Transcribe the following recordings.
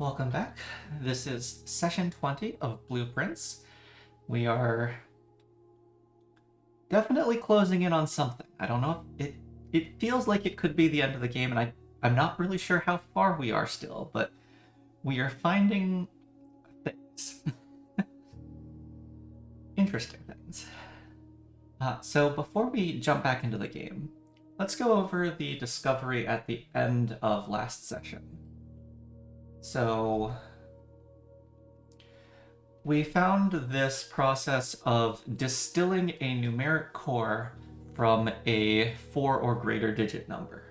Welcome back. This is session 20 of Blueprints. We are definitely closing in on something. I don't know if it feels like it could be the end of the game, and I'm not really sure how far we are still, but we are finding things. Interesting things. So before we jump back into the game, let's go over the discovery at the end of last session. So we found this process of distilling a numeric core from a 4 or greater digit number.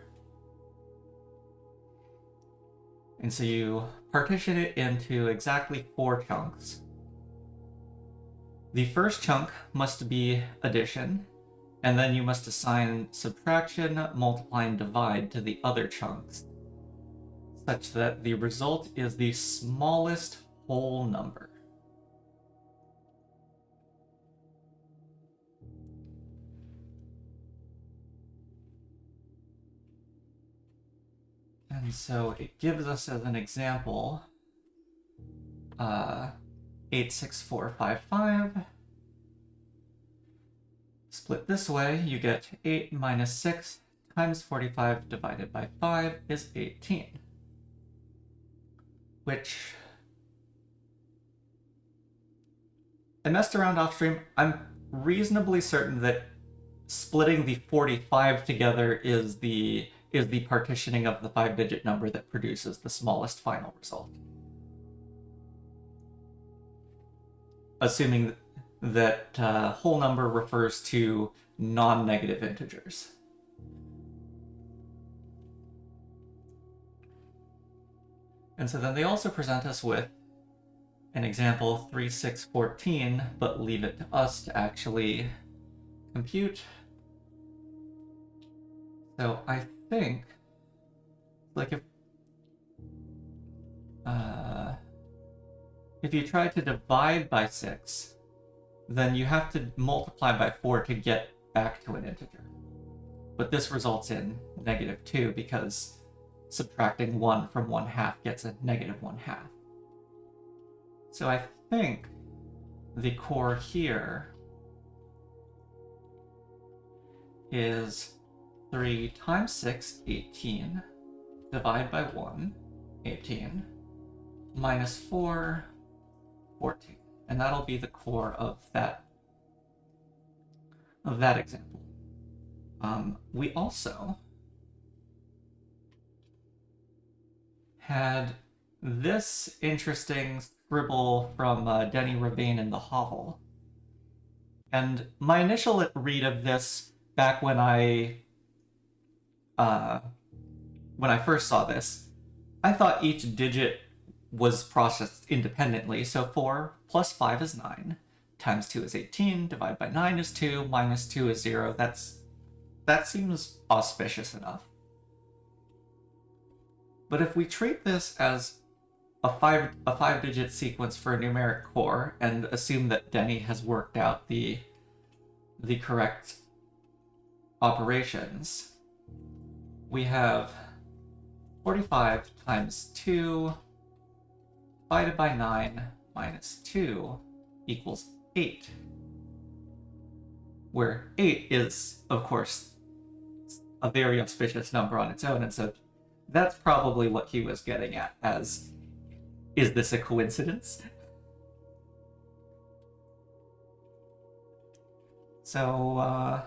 And so you partition it into exactly 4 chunks. The first chunk must be addition, and then you must assign subtraction, multiply, and divide to the other chunks, such that the result is the smallest whole number. And so it gives us as an example 86455. Split this way, you get 8 minus 6 times 45 divided by 5 is 18. Which I messed around off stream. I'm reasonably certain that splitting the 45 together is the partitioning of the 5-digit number that produces the smallest final result. Assuming that whole number refers to non-negative integers. And so then they also present us with an example 3614, but leave it to us to actually compute. So I think, like if you try to divide by 6, then you have to multiply by 4 to get back to an integer. But this results in -2 because subtracting 1 from 1/2 gets a -1/2. So I think the core here is 3 times 6, 18, divide by 1, 18, minus 4, 14. And that'll be the core of that example. We also had this interesting scribble from Denny Ravane in the Hovel. And my initial read of this back when I first saw this, I thought each digit was processed independently. So 4 plus 5 is 9, times 2 is 18, divided by 9 is 2, minus 2 is 0. That seems auspicious enough. But if we treat this as a 5-digit sequence for a numeric core and assume that Denny has worked out the correct operations, we have 45 times 2 divided by 9 minus 2 equals 8. Where 8 is, of course, a very auspicious number on its own, and so that's probably what he was getting at as, is this a coincidence? So,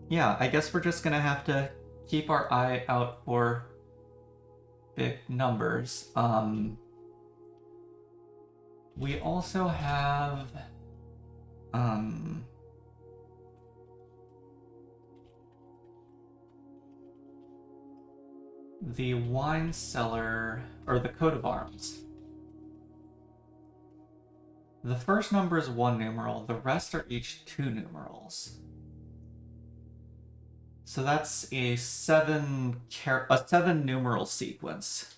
yeah, I guess we're just gonna have to keep our eye out for big numbers. We also have the wine cellar, or the coat of arms. The first number is 1 numeral, the rest are each 2 numerals. So that's a 7 numeral sequence.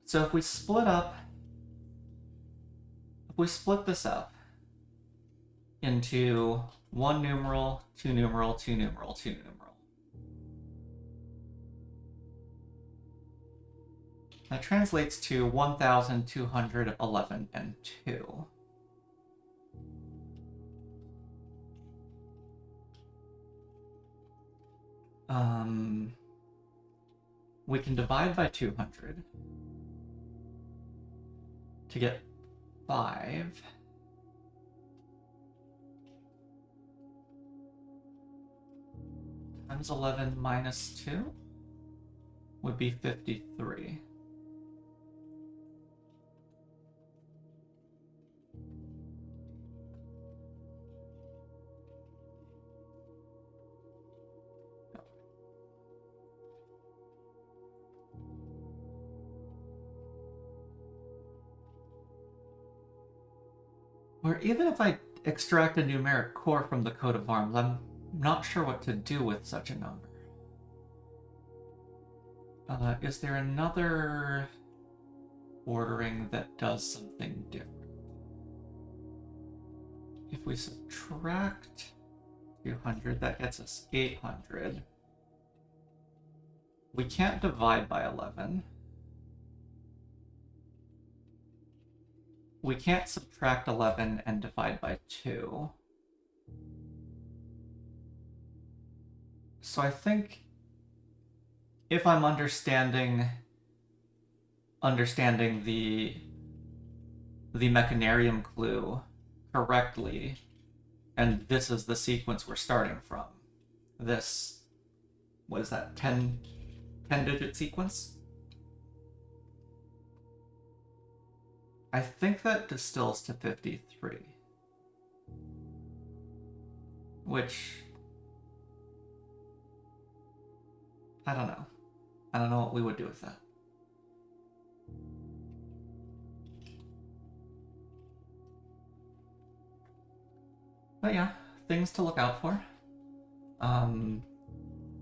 So if we split up If we split this up into 1 numeral, 2 numeral, 2 numeral, 2 numeral, that translates to 1,211 and 2. We can divide by 200 to get 5. Times 11 minus 2 would be 53. Or even if I extract a numeric core from the coat of arms, I'm not sure what to do with such a number. Is there another ordering that does something different? If we subtract 200, that gets us 800. We can't divide by 11. We can't subtract 11 and divide by 2. So I think if I'm understanding the mechanarium clue correctly, and this is the sequence we're starting from, this, what is that, 10-digit sequence? I think that distills to 53. Which, I don't know. I don't know what we would do with that. But yeah, things to look out for. I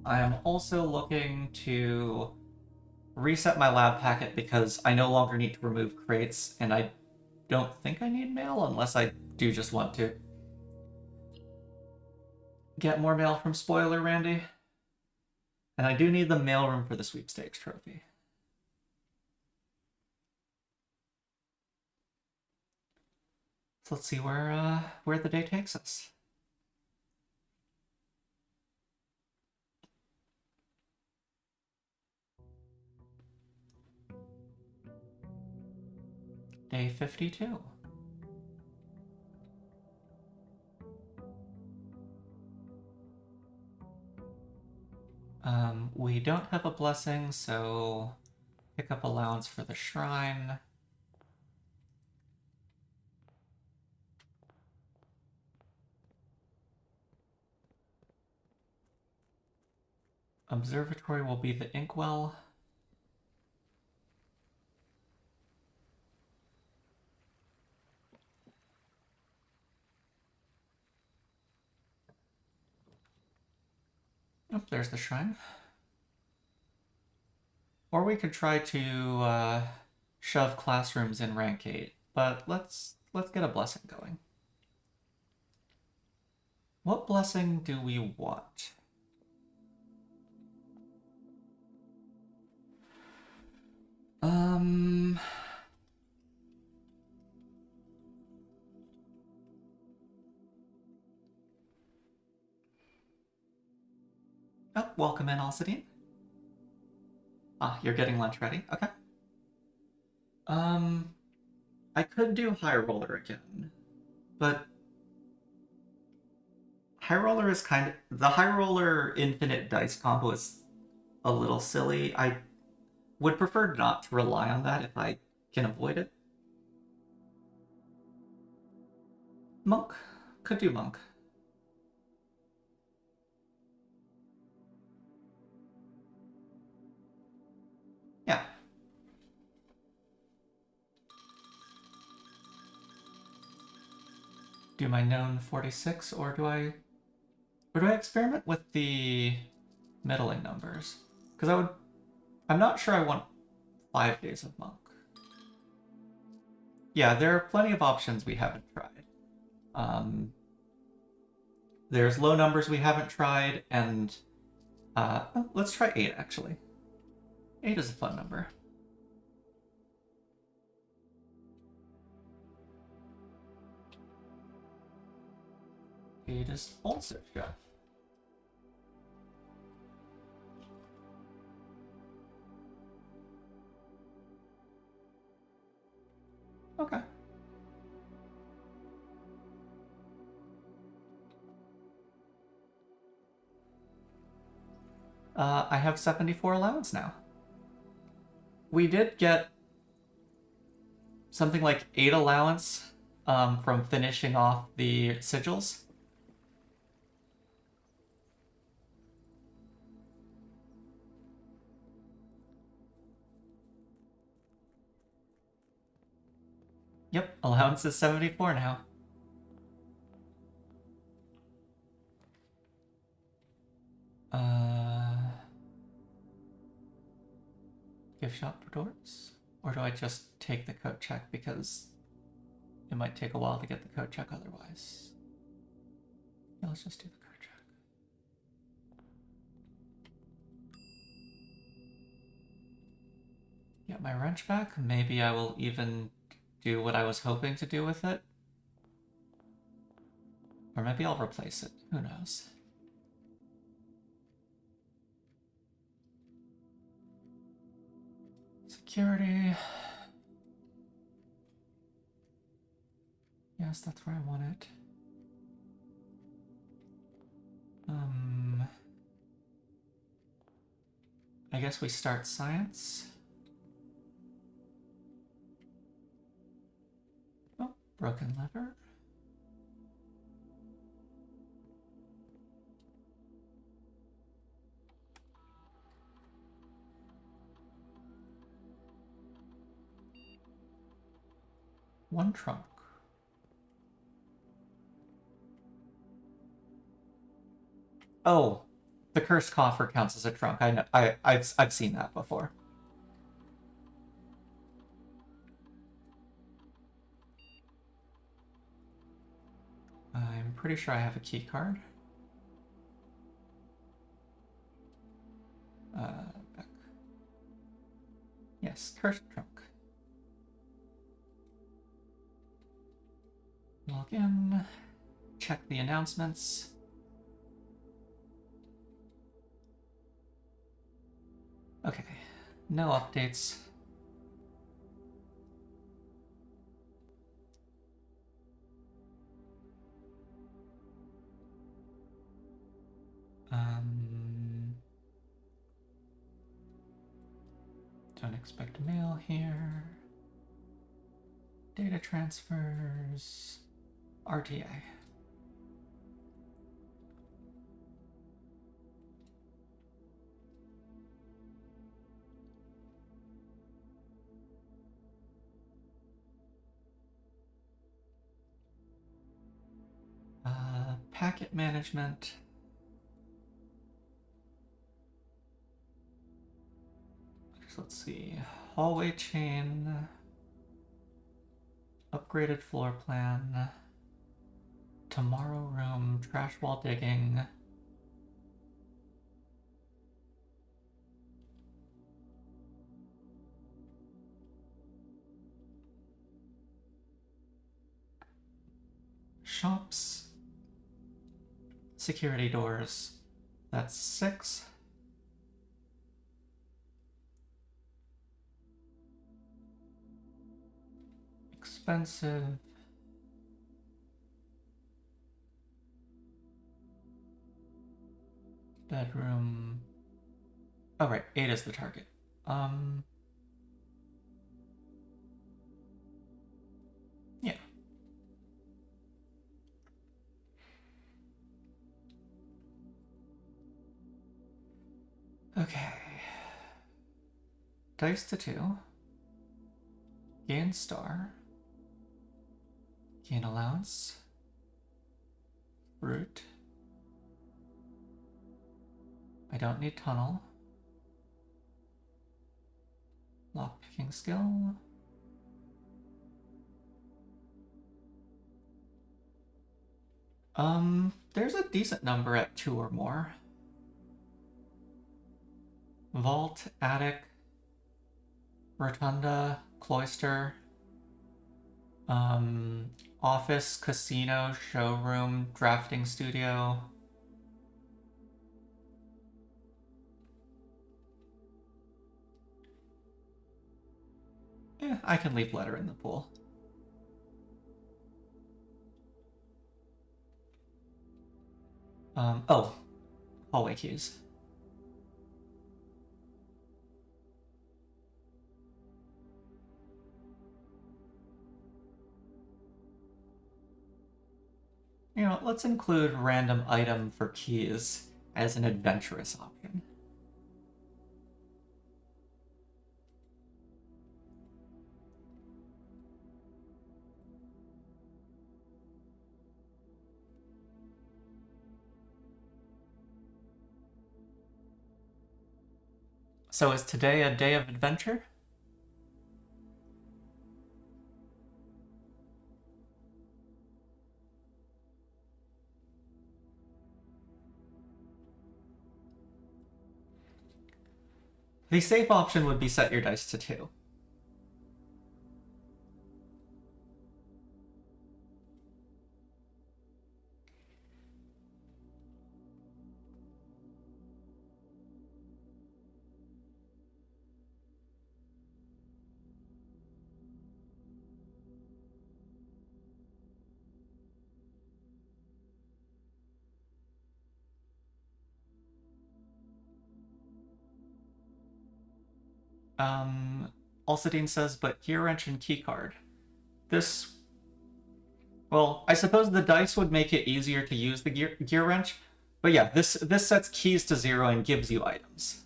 am also looking to reset my lab packet because I no longer need to remove crates, and I don't think I need mail unless I do just want to get more mail from Spoiler Randy. And I do need the mailroom for the sweepstakes trophy. So let's see where the day takes us. Day 52. We don't have a blessing, so pick up allowance for the shrine. Observatory will be the inkwell. Oh, there's the shrine. Or we could try to shove classrooms in rank 8, but let's get a blessing going. What blessing do we want? Oh, welcome in, Alcidine. Ah, you're getting lunch ready? Okay. I could do High Roller again, but High Roller is the High Roller infinite dice combo is a little silly. I would prefer not to rely on that if I can avoid it. Monk. Could do Monk. Yeah. Do my known 46, or do I experiment with the middling numbers? Because I'm not sure I want 5 days of Monk. Yeah, there are plenty of options we haven't tried. There's low numbers we haven't tried, and let's try 8 actually. 8 is a fun number. 8 is also Jeff. Okay. I have 74 allowance now. We did get something like 8 allowance from finishing off the sigils. Yep, allowance is 74 now. Gift shop for doors? Or do I just take the code check because it might take a while to get the code check otherwise? Yeah, let's just do the code check. Get my wrench back. Maybe I will even do what I was hoping to do with it. Or maybe I'll replace it. Who knows? Security. Yes, that's where I want it. I guess we start science. Oh, broken lever. One trunk. Oh, the cursed coffer counts as a trunk. I know. I've seen that before. I'm pretty sure I have a key card. Back. Yes, cursed trunk. Log in. Check the announcements. Okay, no updates. Don't expect mail here. Data transfers. RTA. Packet management. Let's see. Hallway chain. Upgraded floor plan. Tomorrow room. Trash wall digging. Shops. Security doors. That's 6. Expensive. Bedroom. Oh, right. 8 is the target. Yeah. Okay. Dice to 2. Gain star. Gain allowance. Root. I don't need tunnel. Lockpicking skill. There's a decent number at 2 or more. Vault, attic, rotunda, cloister, office, casino, showroom, drafting studio. Yeah, I can leave letter in the pool. Oh, hallway keys. You know, let's include random item for keys as an adventurous option. So is today a day of adventure? The safe option would be set your dice to 2. Alcidine says, but gear wrench and key card. This, well, I suppose the dice would make it easier to use the gear wrench, but yeah, this sets keys to 0 and gives you items.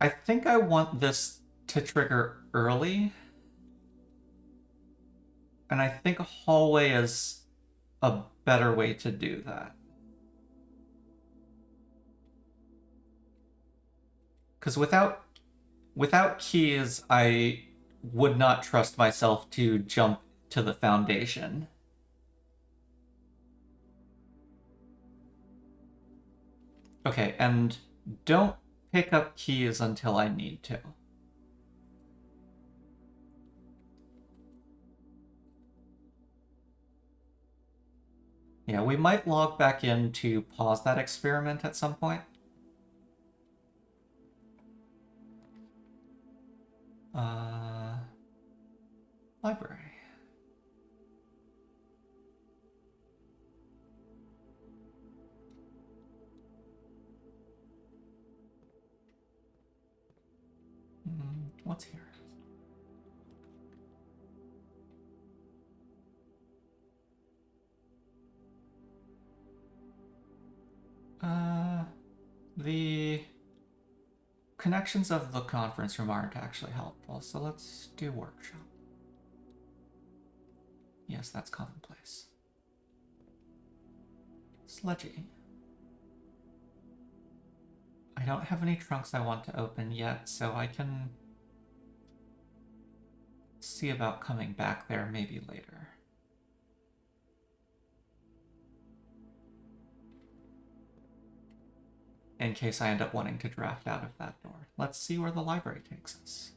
I think I want this to trigger early, and I think a hallway is a better way to do that. Because without keys, I would not trust myself to jump to the foundation. Okay, and don't pick up keys until I need to. Yeah, we might log back in to pause that experiment at some point. Library. What's here? The connections of the conference room aren't actually helpful, so let's do workshop. Yes, that's commonplace. Sludgy. I don't have any trunks I want to open yet, so I can see about coming back there maybe later. In case I end up wanting to draft out of that door. Let's see where the library takes us.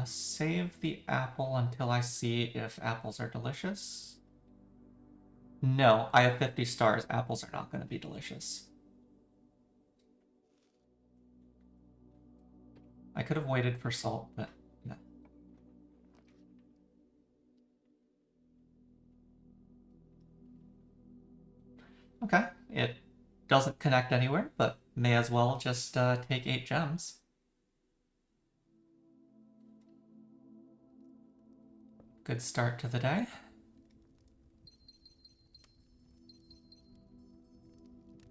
Save the apple until I see if apples are delicious. No, I have 50 stars. Apples are not going to be delicious. I could have waited for salt, but no. Okay, it doesn't connect anywhere, but may as well just take 8 gems. Good start to the day.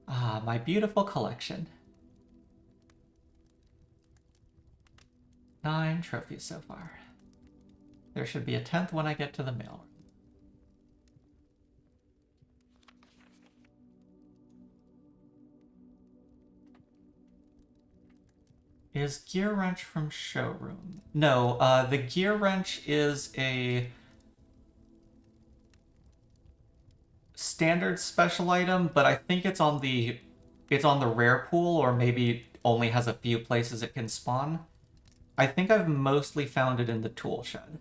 Ah, my beautiful collection. 9 trophies so far. There should be a 10th when I get to the mailroom. Is gear wrench from showroom? No, the gear wrench is a standard special item, but I think it's on the rare pool, or maybe only has a few places it can spawn. I think I've mostly found it in the tool shed.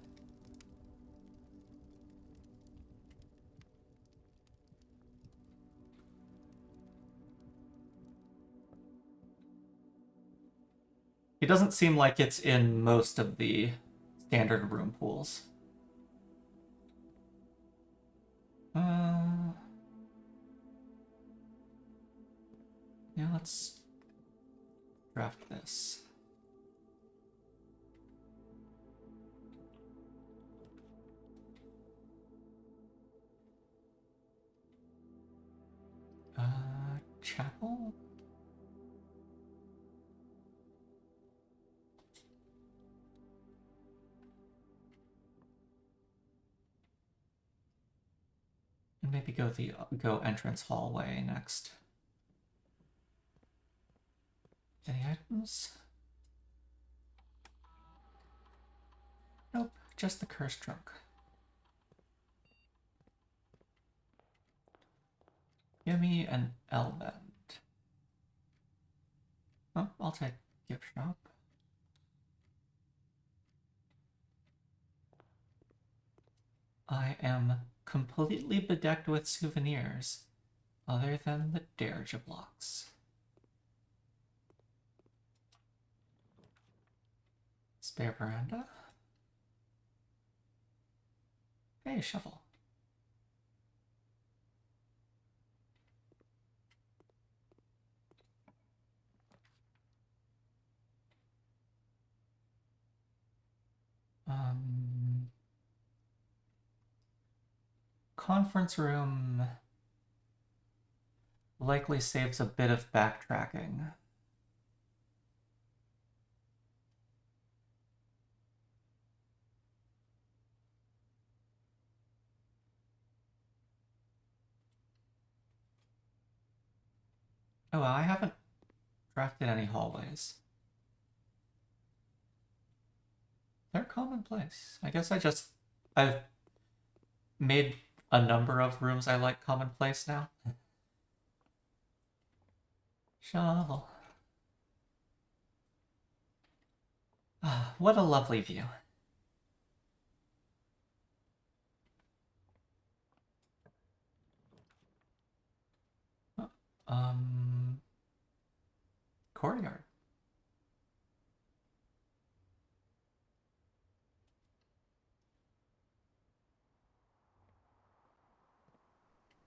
It doesn't seem like it's in most of the standard room pools. Yeah, let's draft this. Chapel? And maybe go entrance hallway next. Any items? Nope, just the cursed trunk. Give me an element. Oh, I'll take gift shop. I am completely bedecked with souvenirs, other than the Derja blocks. Spare veranda. Hey, shovel. Conference room likely saves a bit of backtracking. Oh, well, I haven't drafted any hallways. They're commonplace. I guess I've made a number of rooms I like commonplace now. Shovel. Ah, what a lovely view. Courtyard.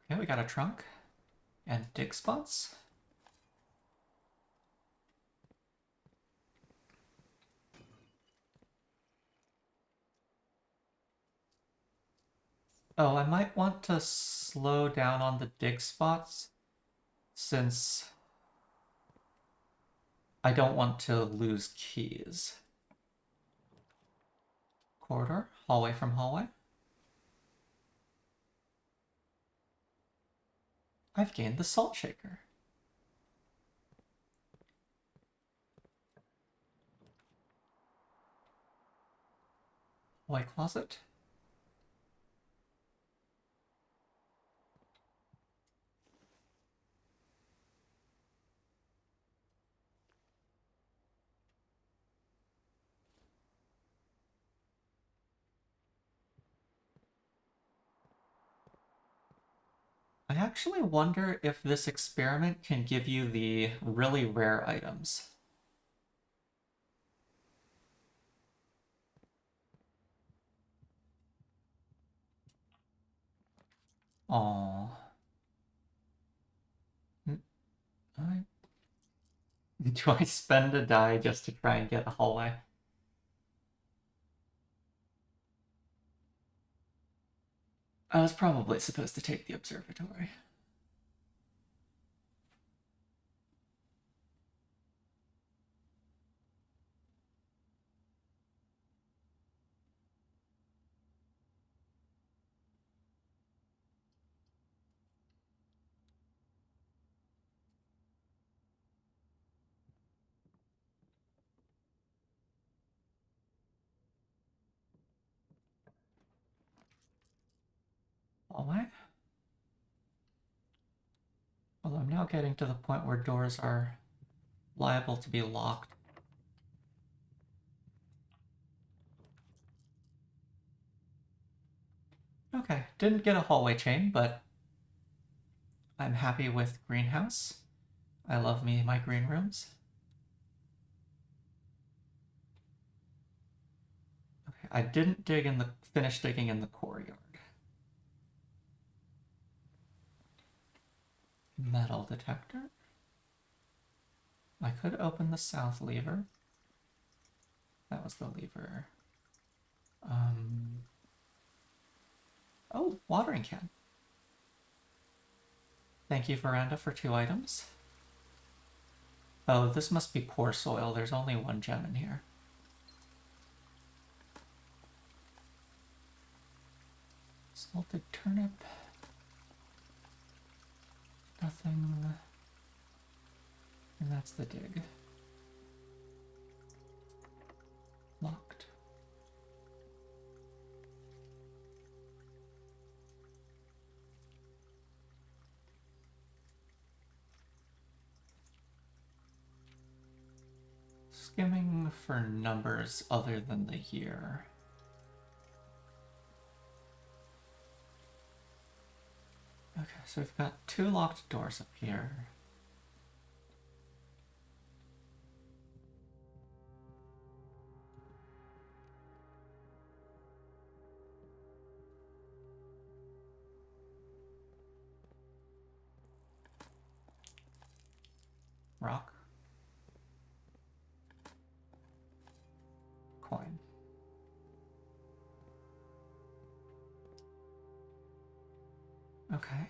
Okay, we got a trunk and dig spots. Oh, I might want to slow down on the dig spots since I don't want to lose keys. Corridor, hallway from hallway. I've gained the salt shaker. Hallway closet. I actually wonder if this experiment can give you the really rare items. Aww. Do I spend a die just to try and get a hallway? I was probably supposed to take the observatory. hallway. Although I'm now getting to the point where doors are liable to be locked. Okay, didn't get a hallway chain, but I'm happy with greenhouse. I love me my green rooms. Okay, I didn't finish digging in the courtyard. Metal detector. I could open the south lever. That was the lever. Oh, watering can. Thank you, Veranda, for 2 items. Oh, this must be poor soil. There's only 1 gem in here. Salted turnip. Nothing. And that's the dig. Locked. Skimming for numbers other than the year. Okay, so we've got 2 locked doors up here. Rock. Coin. Okay.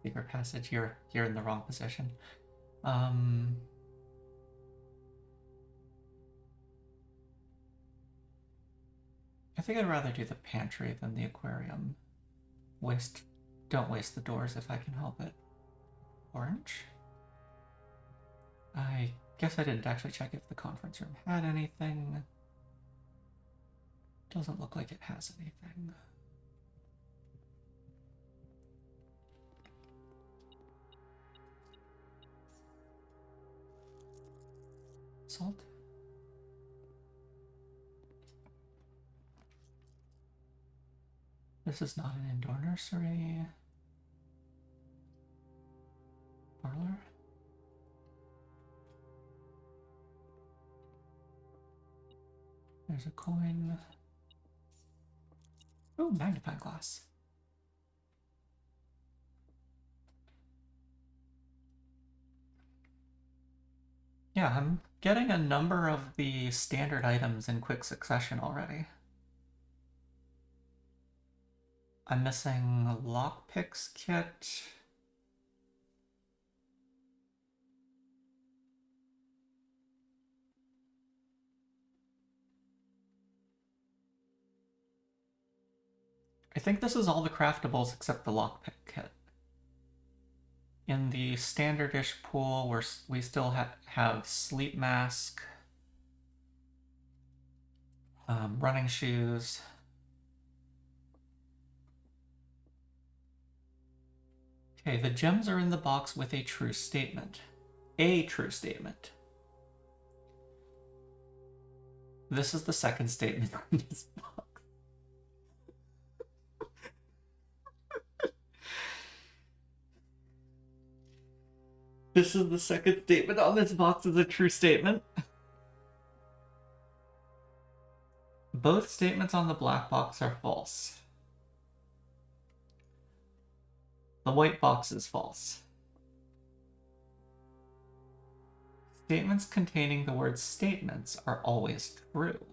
Secret passage, you're in the wrong position. I think I'd rather do the pantry than the aquarium. Don't waste the doors if I can help it. Orange? I guess I didn't actually check if the conference room had anything. Doesn't look like it has anything. Salt? This is not an indoor nursery. Parlor? There's a coin. Oh, magnifying glass. Yeah, I'm getting a number of the standard items in quick succession already. I'm missing a lockpicks kit. I think this is all the craftables except the lockpick kit. In the standard-ish pool, we still have sleep mask, running shoes. Okay, the gems are in the box with a true statement. A true statement. This is the second statement on this box. This is the second statement on this box is a true statement. Both statements on the black box are false. The white box is false. Statements containing the word statements are always true.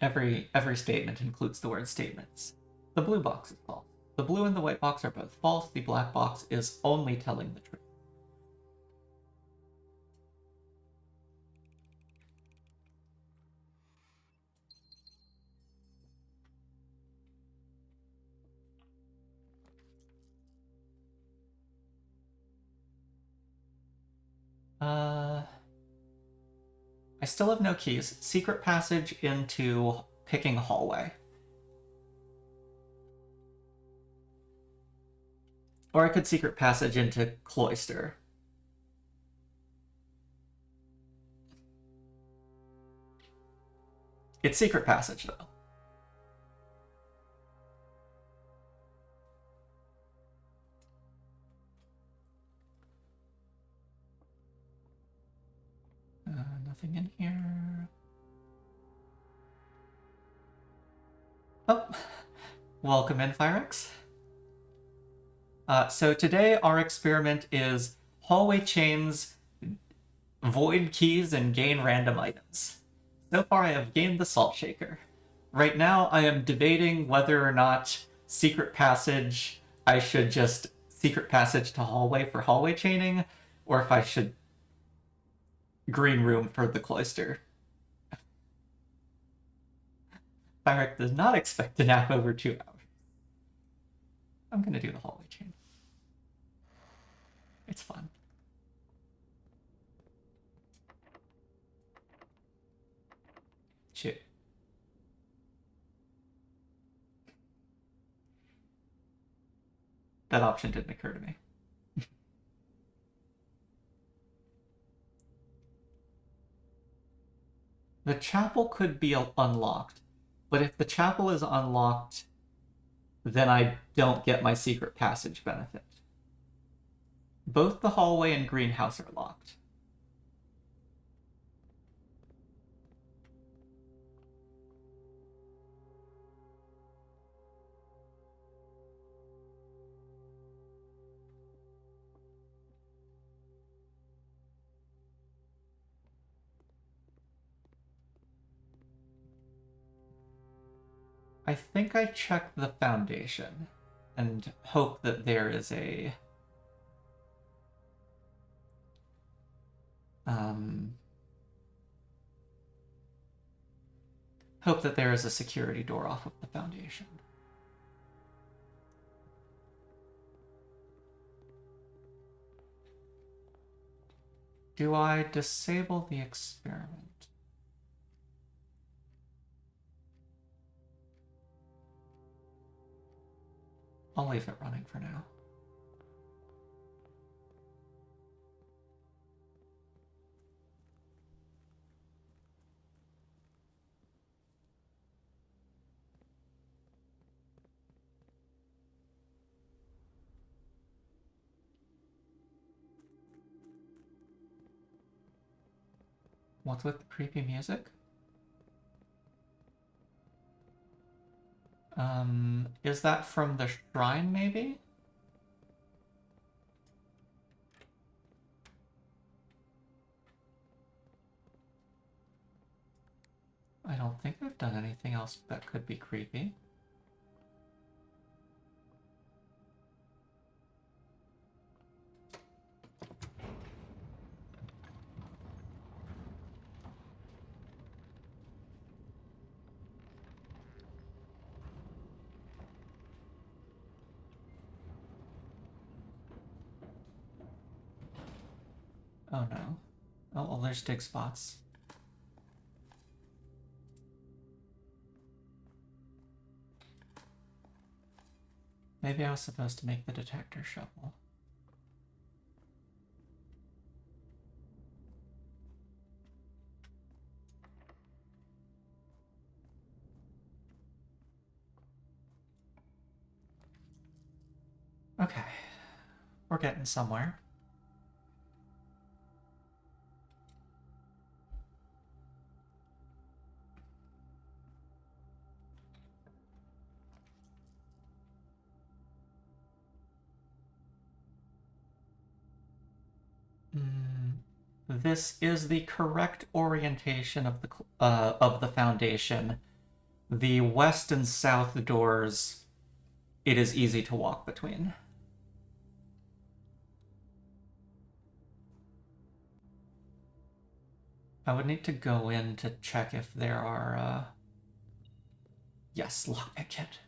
Every statement includes the word statements. The blue box is false. The blue and the white box are both false. The black box is only telling the truth. I still have no keys. Secret passage into picking hallway. Or I could secret passage into cloister. It's secret passage, though. Nothing in here. Oh, welcome in, Firex. So today our experiment is hallway chains, void keys, and gain random items. So far I have gained the salt shaker. Right now I am debating whether or not secret passage, I should just secret passage to hallway for hallway chaining, or if I should green room for the cloister. Firex does not expect to nap over 2 hours. I'm gonna do the hallway chain. It's fun. Shoot. That option didn't occur to me. The chapel could be unlocked, but if the chapel is unlocked, then I don't get my secret passage benefit. Both the hallway and greenhouse are locked. I think I check the foundation and hope that there is a hope that there is a security door off of the foundation. Do I disable the experiment? I'll leave it running for now. What's with the creepy music? Is that from the shrine, maybe? I don't think I've done anything else that could be creepy. Oh no. Oh, well, there's dig spots. Maybe I was supposed to make the detector shovel. Okay. We're getting somewhere. This is the correct orientation of the foundation. The west and south doors, it is easy to walk between. I would need to go in to check if there are, yes, lockpick kit.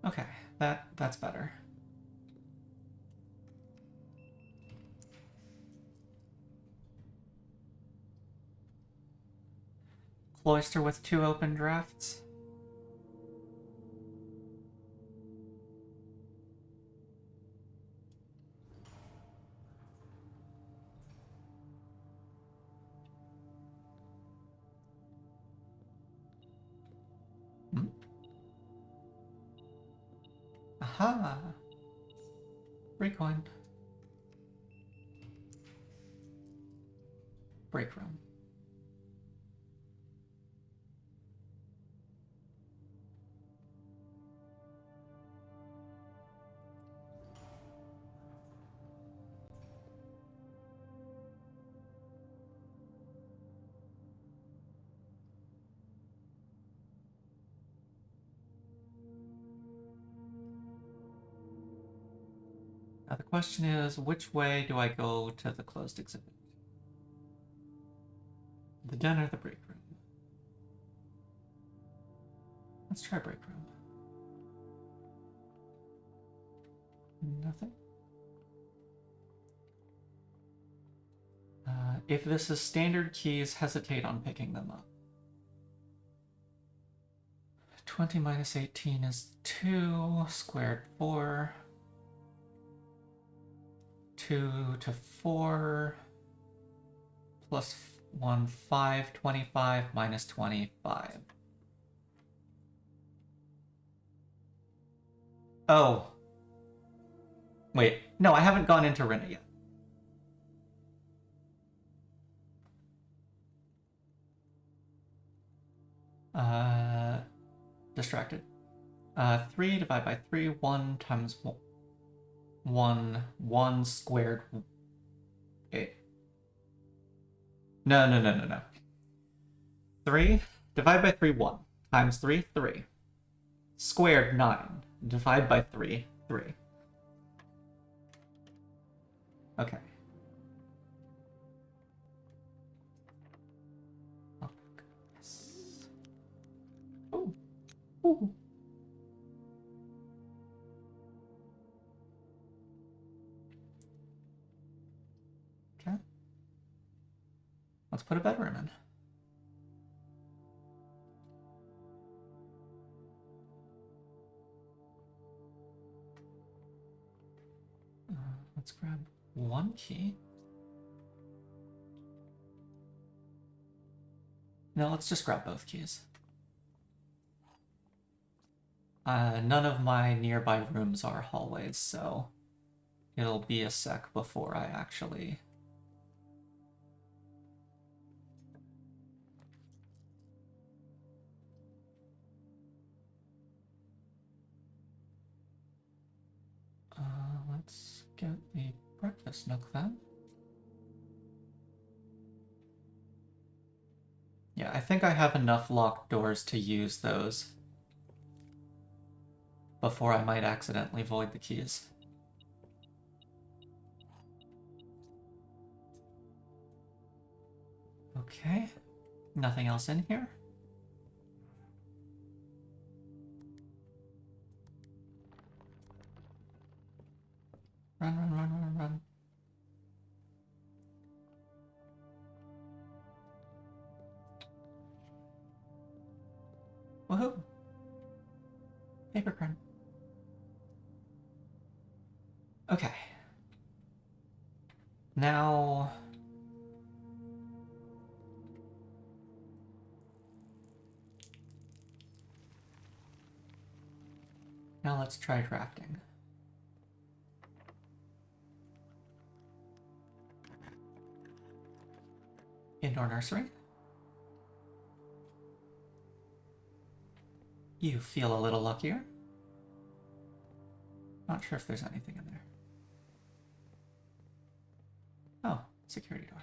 Okay, that's better. cloister with 2 open drafts. Hmm? Aha! Free coin. Break room. Now the question is, which way do I go to the closed exhibit? The den or the break room? Let's try break room. Nothing. If this is standard keys, hesitate on picking them up. 20 minus 18 is 2, squared 4. 2 to 4, plus 1, 5, 25, minus 25. Oh. Wait, no, I haven't gone into Rinna yet. Distracted. 3 divided by 3, 1 times 1 squared. 8. No. 3 divided by 3, 1 times 3, 3. Squared 9. Divide by 3, 3. Okay. Oh, goodness. Ooh. Ooh. Okay. Let's put a bedroom in. Let's grab 1 key. No, let's just grab both keys. None of my nearby rooms are hallways, so it'll be a sec before I actually... let's get the breakfast nook then. Yeah, I think I have enough locked doors to use those before I might accidentally void the keys. Okay, nothing else in here? Run. Woohoo! Paper crane. Okay. Now... Now let's try drafting. Indoor nursery. You feel a little luckier. Not sure if there's anything in there. Oh, security door.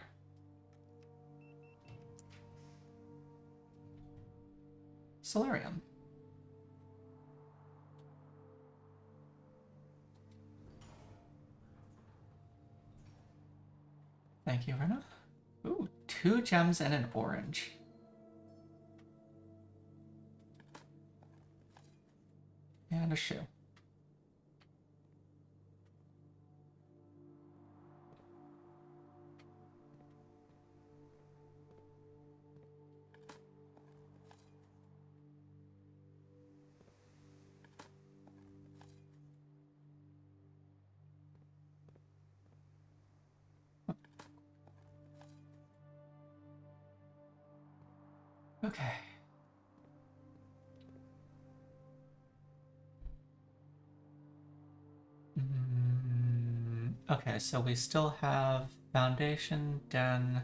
Solarium. Thank you, Rena. Ooh, 2 gems and an orange. And a shoe. Okay. Okay, so we still have Foundation, Den.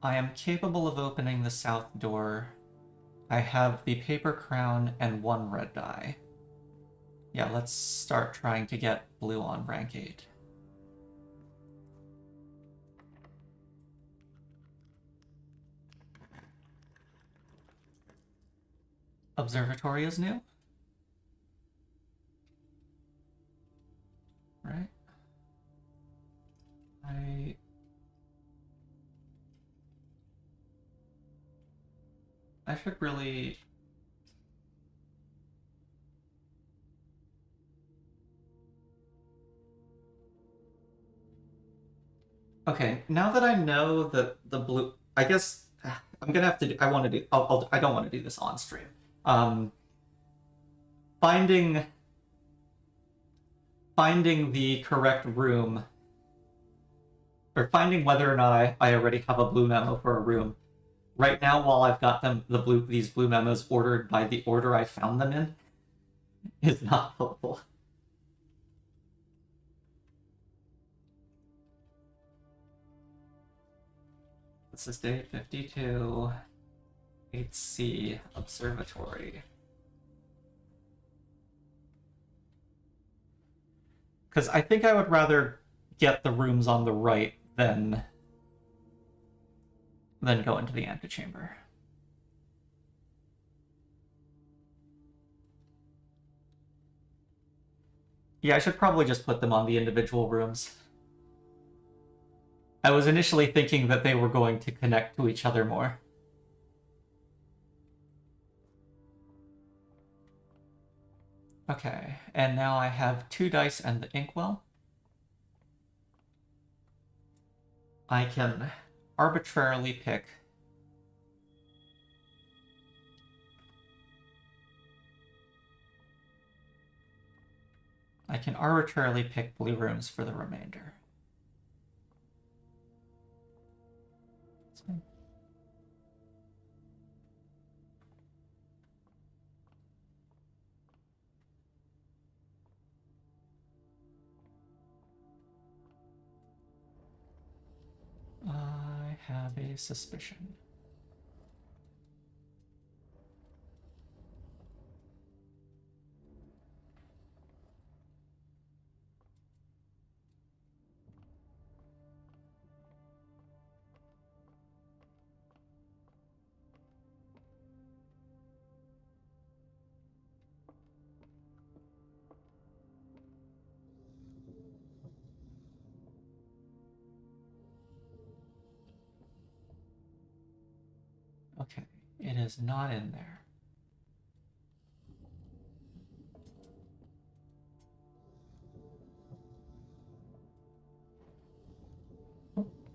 I am capable of opening the south door. I have the paper crown and 1 red die. Yeah, let's start trying to get blue on rank 8. Observatory is new. Right? I should really... Okay, now that I know that the blue... I guess I'm gonna have to do... I want to do... I don't want to do this on stream. Finding the correct room, or finding whether or not I already have a blue memo for a room. Right now, while I've got these blue memos ordered by the order I found them in, is not helpful. This is day 52, 8C, Observatory. Because I think I would rather get the rooms on the right than go into the antechamber. Yeah, I should probably just put them on the individual rooms. I was initially thinking that they were going to connect to each other more. Okay, and now I have 2 dice and the inkwell. I can arbitrarily pick blue rooms for the remainder. I have a suspicion. Okay, it is not in there.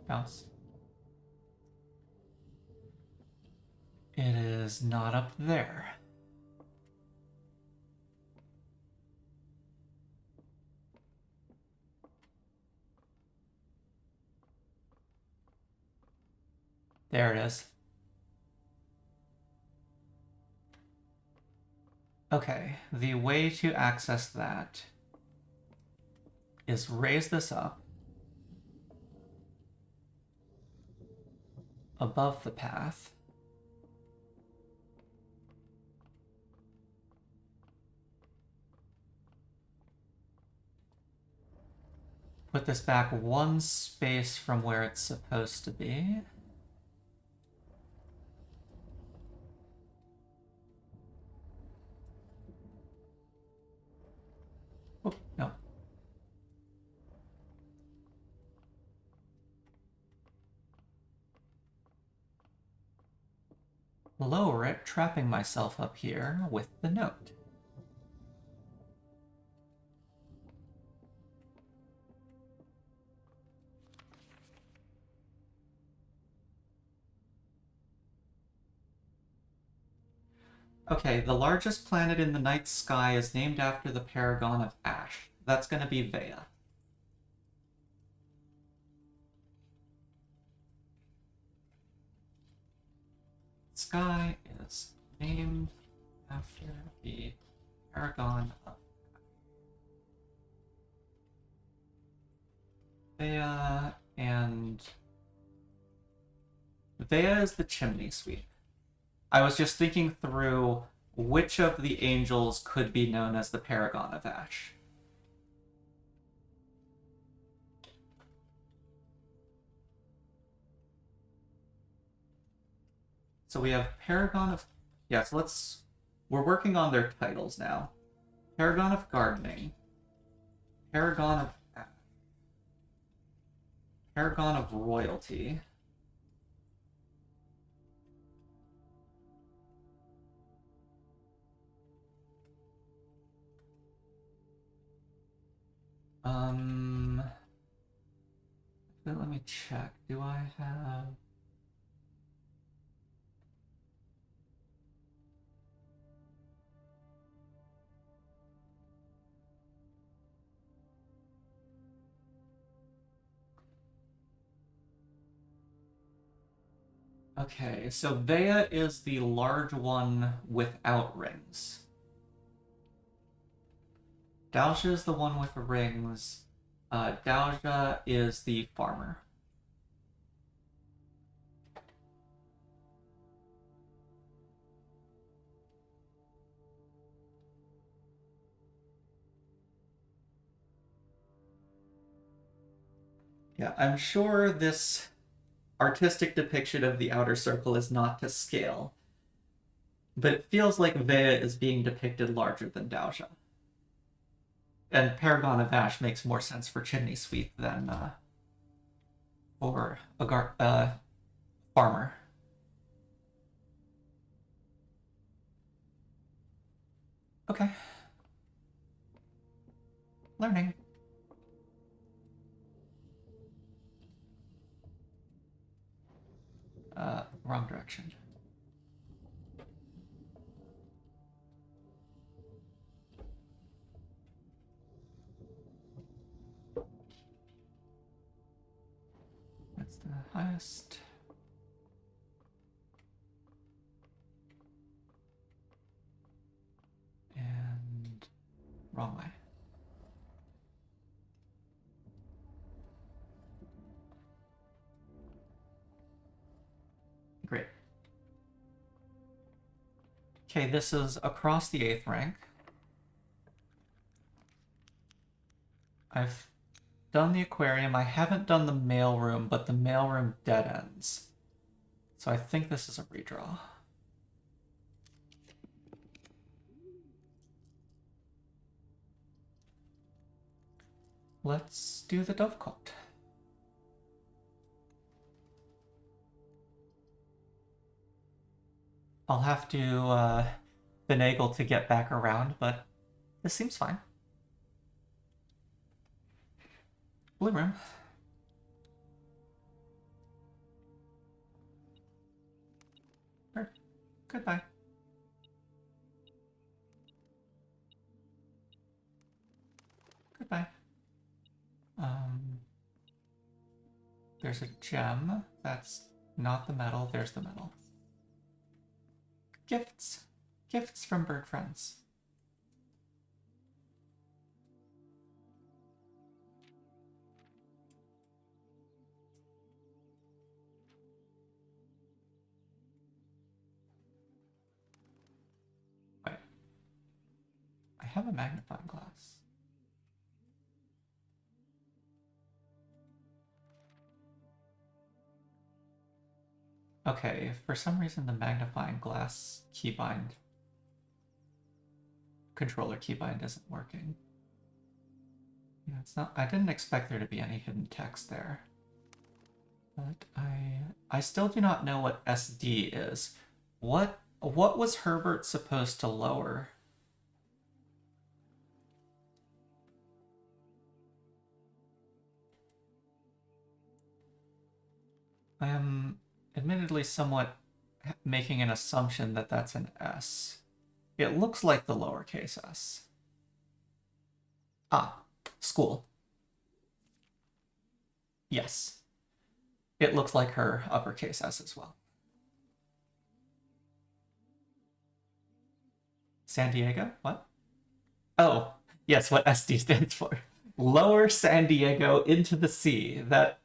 Bounce. It is not up there. There it is. Okay, the way to access that is raise this up above the path. Put this back 1 space from where it's supposed to be. Oh, no. Lower it, trapping myself up here with the note. Okay, the largest planet in the night sky is named after the Paragon of Ash. That's going to be Vea. Sky is named after the paragon of Vea, and Vea is the chimney sweep. I was just thinking through which of the angels could be known as the paragon of ash. So we have paragon of... Yeah, so we're working on their titles now. Paragon of gardening. Paragon of... Paragon of royalty. Let me check. Do I have... Okay, so Vea is the large one without rings. Daoja is the one with rings. Daoja is the farmer. Yeah, I'm sure this artistic depiction of the outer circle is not to scale, but it feels like Vea is being depicted larger than Daoja. And Paragon of Ash makes more sense for Chimney Sweep than for a farmer. Okay. Learning. Wrong direction. That's the highest. And wrong way. Great. Okay, this is across the 8th rank. I've done the aquarium. I haven't done the mailroom, but the mailroom dead ends. So I think this is a redraw. Let's do the Dovecote. I'll have to finagle to get back around, but this seems fine. Blue room. Goodbye. Goodbye. There's a gem. That's not the metal. There's the metal. Gifts. Gifts from bird friends. Wait. I have a magnifying glass. Okay, if for some reason the magnifying glass keybind controller keybind isn't working. Yeah, it's not. I didn't expect there to be any hidden text there. But I still do not know what SD is. What was Herbert supposed to lower? I am admittedly somewhat making an assumption that that's an S. It looks like the lowercase s. Ah, School. Yes. It looks like her uppercase S as well. San Diego? What? Oh, yes, what SD stands for. Lower San Diego into the sea. That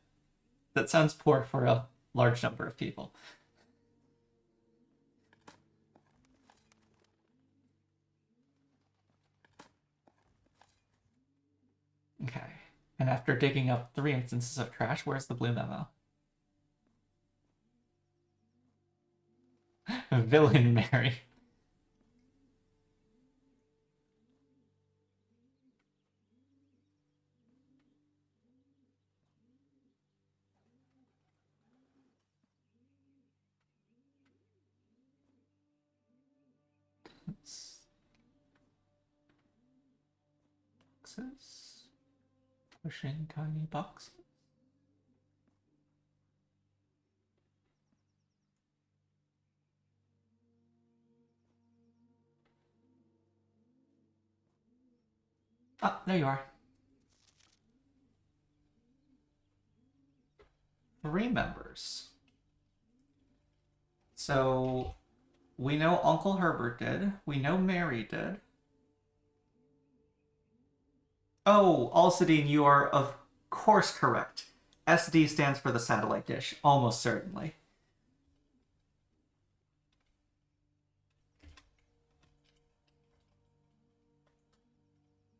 sounds poor for a large number of people. Okay. And after digging up 3 instances of trash, where's the blue memo? Villain Mary. Boxes. Pushing tiny boxes. Ah, there you are. 3 members. So we know Uncle Herbert did. We know Mary did. Oh, Alcidine, you are of course correct. SD stands for the satellite dish, almost certainly.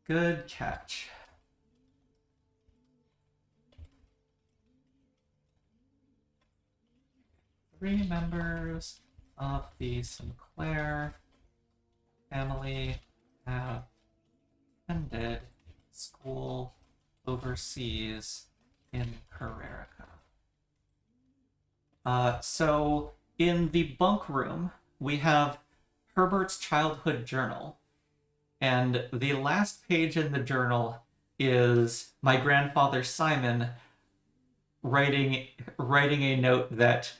Good catch. Three members of the Sinclair family have attended school overseas in Carrerica. So in the bunk room, we have Herbert's childhood journal. And the last page in the journal is my grandfather Simon writing a note that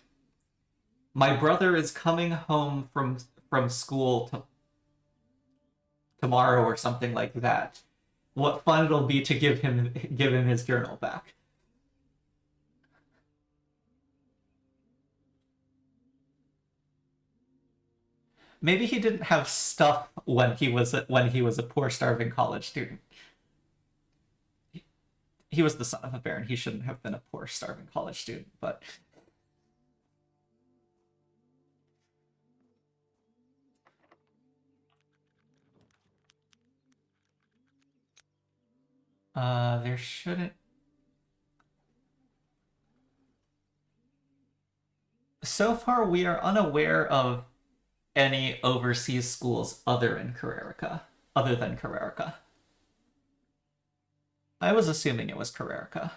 my brother is coming home from school tomorrow or something like that. What fun it'll be to give him his journal back. Maybe he didn't have stuff when he was a poor starving college student. He was the son of a baron. He shouldn't have been a poor starving college student, but there shouldn't. So far, we are unaware of any overseas schools other than Carrerica. I was assuming it was Carrerica.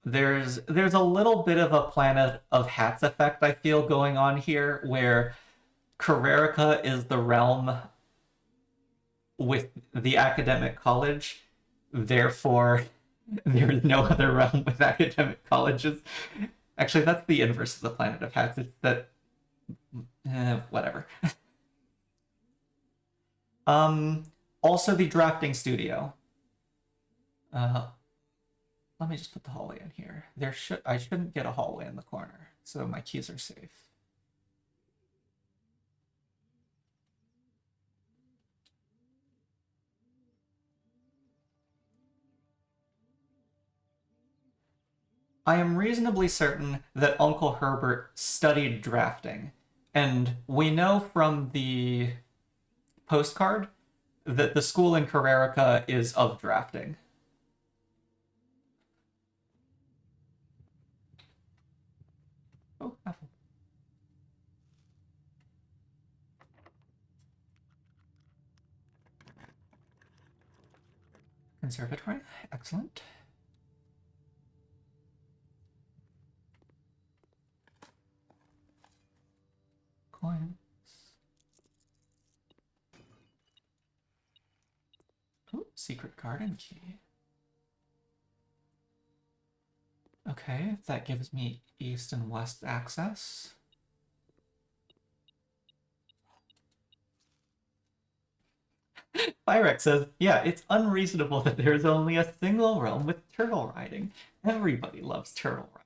There's a little bit of a Planet of Hats effect I feel going on here, where Carrerica is the realm with the academic college, therefore there is no other realm with academic colleges. Actually, that's the inverse of the Planet of Hats. It's that whatever. Also the drafting studio. Let me just put the hallway in here. I shouldn't get a hallway in the corner, so my keys are safe. I am reasonably certain that Uncle Herbert studied drafting, and we know from the postcard that the school in Carrerica is of drafting. Oh, apple. Conservatory, excellent. Coins. Oh, secret garden key. Okay, that gives me east and west access. Pyrex says, yeah, it's unreasonable that there is only a single realm with turtle riding. Everybody loves turtle riding.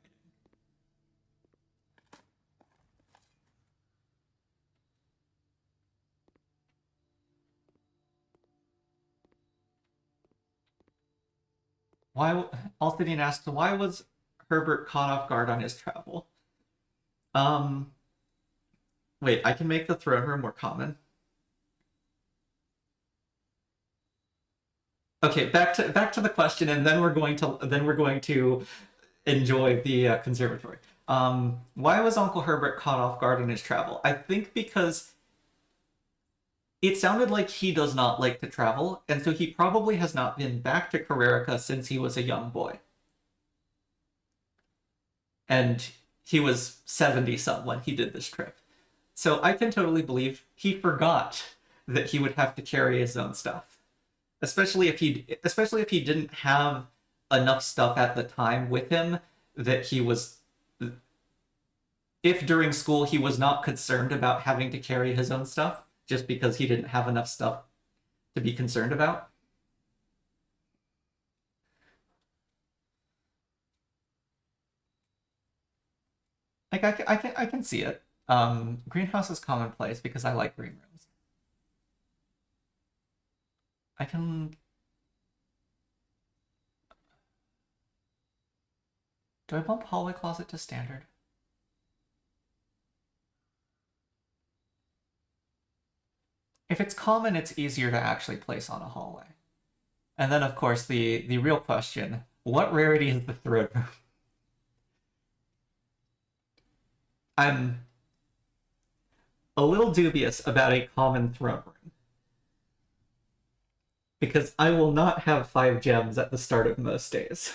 Why? Alcidian asks, why was Herbert caught off guard on his travel? Um, Wait, I can make the throne room more common. Okay, back to the question, and then we're going to enjoy the conservatory. Why was Uncle Herbert caught off guard on his travel? I think because it sounded like he does not like to travel, and so he probably has not been back to Carrerica since he was a young boy. And he was 70 some when he did this trip. So I can totally believe he forgot that he would have to carry his own stuff. Especially if he didn't have enough stuff at the time with him that he was if during school he was not concerned about having to carry his own stuff just because he didn't have enough stuff to be concerned about. Like I can see it. Greenhouse is commonplace because I like green rooms. I can. Do I bump hallway closet to standard? If it's common, it's easier to actually place on a hallway. And then, of course, the real question: what rarity is the throne room? I'm a little dubious about a common throne room because I will not have 5 gems at the start of most days.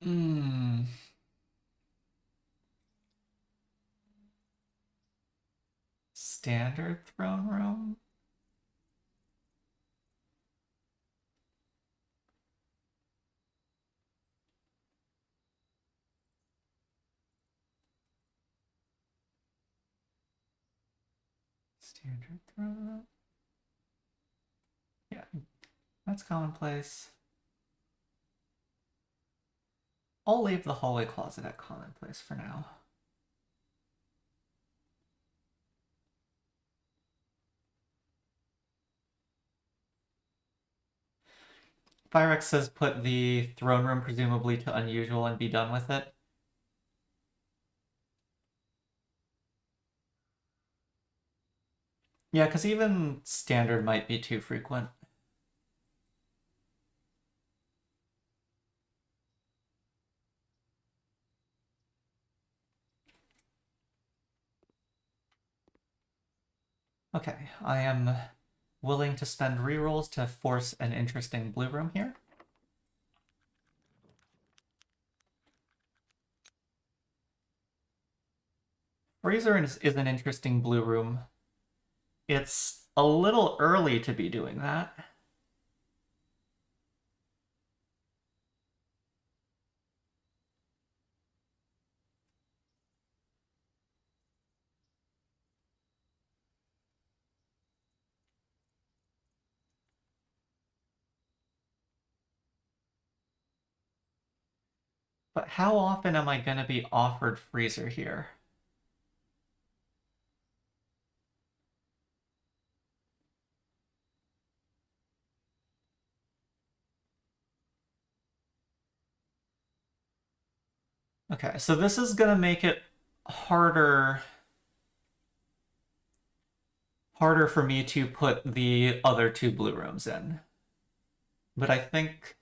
Hmm. Standard throne room? Standard throne room? Yeah, that's commonplace. I'll leave the hallway closet at commonplace for now. Pyrex says put the throne room presumably to unusual and be done with it. Yeah, because even standard might be too frequent. Okay, I am willing to spend rerolls to force an interesting blue room here. Freezer is an interesting blue room. It's a little early to be doing that. But how often am I going to be offered freezer here? Okay, so this is going to make it harder for me to put the other 2 blue rooms in. But I think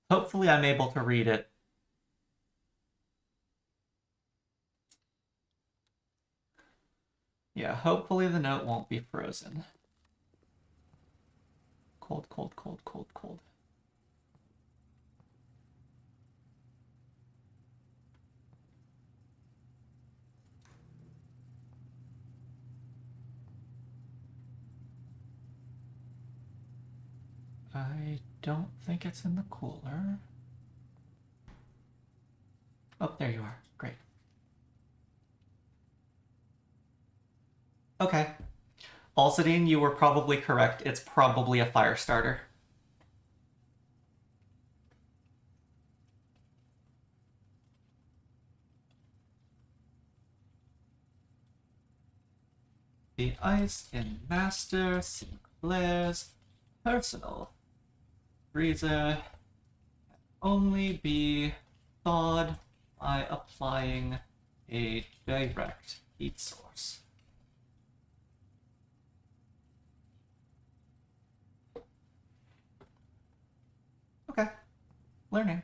hopefully I'm able to read it. Yeah, hopefully the note won't be frozen. Cold, cold, cold, cold, cold. I don't think it's in the cooler. Oh, there you are. Great. Okay. Alcidine, you were probably correct. It's probably a fire starter. The ice in Master Sinclair's personal freezer can only be thawed by applying a direct heat source. Okay, learning.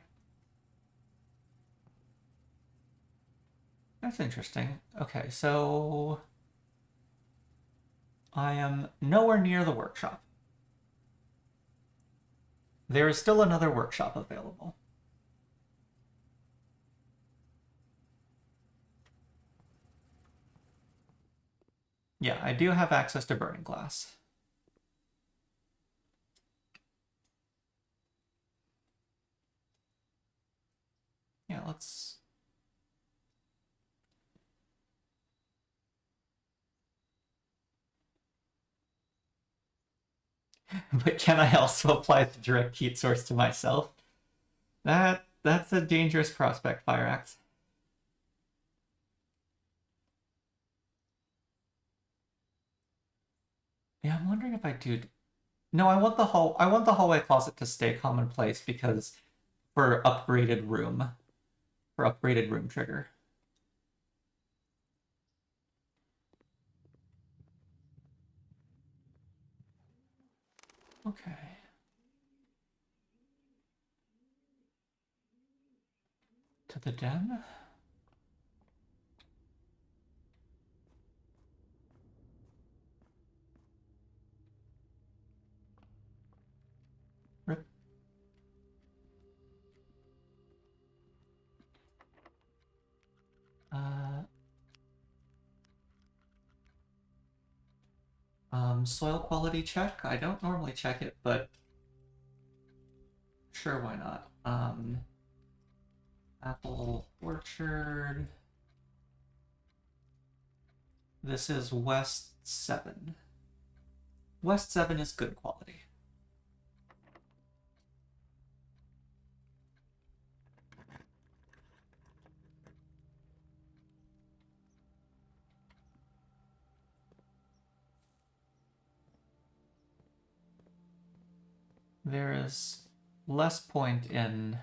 That's interesting. Okay, so I am nowhere near the workshop. There is still another workshop available. Yeah, I do have access to burning glass. Yeah, let's... But can I also apply the direct heat source to myself? That's a dangerous prospect, Fire Axe. Yeah, I'm wondering if I do... No, I want the hallway closet to stay commonplace because for upgraded room trigger. Okay. To the den? Rip. Soil quality check. I don't normally check it, but sure, why not? Apple orchard. This is West 7. West 7 is good quality. There is less point in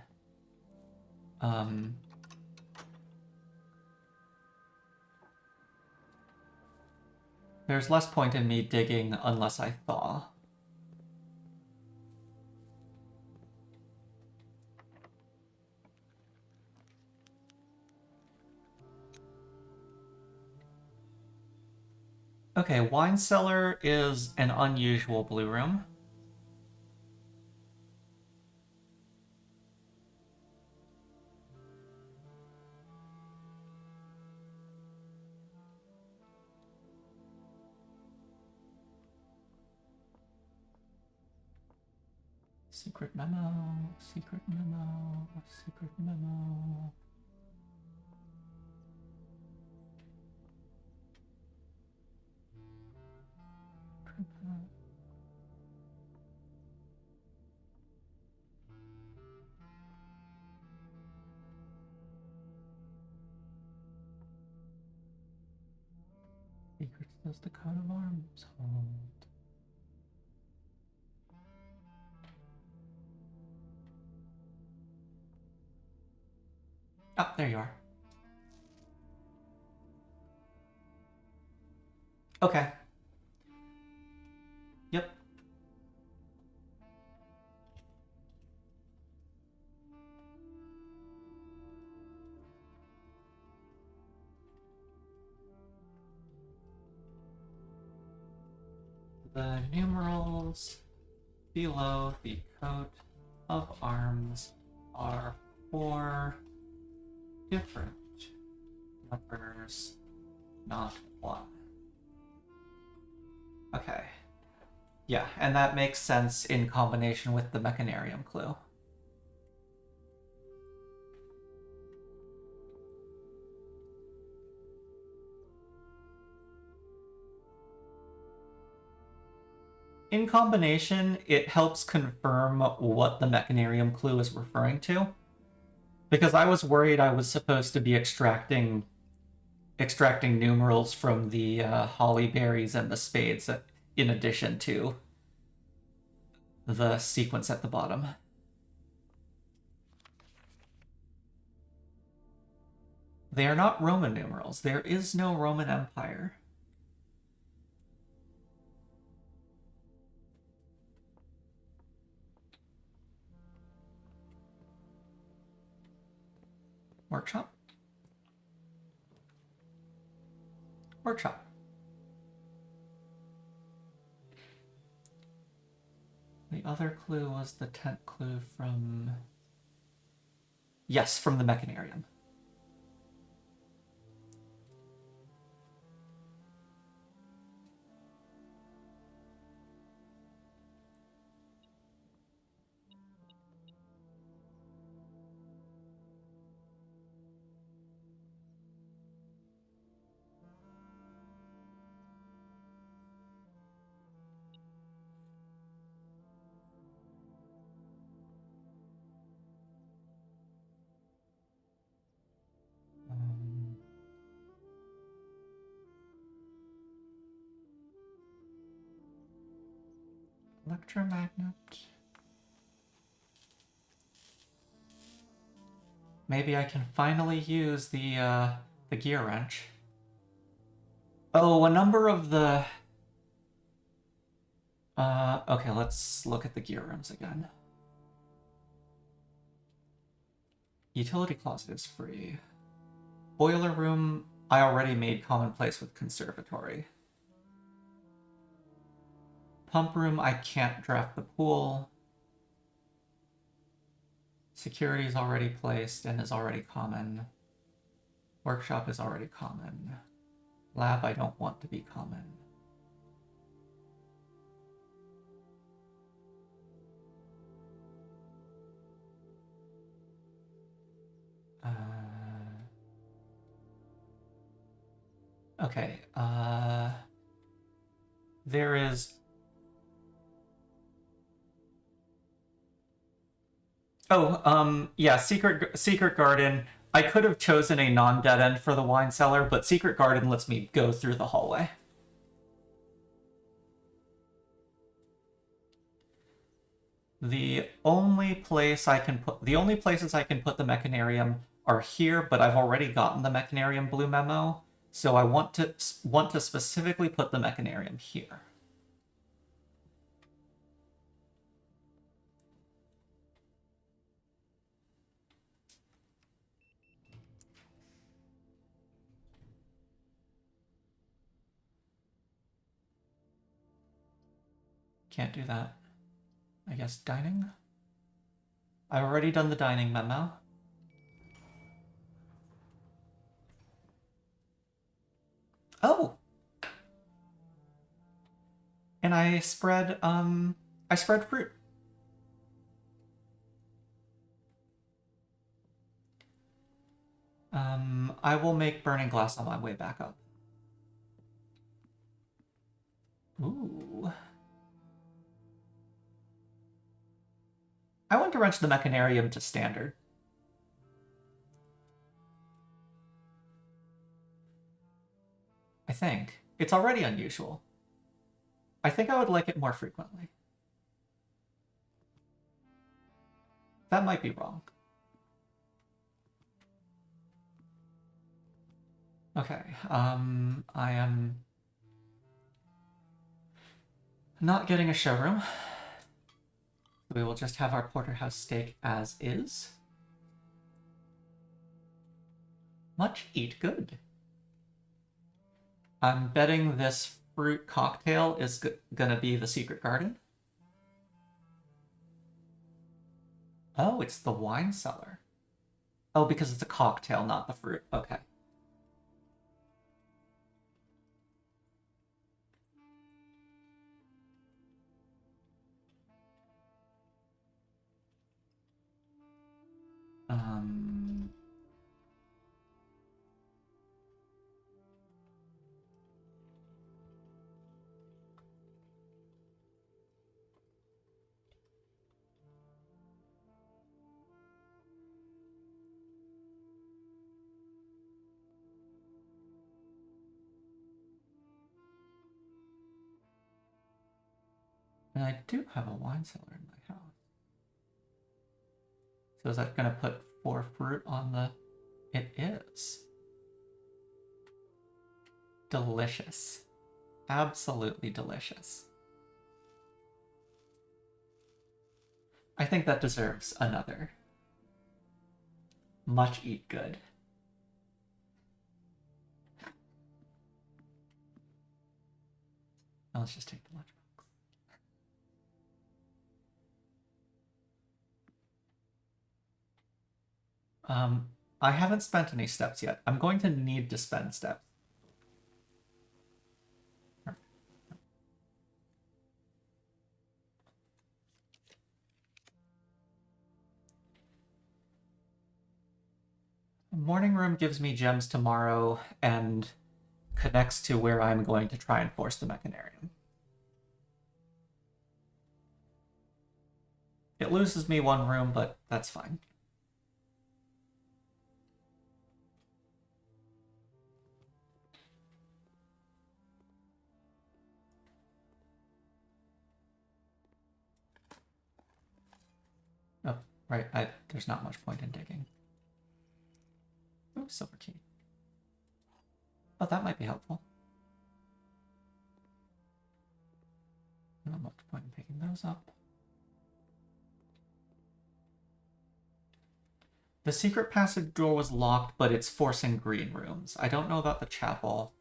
there's less point in me digging unless I thaw. Okay, wine cellar is an unusual blue room. Secret memo, secret memo, secret memo. Secrets does the coat of arms hold? Oh, there you are. Okay. Yep. The numerals below the coat of arms are 4 different numbers, not 1. Okay. Yeah, and that makes sense in combination with the Mechanarium clue. In combination, it helps confirm what the Mechanarium clue is referring to. Because I was worried I was supposed to be extracting numerals from the holly berries and the spades in addition to the sequence at the bottom. They are not Roman numerals. There is no Roman Empire. Workshop? Workshop. The other clue was the tent clue from... Yes, from the Mechanarium. Electromagnet. Maybe I can finally use the gear wrench. Oh, a number of the... okay, let's look at the gear rooms again. Utility closet is free. Boiler room, I already made commonplace with conservatory. Pump room, I can't draft the pool. Security is already placed and is already common. Workshop is already common. Lab, I don't want to be common. Okay, there is... Oh, yeah, Secret Garden. I could have chosen a non-dead end for the wine cellar, but Secret Garden lets me go through the hallway. The only places I can put the Mechanarium are here, but I've already gotten the Mechanarium blue memo, so I want to specifically put the Mechanarium here. Can't do that. I guess dining? I've already done the dining memo. Oh! And I spread fruit. I will make burning glass on my way back up. Ooh. I want to wrench the Mechanarium to standard. I think. It's already unusual. I think I would like it more frequently. That might be wrong. Okay, I am not getting a showroom. We will just have our porterhouse steak as is. Much eat good. I'm betting this fruit cocktail is gonna be the Secret Garden. Oh, it's the wine cellar. Oh, because it's a cocktail, not the fruit. Okay. And I do have a wine cellar in my house. So is that going to put 4 fruit on the... It is. Delicious. Absolutely delicious. I think that deserves another. Much eat good. Now let's just take the lunchbox. I haven't spent any steps yet. I'm going to need to spend steps. Morning room gives me gems tomorrow and connects to where I'm going to try and force the mechanarium. It loses me 1 room, but that's fine. Oh, right. There's not much point in digging. Ooh, silver key. Oh, that might be helpful. Not much point in picking those up. The secret passage door was locked, but it's forcing green rooms. I don't know about the chapel.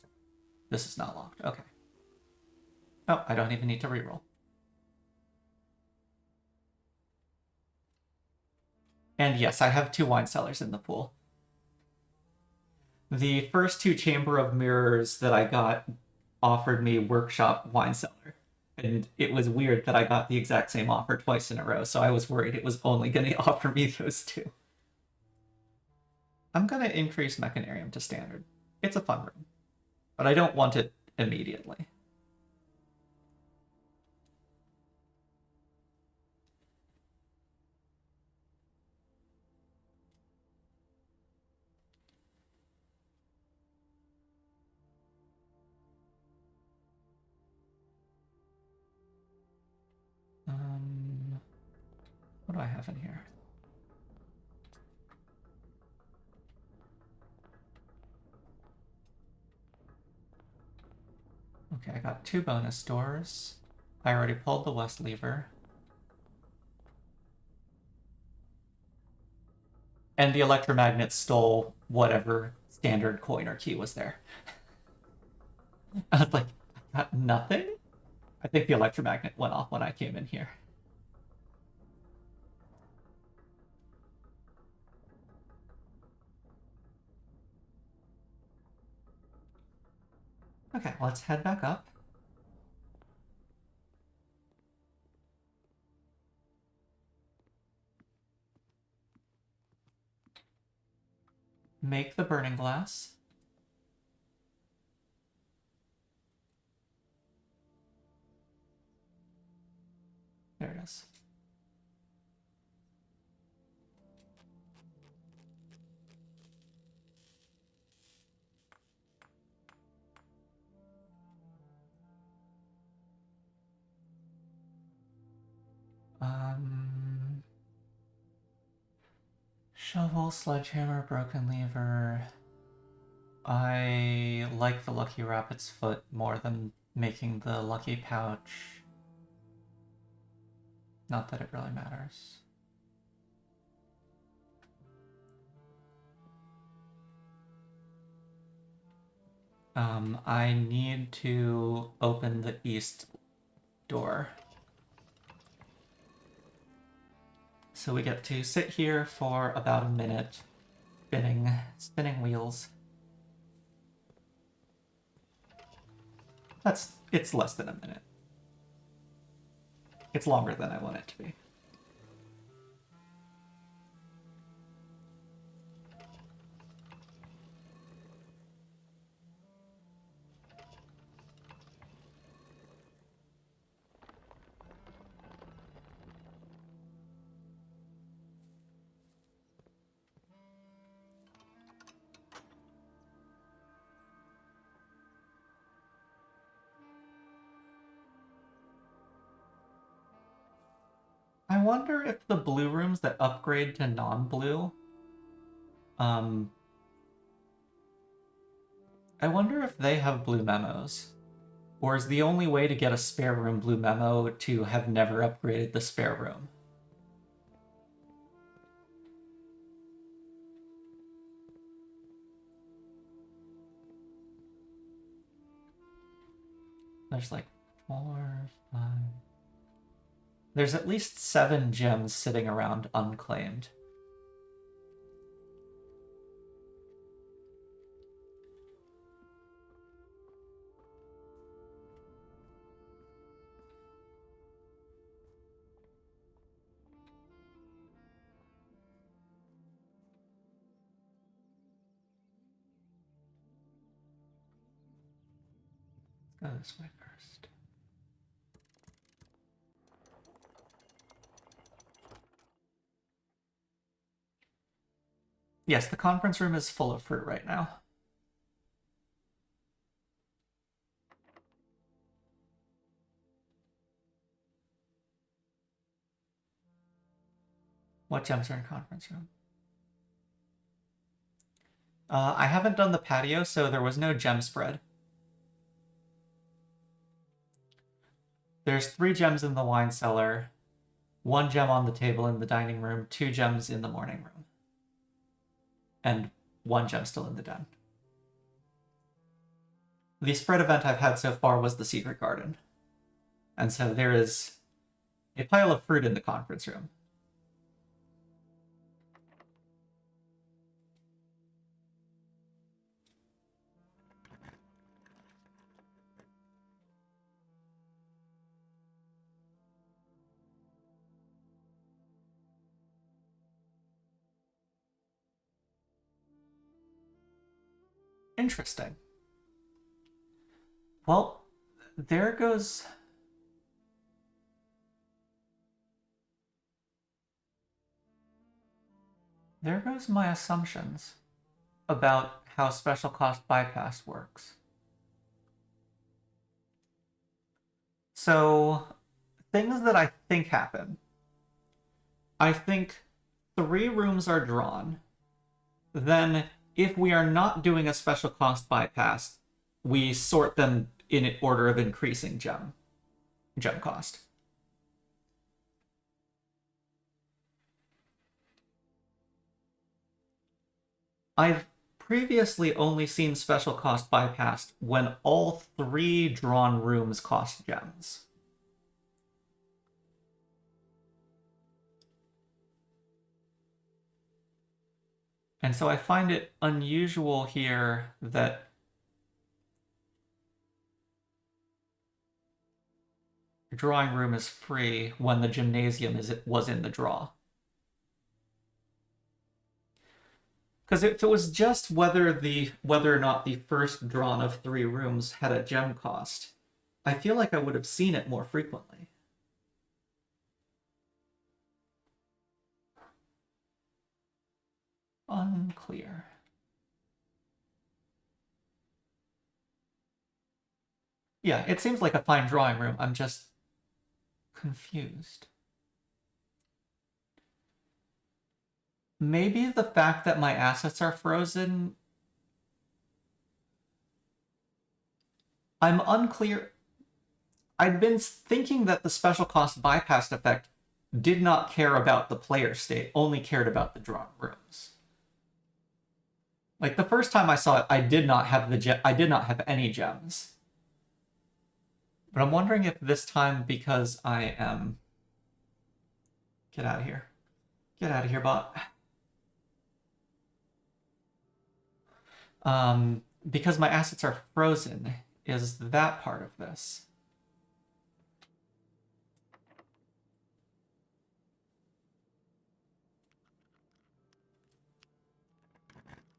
This is not locked. Okay. Oh, I don't even need to reroll. And yes, I have 2 wine cellars in the pool. The first 2 Chamber of Mirrors that I got offered me workshop wine cellar. And it was weird that I got the exact same offer twice in a row, so I was worried it was only going to offer me those 2. I'm going to increase Mechanarium to standard. It's a fun room, but I don't want it immediately. What do I have in here? Okay, I got 2 bonus doors. I already pulled the west lever. And the electromagnet stole whatever standard coin or key was there. I was like, I got nothing? I think the electromagnet went off when I came in here. Okay, let's head back up. Make the burning glass. There it is. Shovel, sledgehammer, broken lever. I like the lucky rabbit's foot more than making the lucky pouch. Not that it really matters. I need to open the east door. So we get to sit here for about a minute, spinning wheels. It's less than a minute. It's longer than I want it to be. wonder if the blue rooms that upgrade to non-blue, I wonder if they have blue memos. Or is the only way to get a spare room blue memo to have never upgraded the spare room? There's like 4, 5... There's at least 7 gems sitting around unclaimed. Let's go this way first. Yes, the conference room is full of fruit right now. What gems are in conference room? I haven't done the patio, so there was no gem spread. There's 3 gems in the wine cellar, 1 gem on the table in the dining room, 2 gems in the morning room, and 1 gem still in the den. The spread event I've had so far was the secret garden. And so there is a pile of fruit in the conference room. Interesting. Well, there goes... There goes my assumptions about how special cost bypass works. So, things that I think happen. I think 3 rooms are drawn. Then, if we are not doing a special cost bypass, we sort them in order of increasing gem cost. I've previously only seen special cost bypassed when all 3 drawn rooms cost gems. And so I find it unusual here that the drawing room is free when the gymnasium was in the draw. Because if it was just whether or not the first drawn of 3 rooms had a gem cost, I feel like I would have seen it more frequently. Unclear. Yeah, it seems like a fine drawing room. I'm just confused. Maybe the fact that my assets are frozen... I'm unclear. I'd been thinking that the special cost bypass effect did not care about the player state, only cared about the drawn rooms. Like, the first time I saw it, I did not have any gems. But I'm wondering if this time, because I am... Get out of here. Get out of here, bot. Because my assets are frozen, is that part of this?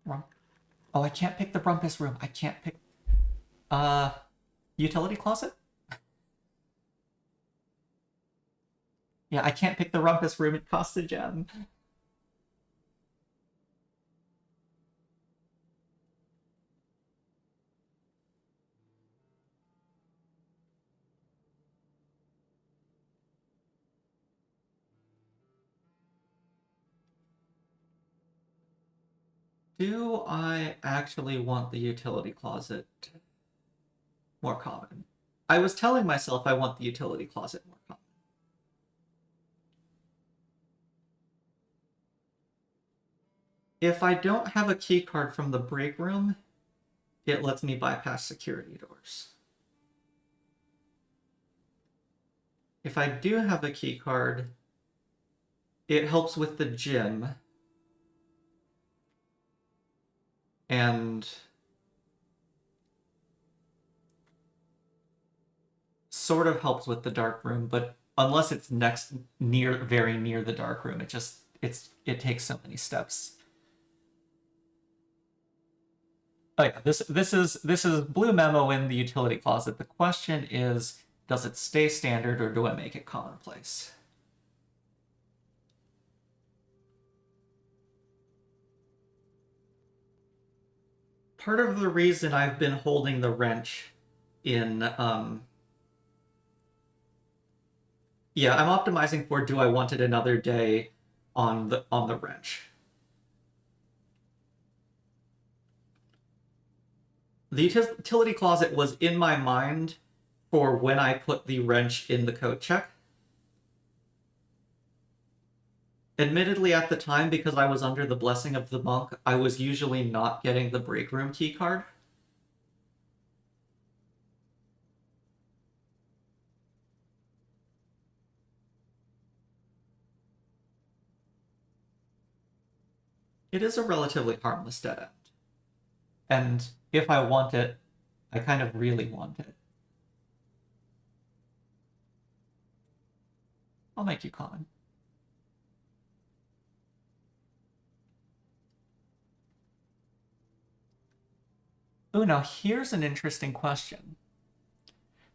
Wrong. Oh, I can't pick the rumpus room. I can't pick... Utility closet? Yeah, I can't pick the rumpus room. It costs a gem. Do I actually want the utility closet more common? I was telling myself I want the utility closet more common. If I don't have a key card from the break room, it lets me bypass security doors. If I do have a key card, it helps with the gym and sort of helps with the dark room, but unless it's very near the dark room, it takes so many steps. Oh yeah, this is blue memo in the utility closet. The question is, does it stay standard or do I make it commonplace? Part of the reason I've been holding the wrench in yeah, I'm optimizing for do I want it another day on the wrench. The utility closet was in my mind for when I put the wrench in the code check. Admittedly, at the time, because I was under the blessing of the monk, I was usually not getting the break room key card. It is a relatively harmless dead end. And if I want it, I kind of really want it. I'll make you common. Oh, now here's an interesting question.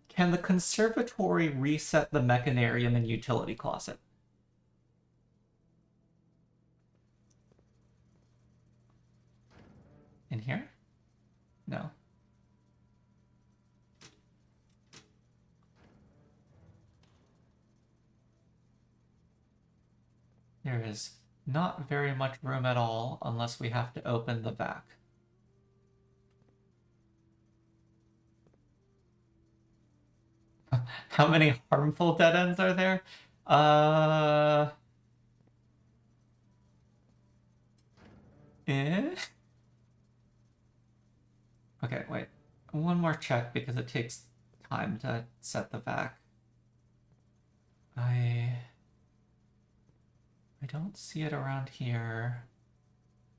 Can the conservatory reset the mechanarium and utility closet? In here? No. There is not very much room at all unless we have to open the back. How many harmful dead ends are there? Eh? Okay, wait. One more check because it takes time to set the back. I don't see it around here.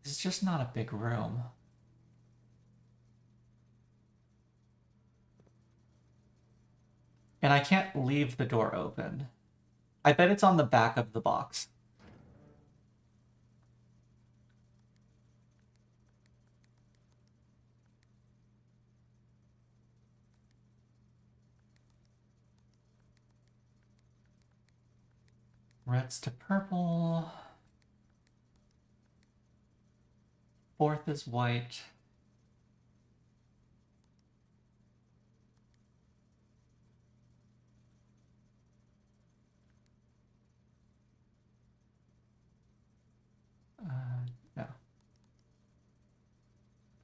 It's just not a big room. And I can't leave the door open. I bet it's on the back of the box. Reds to purple. Fourth is white. No.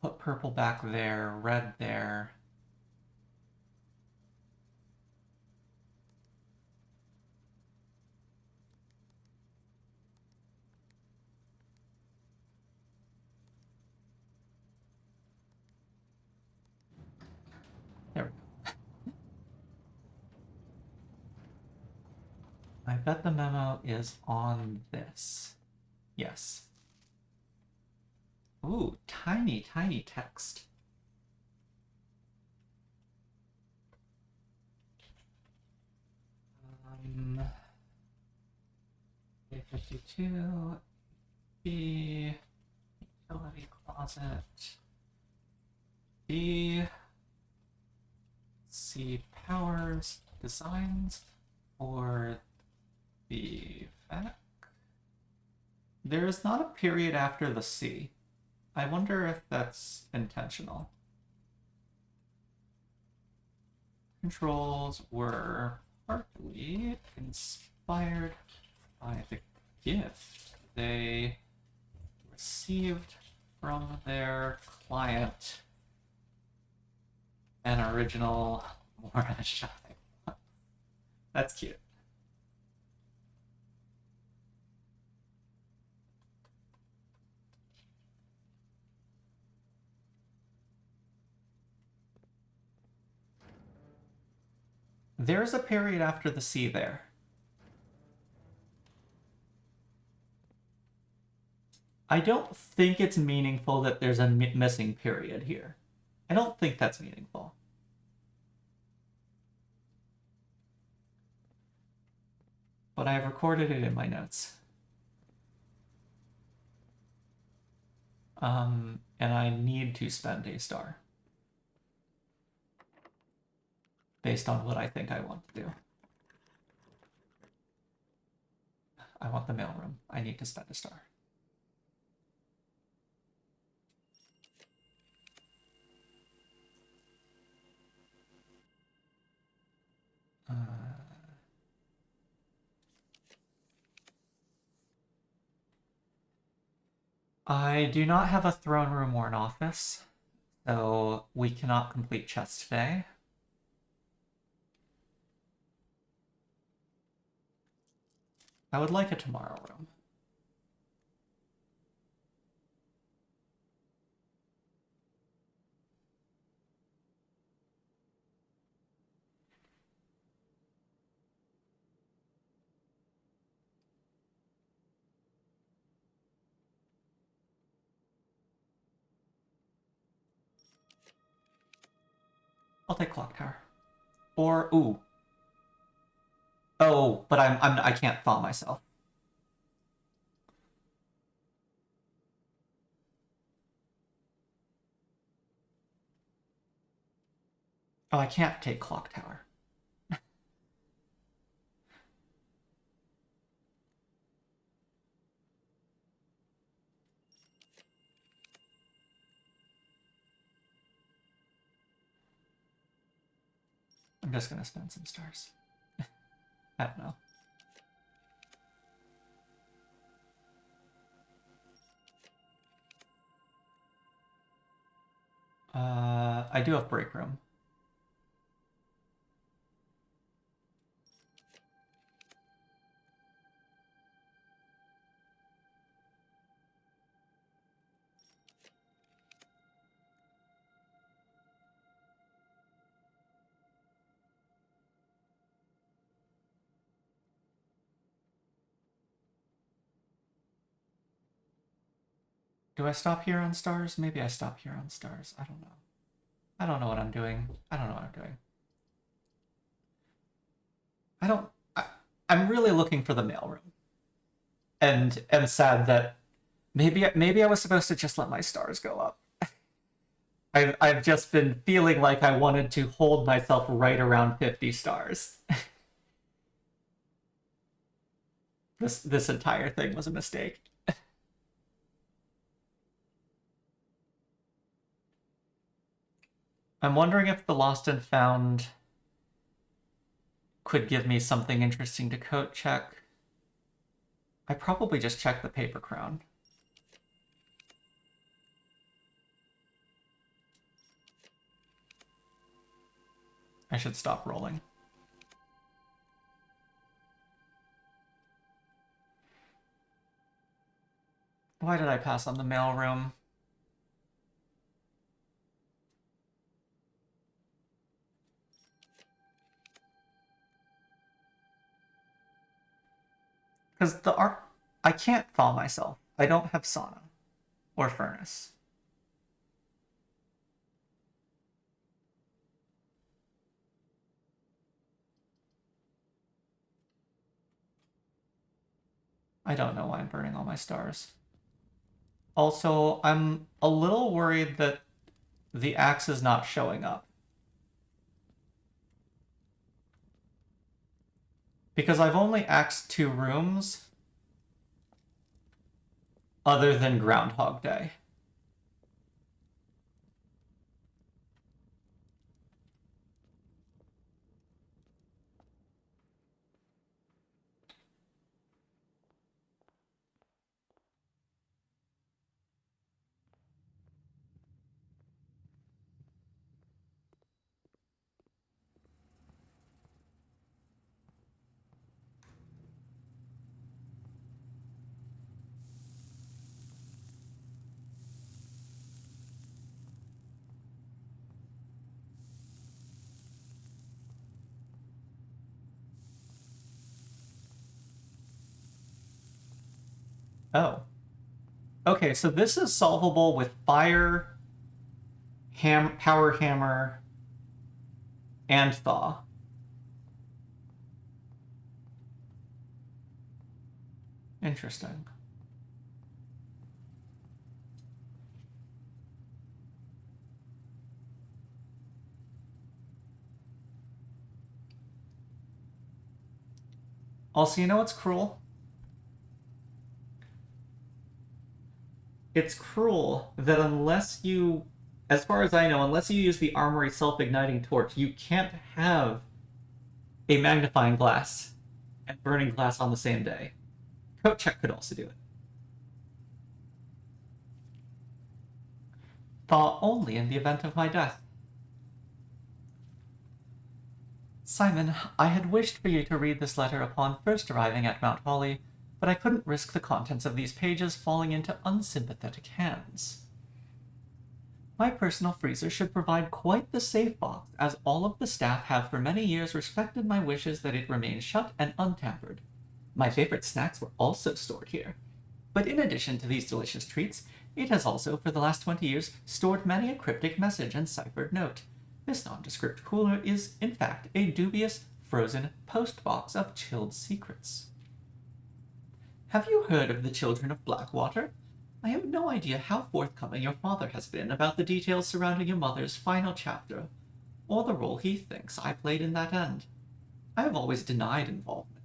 Put purple back there, red there. There we go. I bet the memo is on this. Yes. Ooh, tiny, tiny text. A52, B, utility closet, B, C powers, designs for the VAC. There is not a period after the C. I wonder if that's intentional. Controls were partly inspired by the gift they received from their client an original Morash. That's cute. There's a period after the C there. I don't think it's meaningful that there's a missing period here. I don't think that's meaningful. But I've recorded it in my notes. And I need to spend a star. Based on what I think I want to do. I want the mailroom. I need to spend a star. I do not have a throne room or an office, so we cannot complete chess today. I would like a tomorrow room. I'll take clock tower. Or ooh. Oh, but I can't thaw myself. Oh, I can't take clock tower. I'm just gonna spend some stars. I don't know. I do have break room. Do I stop here on stars? Maybe I stop here on stars. I don't know. I don't know what I'm doing. I don't know what I'm doing. I'm really looking for the mailroom. And am sad that maybe I was supposed to just let my stars go up. I've just been feeling like I wanted to hold myself right around 50 stars. This entire thing was a mistake. I'm wondering if the Lost and Found could give me something interesting to coat check. I probably just check the paper crown. I should stop rolling. Why did I pass on the mailroom? Because I can't thaw myself. I don't have sauna or furnace. I don't know why I'm burning all my stars. Also, I'm a little worried that the axe is not showing up. Because I've only axed 2 rooms other than Groundhog Day. Oh. Okay, so this is solvable with fire, power hammer, and thaw. Interesting. Also, you know what's cruel? It's cruel that unless you, as far as I know, unless you use the armory self-igniting torch, you can't have a magnifying glass and burning glass on the same day. Coat check could also do it. Thaw only in the event of my death. Simon, I had wished for you to read this letter upon first arriving at Mount Holly, but I couldn't risk the contents of these pages falling into unsympathetic hands. My personal freezer should provide quite the safe box, as all of the staff have for many years respected my wishes that it remain shut and untampered. My favorite snacks were also stored here. But in addition to these delicious treats, it has also, for the last 20 years, stored many a cryptic message and ciphered note. This nondescript cooler is, in fact, a dubious, frozen postbox of chilled secrets. Have you heard of the Children of Blackwater? I have no idea how forthcoming your father has been about the details surrounding your mother's final chapter, or the role he thinks I played in that end. I have always denied involvement.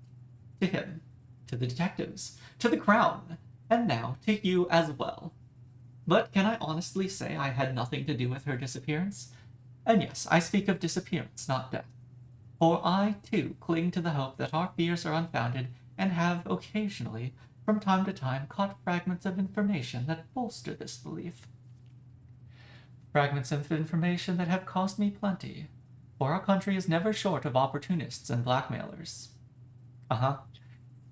To him, to the detectives, to the Crown, and now to you as well. But can I honestly say I had nothing to do with her disappearance? And yes, I speak of disappearance, not death. For I, too, cling to the hope that our fears are unfounded and have occasionally, from time to time, caught fragments of information that bolster this belief. Fragments of information that have cost me plenty, for our country is never short of opportunists and blackmailers.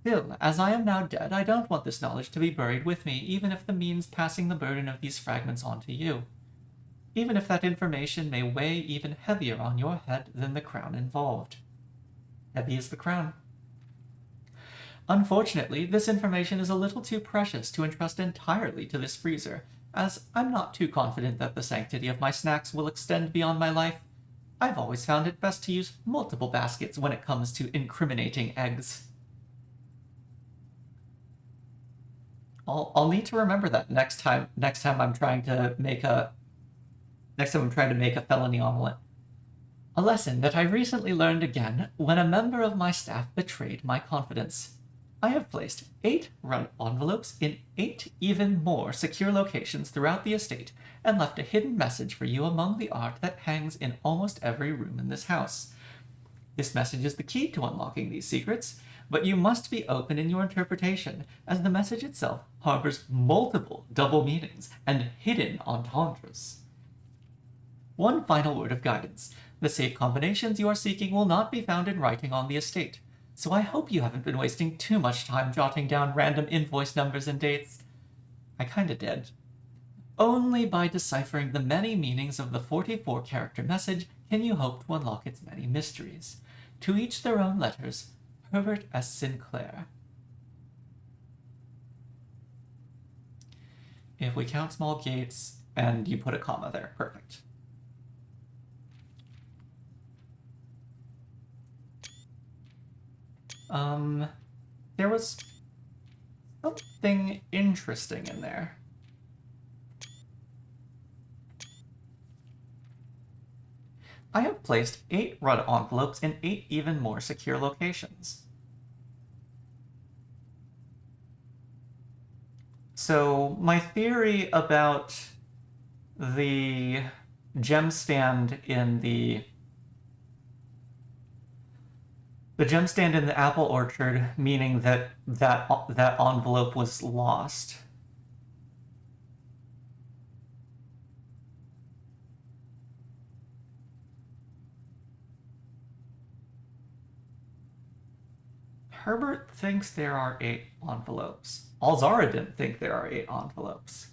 Still, as I am now dead, I don't want this knowledge to be buried with me, even if the means passing the burden of these fragments on to you. Even if that information may weigh even heavier on your head than the crown involved. Heavy is the crown. Unfortunately, this information is a little too precious to entrust entirely to this freezer, as I'm not too confident that the sanctity of my snacks will extend beyond my life. I've always found it best to use multiple baskets when it comes to incriminating eggs. I'll need to remember that next time I'm trying to make a felony omelet. A lesson that I recently learned again when a member of my staff betrayed my confidence. I have placed 8 red envelopes in 8 even more secure locations throughout the estate and left a hidden message for you among the art that hangs in almost every room in this house. This message is the key to unlocking these secrets, but you must be open in your interpretation, as the message itself harbors multiple double meanings and hidden entendres. One final word of guidance. The safe combinations you are seeking will not be found in writing on the estate, so I hope you haven't been wasting too much time jotting down random invoice numbers and dates. I kinda did. Only by deciphering the many meanings of the 44-character message can you hope to unlock its many mysteries. To each their own letters, Herbert S. Sinclair. If we count small gates and you put a comma there, perfect. There was something interesting in there. I have placed 8 red envelopes in 8 even more secure locations. So my theory about the gemstand in the apple orchard, meaning that envelope was lost. Herbert thinks there are 8 envelopes. Alzara didn't think there are 8 envelopes.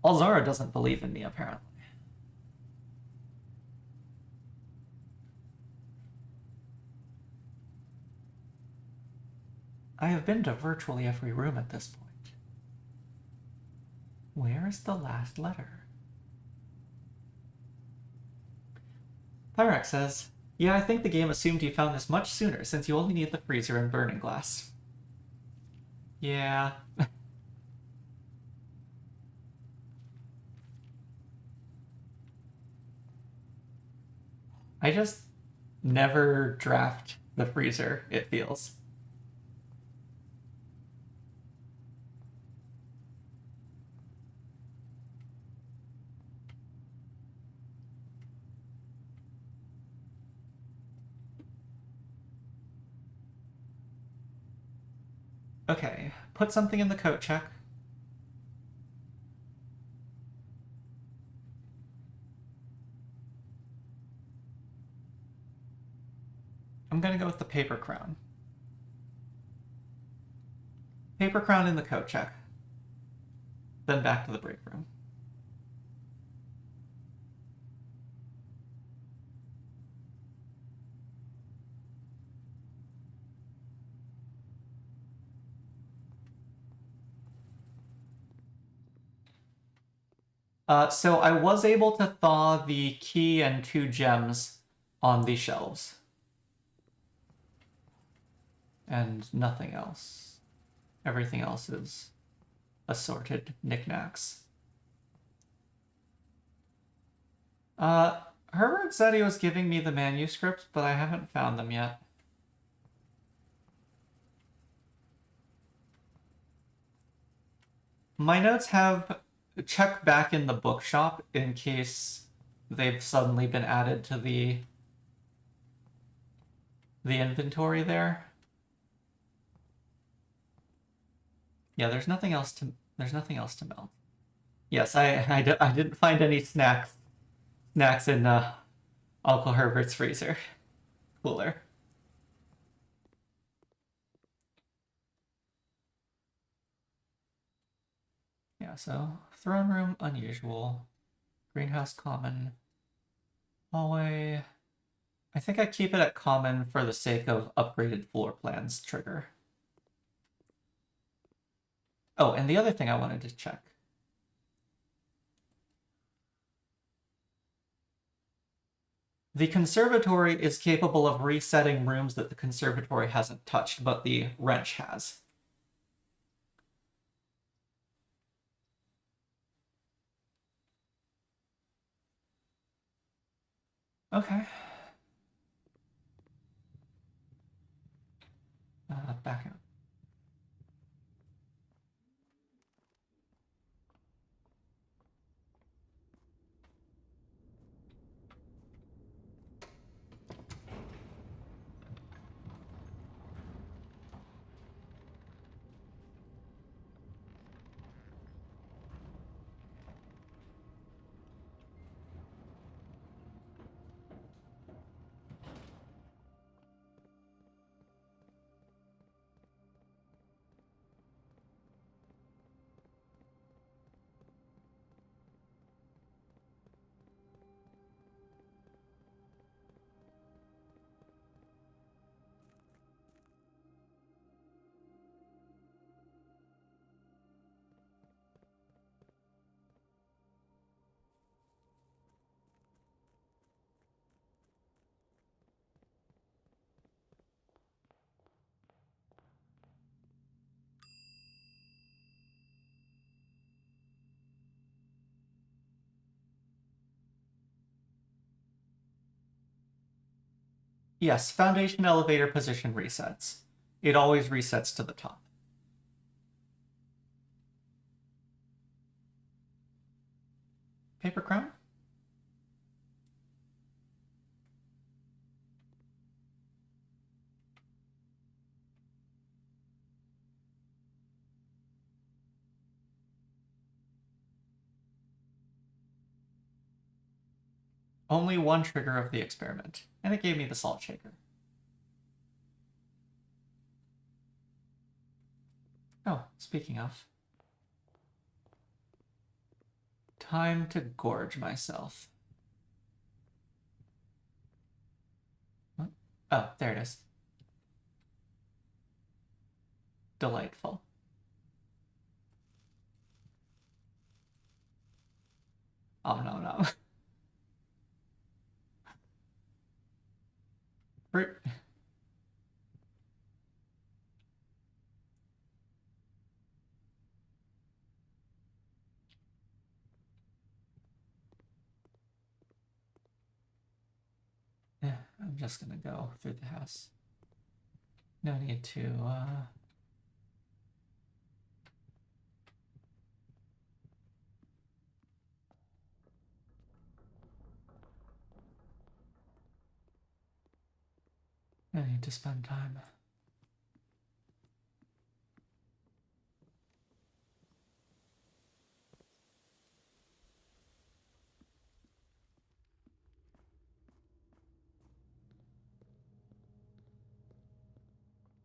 Alzara doesn't believe in me, apparently. I have been to virtually every room at this point. Where is the last letter? Pyrex says, yeah, I think the game assumed you found this much sooner since you only need the freezer and burning glass. Yeah. I just never draft the freezer, it feels. Okay, put something in the coat check. I'm gonna go with the paper crown. Paper crown in the coat check. Then back to the break room. So I was able to thaw the key and 2 gems on the shelves. And nothing else. Everything else is assorted knickknacks. Herbert said he was giving me the manuscripts, but I haven't found them yet. My notes have check back in the bookshop in case they've suddenly been added to the inventory there. Yeah, there's nothing else to melt. Yes, I didn't find any snacks in Uncle Herbert's freezer cooler. Yeah, so throne room unusual, greenhouse common, hallway. I think I keep it at common for the sake of upgraded floor plans trigger. Oh, and the other thing I wanted to check. The conservatory is capable of resetting rooms that the conservatory hasn't touched, but the wrench has. Okay. Back out. Yes, foundation elevator position resets. It always resets to the top. Paper crown? Only one trigger of the experiment, and it gave me the salt shaker. Oh, speaking of. Time to gorge myself. What? Oh, there it is. Delightful. Oh, no. For... Yeah, I'm just gonna go through the house. No need to, no need to spend time.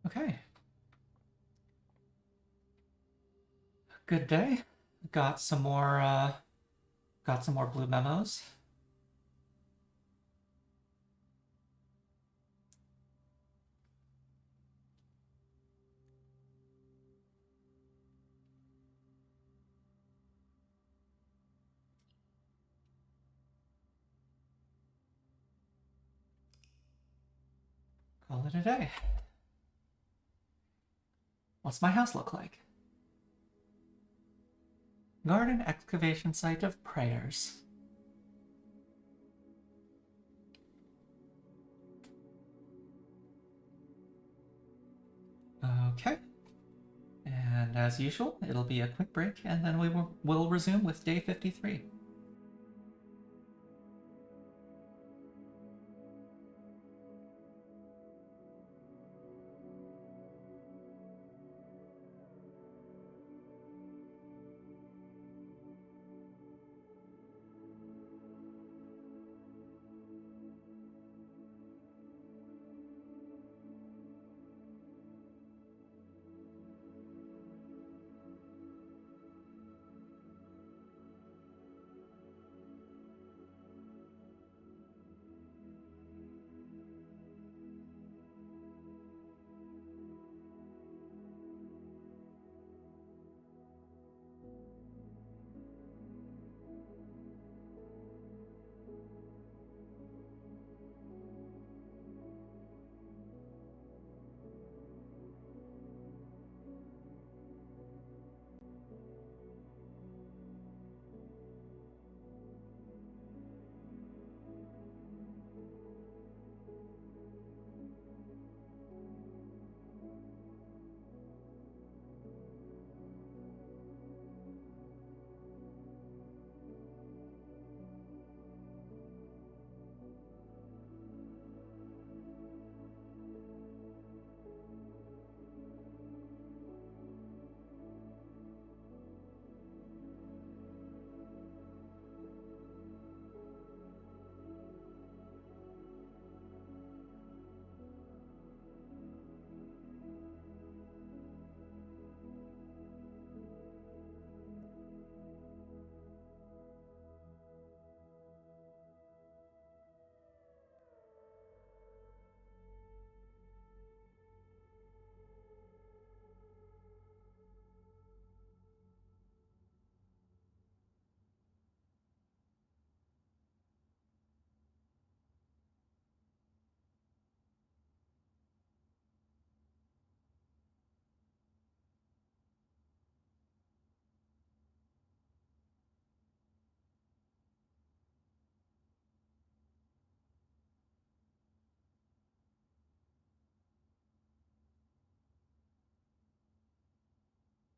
Okay. Good day. Got some more blue memos. Call it a day. What's my house look like? Garden excavation site of prayers. Okay. And as usual, it'll be a quick break, and then we'll resume with day 53.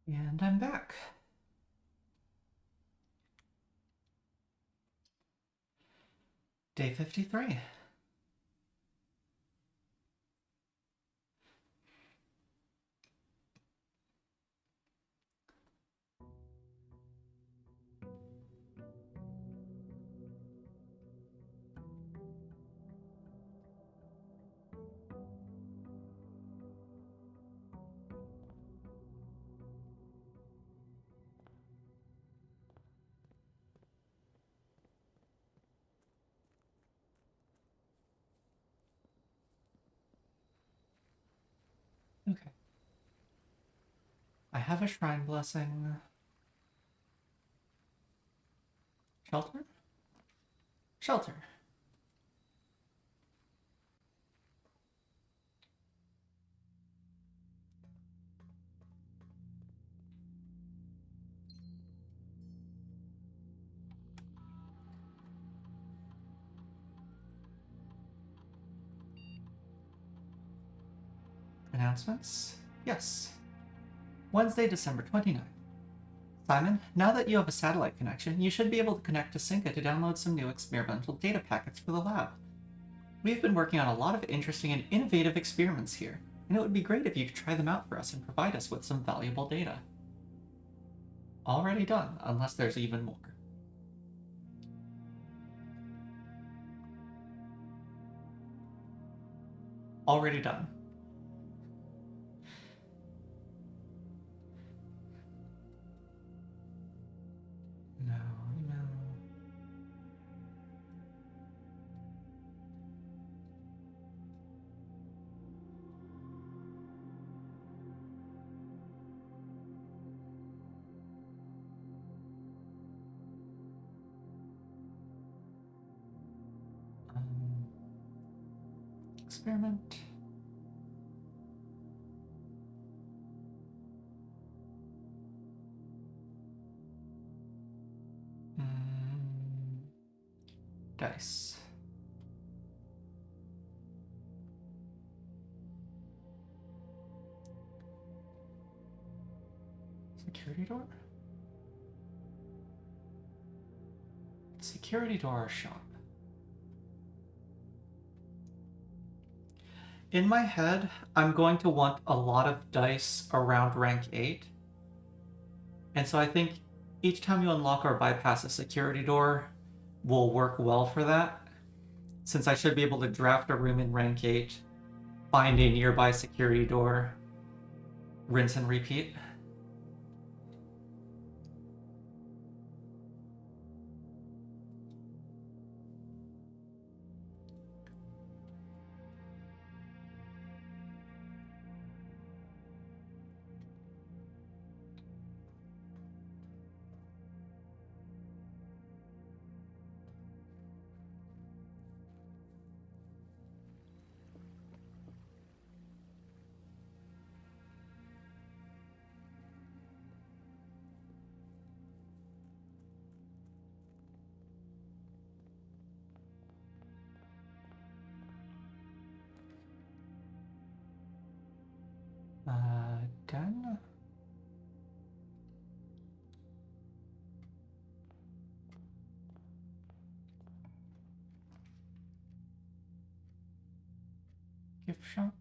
And I'm back. Day 53. Okay. I have a shrine blessing. Shelter? Shelter. Announcements? Yes. Wednesday, December 29th. Simon, now that you have a satellite connection, you should be able to connect to Synca to download some new experimental data packets for the lab. We've been working on a lot of interesting and innovative experiments here, and it would be great if you could try them out for us and provide us with some valuable data. Already done, unless there's even more. Already done. No. Experiment. Dice. Security door? Security door or shop? In my head, I'm going to want a lot of dice around rank 8. And so I think each time you unlock or bypass a security door will work well for that, since I should be able to draft a room in rank 8, find a nearby security door, rinse and repeat. Done. Gift shop.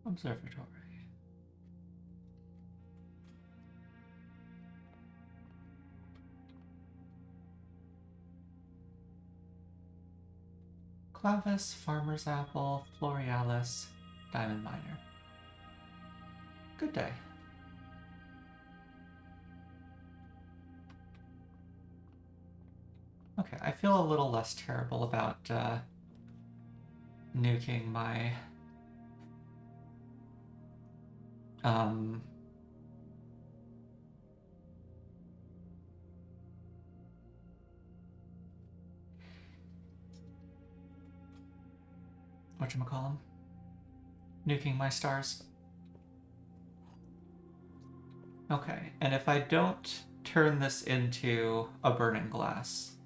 Observatory. Clavis, Farmer's Apple, Florealis, Diamond Miner. Good day. Okay, I feel a little less terrible about nuking my whatchamacallem? Nuking my stars. Okay, and if I don't turn this into a burning glass,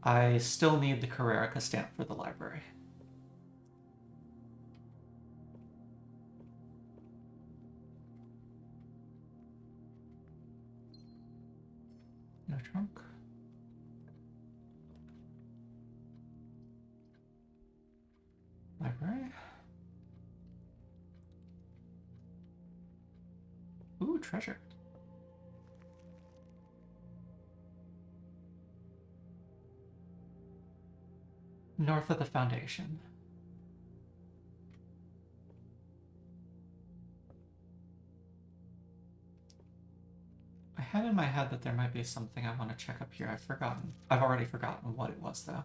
I still need the Carrerica stamp for the library. No trunk. Library. Ooh, treasure. North of the Foundation. I had in my head that there might be something I want to check up here. I've already forgotten what it was, though.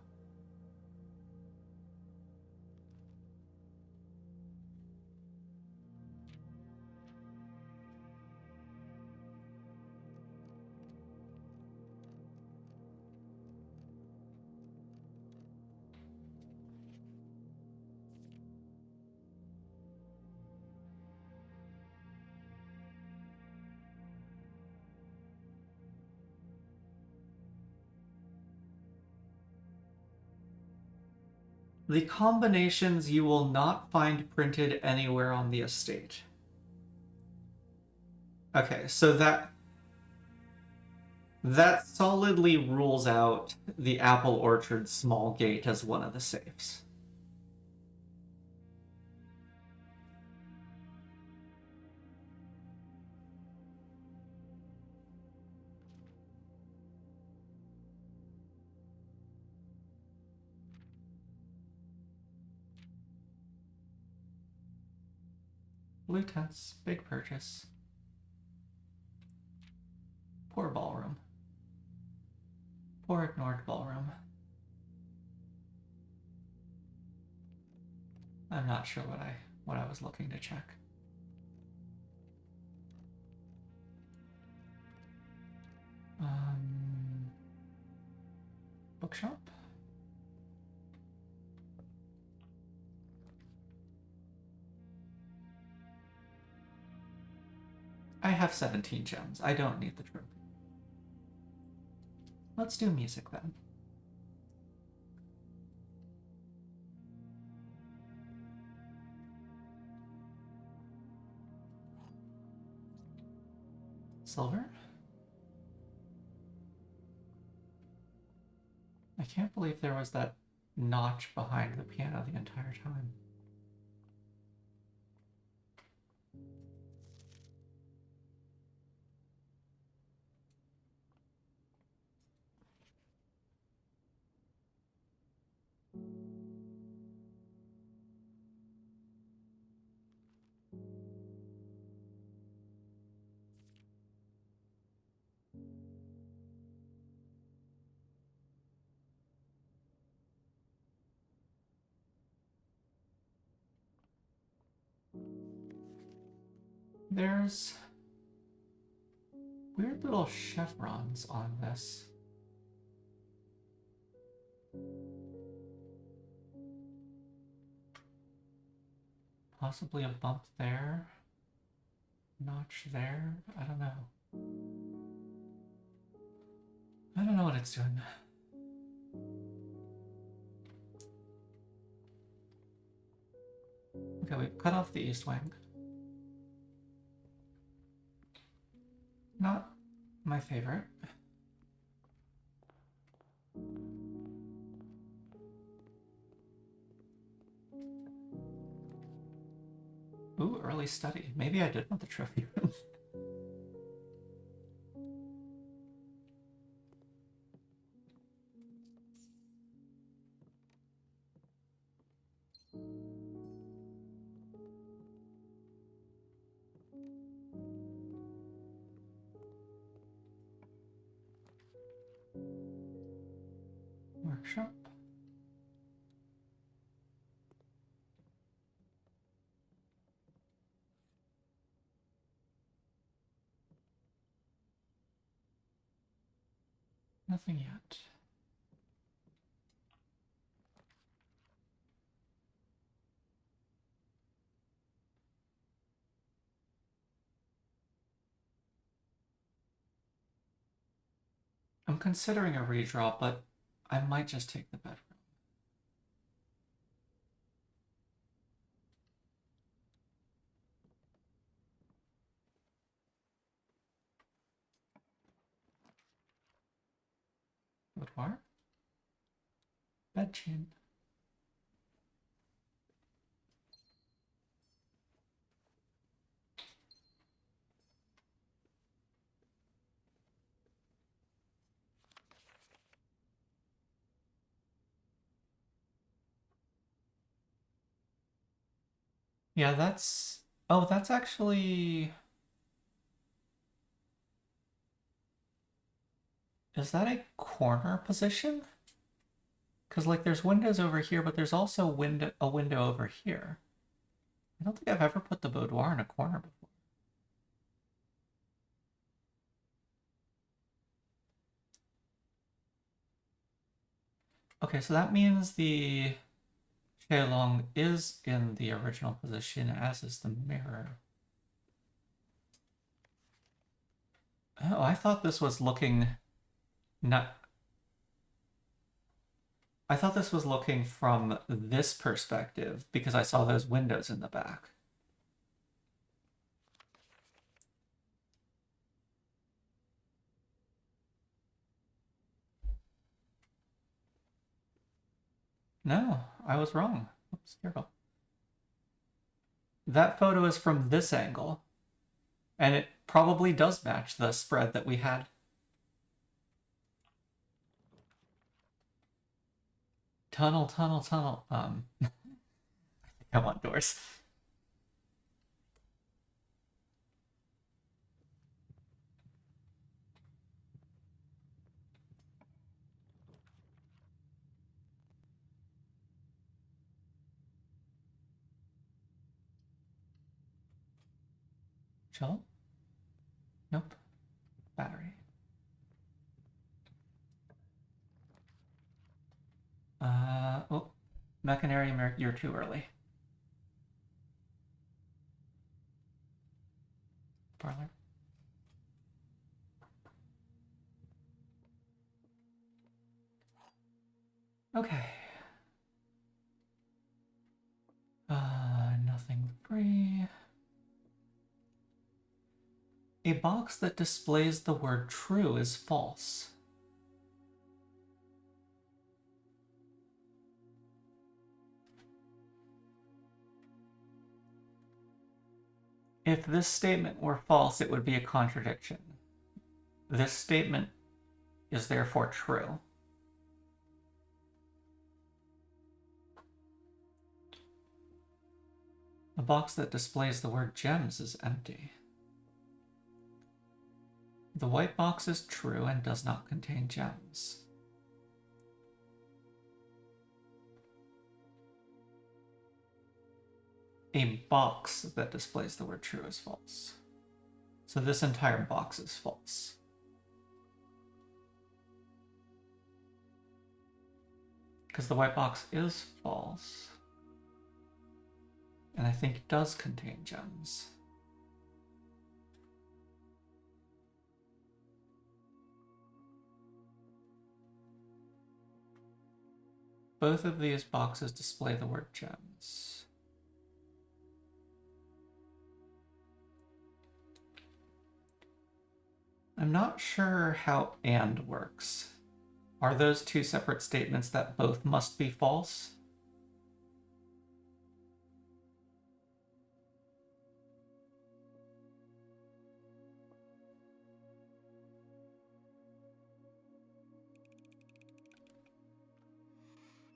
The combinations you will not find printed anywhere on the estate. Okay, so that solidly rules out the apple orchard small gate as one of the safes. Blue tents, big purchase. Poor ballroom. Poor ignored ballroom. I'm not sure what I was looking to check. Bookshop? I have 17 gems. I don't need the trophy. Let's do music then. Silver? I can't believe there was that notch behind the piano the entire time. There's weird little chevrons on this. Possibly a bump there. Notch there. I don't know. I don't know what it's doing. Okay, we've cut off the east wing. Not my favorite. Ooh, early study. Maybe I did want the trophy room. Workshop. Nothing yet. I'm considering a redraw, but I might just take the bedroom. Boudoir? Bedchamber. Yeah, that's... Oh, that's actually... Is that a corner position? Because, like, there's windows over here, but there's also a window over here. I don't think I've ever put the boudoir in a corner before. Okay, so that means the Shenlong is in the original position, as is the mirror. Oh, I thought this was looking... I thought this was looking from this perspective because I saw those windows in the back. No, I was wrong. Oops, careful. That photo is from this angle, and it probably does match the spread that we had. Tunnel, tunnel, tunnel. I want doors. Shell? Nope. Battery. Oh, Mechanarium, you're too early. Parlor. Okay. Nothing free. A box that displays the word true is false. If this statement were false, it would be a contradiction. This statement is therefore true. The box that displays the word gems is empty. The white box is true and does not contain gems. A box that displays the word true is false. So this entire box is false. Because the white box is false. And I think it does contain gems. Both of these boxes display the word gems. I'm not sure how "and" works. Are those two separate statements that both must be false?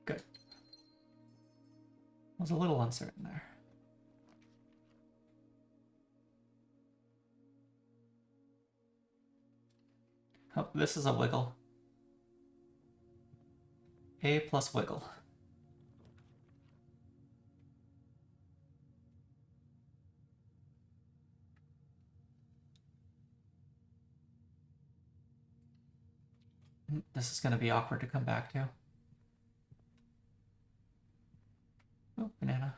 Good. I was a little uncertain there. Oh, this is a wiggle. A plus wiggle. This is going to be awkward to come back to. Oh, banana.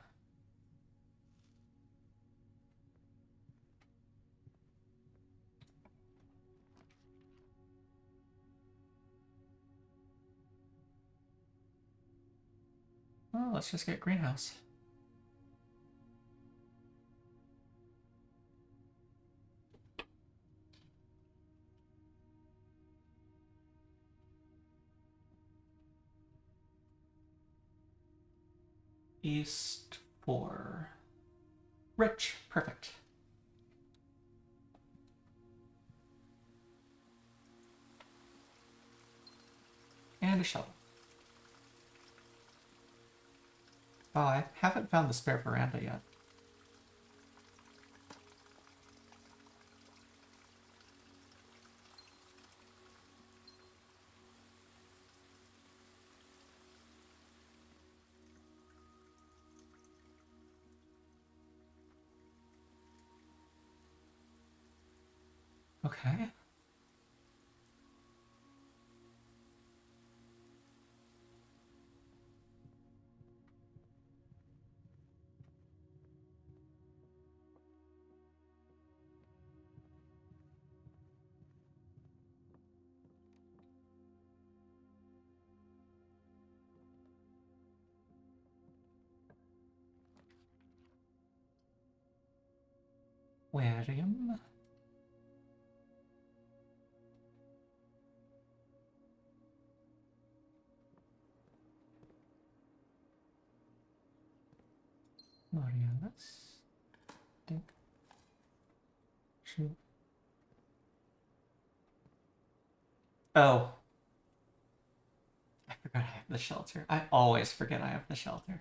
Oh, let's just get greenhouse. East 4. Rich. Perfect. And a shovel. Oh, I haven't found the spare veranda yet. Okay. aquarium. Marianas. Dink. Shoot. Oh. I forgot I have the shelter. I always forget I have the shelter.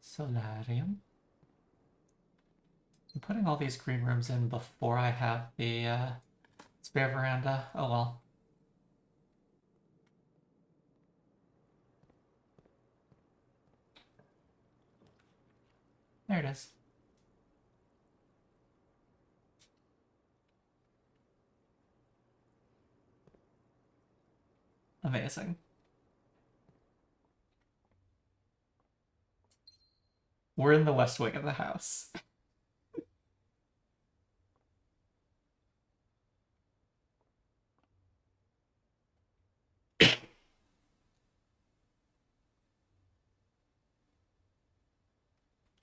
Solarium. I'm putting all these green rooms in before I have the spare veranda. Oh well. There it is. Amazing. We're in the west wing of the house.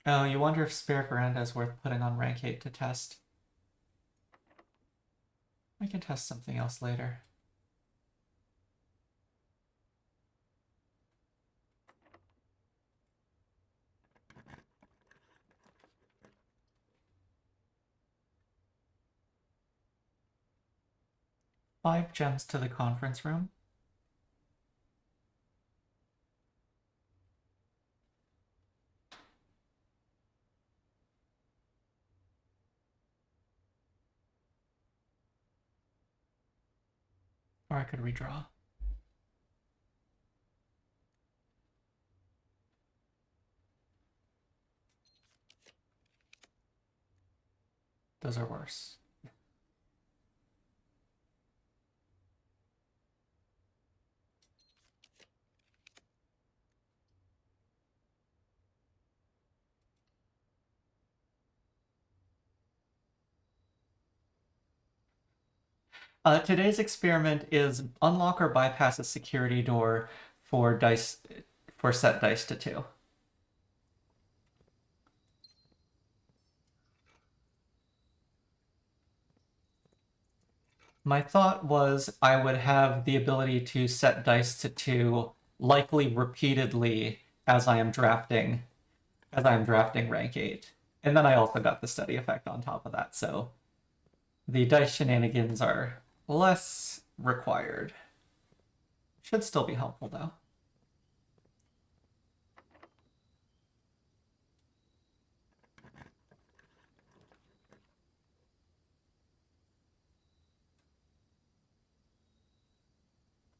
Oh, you wonder if spare veranda is worth putting on rank 8 to test. I can test something else later. Five gems to the conference room. Or I could redraw. Those are worse. Today's experiment is unlock or bypass a security door for set dice to 2. My thought was I would have the ability to set dice to 2 likely repeatedly as I am drafting rank 8. And then I also got the study effect on top of that, so the dice shenanigans are less required. Should still be helpful though.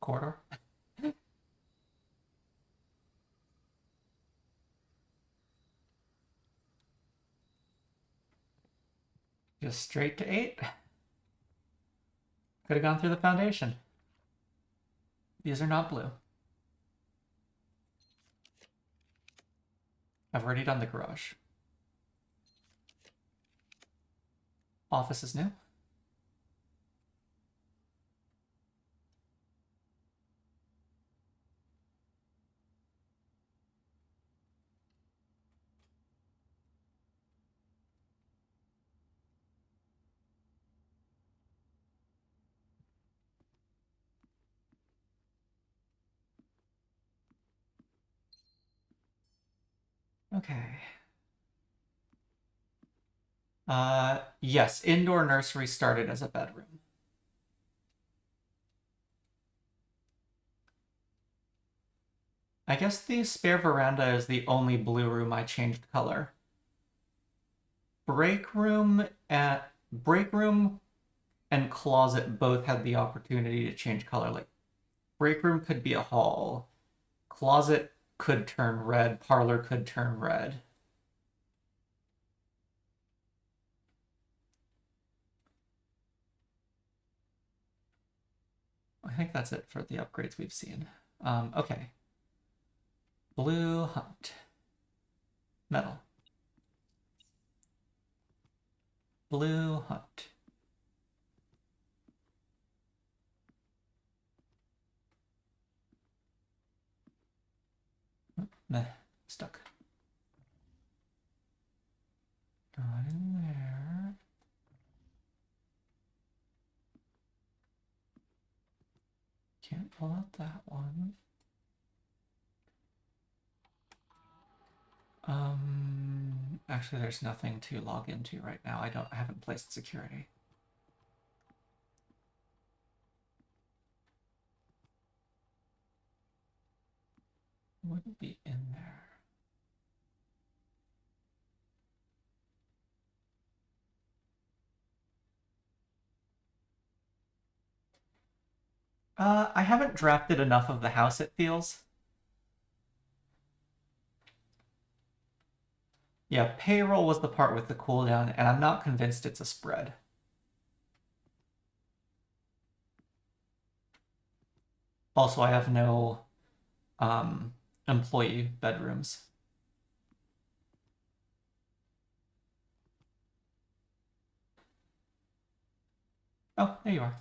Corridor. Just straight to 8. Could have gone through the foundation. These are not blue. I've already done the garage. Office is new. Okay. Yes, indoor nursery started as a bedroom. I guess the spare veranda is the only blue room I changed color. Break room and closet both had the opportunity to change color. Like, break room could be a hall. Closet could turn red. Parlor could turn red. I think that's it for the upgrades we've seen. Okay. Blue hunt. Metal. Blue hunt. Nah, stuck. Not in there. Can't pull out that one. Actually, there's nothing to log into right now. I haven't placed security. Wouldn't be in there. I haven't drafted enough of the house, it feels. Yeah, payroll was the part with the cooldown, and I'm not convinced it's a spread. Also, I have no employee bedrooms. Oh, there you are.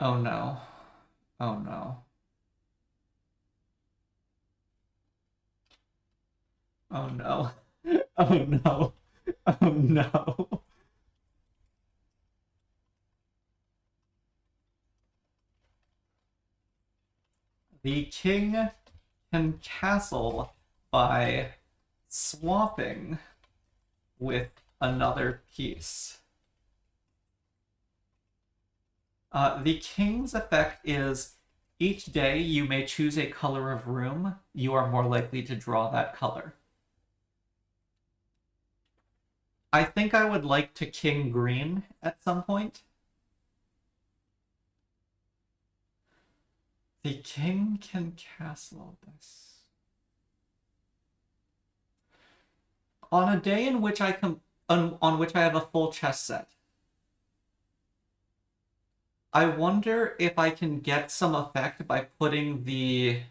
Oh no. Oh no. Oh no. Oh no. Oh no. The king can castle by swapping with another piece. The king's effect is each day you may choose a color of room. You are more likely to draw that color. I think I would like to king green at some point. The king can castle this. On a day in which on which I have a full chess set, I wonder if I can get some effect by putting the...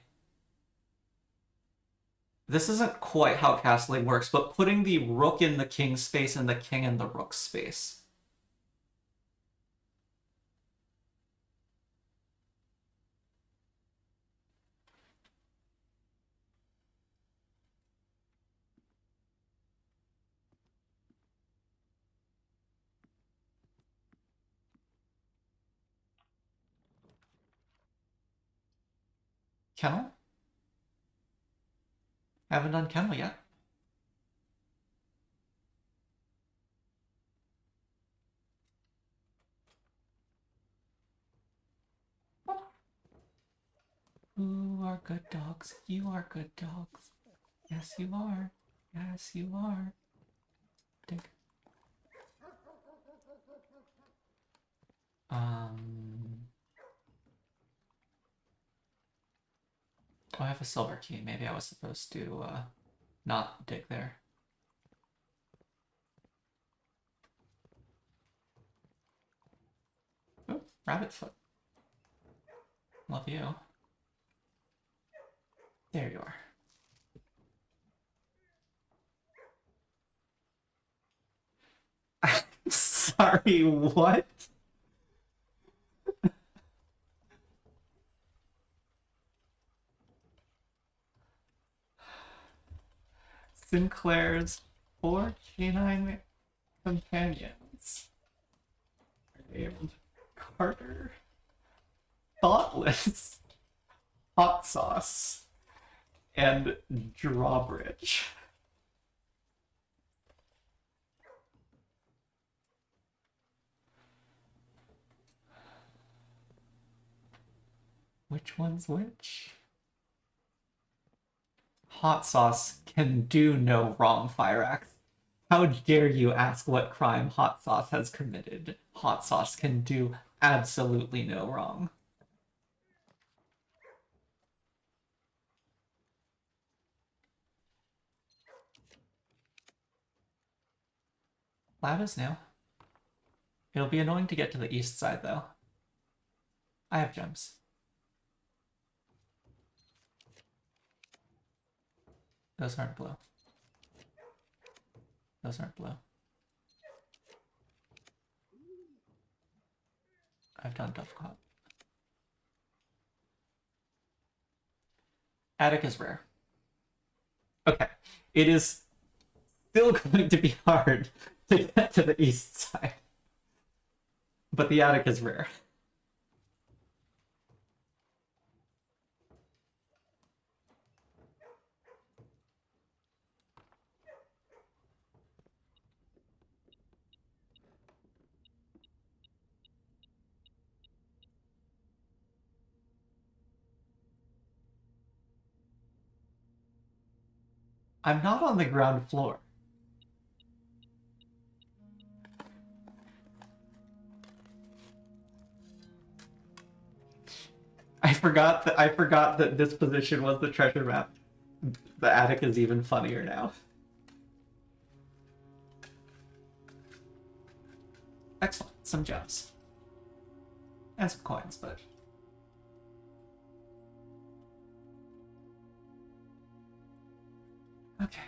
This isn't quite how castling works, but putting the rook in the king's space and the king in the rook's space. Kennel? Haven't done kennel yet. You are good dogs. You are good dogs. Yes, you are. Yes, you are. Dig. Oh, I have a silver key. Maybe I was supposed to not dig there. Oh, rabbit foot. Love you. There you are. I'm sorry, what? Sinclair's 4 canine companions are named Carter, Thoughtless, Hot Sauce, and Drawbridge. Which one's which? Hot Sauce can do no wrong, Fyrax. How dare you ask what crime Hot Sauce has committed? Hot Sauce can do absolutely no wrong. Lava's new. It'll be annoying to get to the east side, though. I have gems. Those aren't blue. Those aren't blue. I've done Dovecot. Attic is rare. Okay. It is still going to be hard to get to the east side. But the attic is rare. I'm not on the ground floor. I forgot that this position was the treasure map. The attic is even funnier now. Excellent. Some gems. And some coins, but... Okay.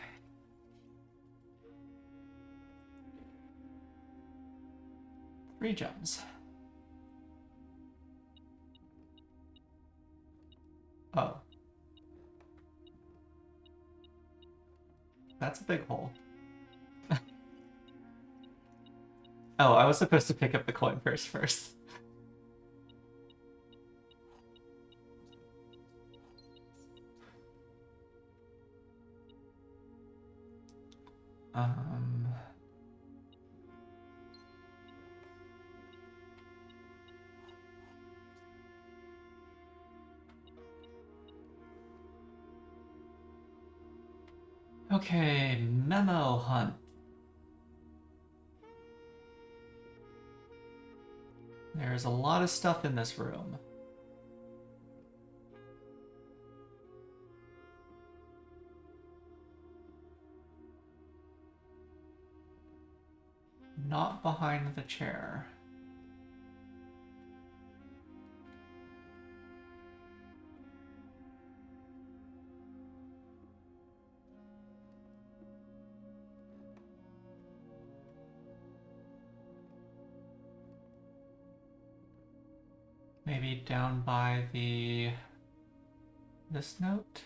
Three gems. Oh. That's a big hole. Oh, I was supposed to pick up the coin first. Um... Okay, memo hunt. There's a lot of stuff in this room. Not behind the chair. Maybe down by this note?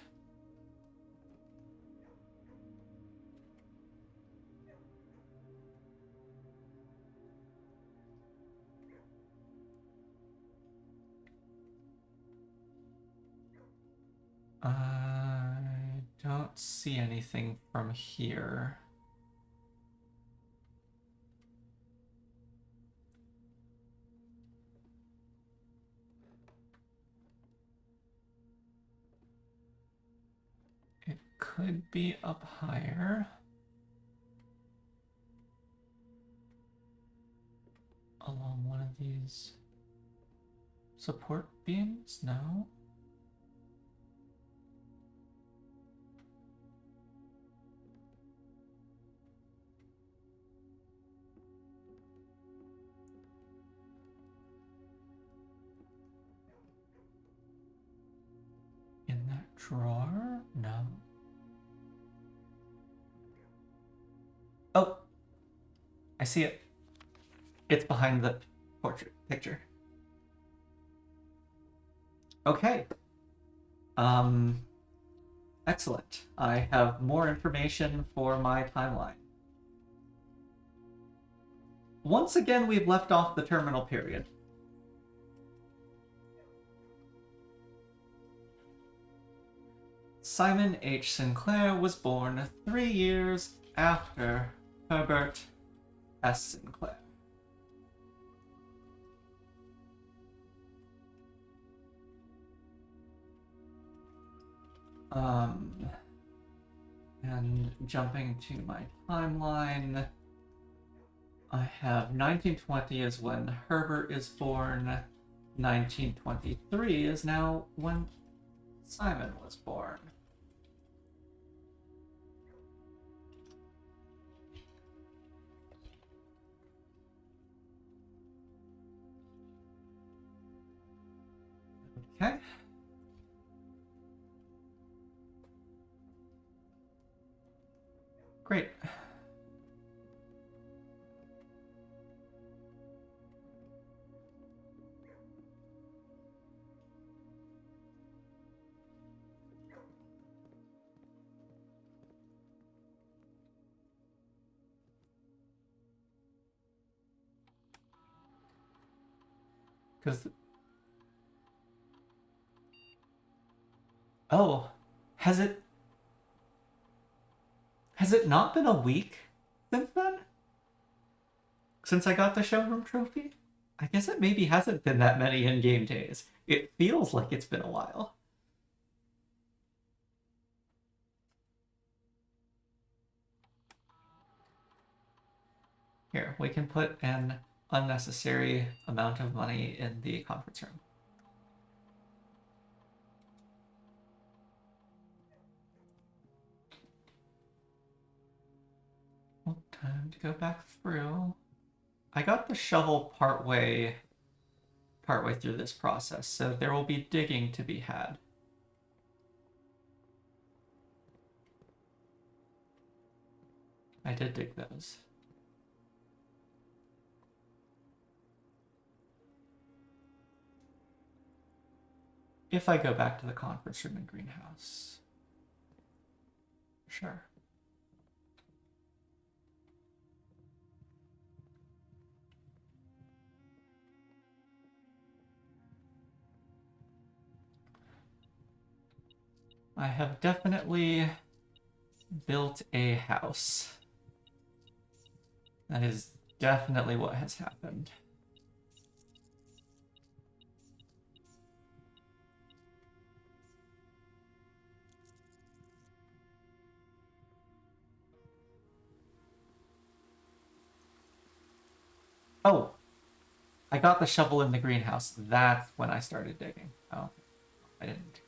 I don't see anything from here. It could be up higher. Along one of these support beams? No? In that drawer? No. Oh! I see it. It's behind the portrait picture. Okay. Excellent. I have more information for my timeline. Once again, we've left off the terminal period. Simon H. Sinclair was born 3 years after Herbert S. Sinclair. And jumping to my timeline, I have 1920 is when Herbert is born, 1923 is now when Simon was born. Okay. Great. Because... Oh, has it not been a week since then? Since I got the showroom trophy? I guess it maybe hasn't been that many in-game days. It feels like it's been a while. Here, we can put an unnecessary amount of money in the conference room. Well, time to go back through. I got the shovel partway through this process, so there will be digging to be had. I did dig those. If I go back to the conference room and greenhouse. Sure. I have definitely built a house. That is definitely what has happened. Oh, I got the shovel in the greenhouse. That's when I started digging. Oh, I didn't.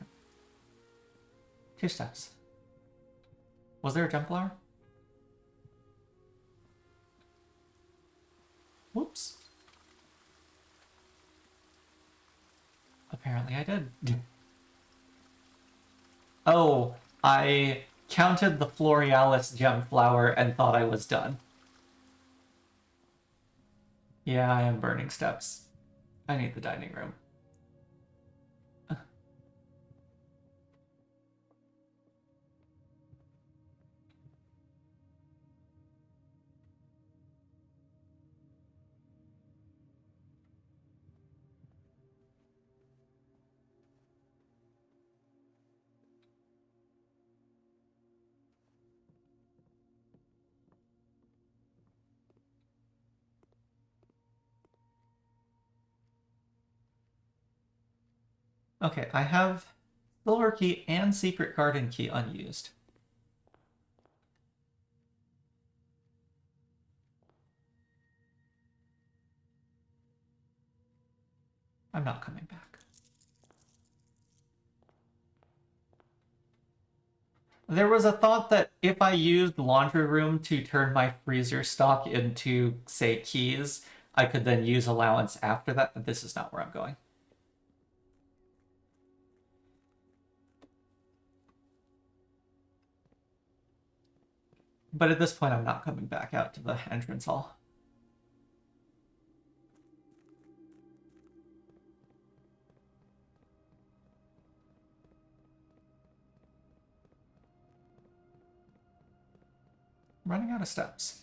2 steps. Was there a jump flower? Whoops. Apparently I did. Oh, I counted the Florealis gem flower and thought I was done. Yeah, I am burning steps. I need the dining room. Okay, I have silver key and secret garden key unused. I'm not coming back. There was a thought that if I used laundry room to turn my freezer stock into, say, keys, I could then use allowance after that, but this is not where I'm going. But at this point, I'm not coming back out to the entrance hall. I'm running out of steps.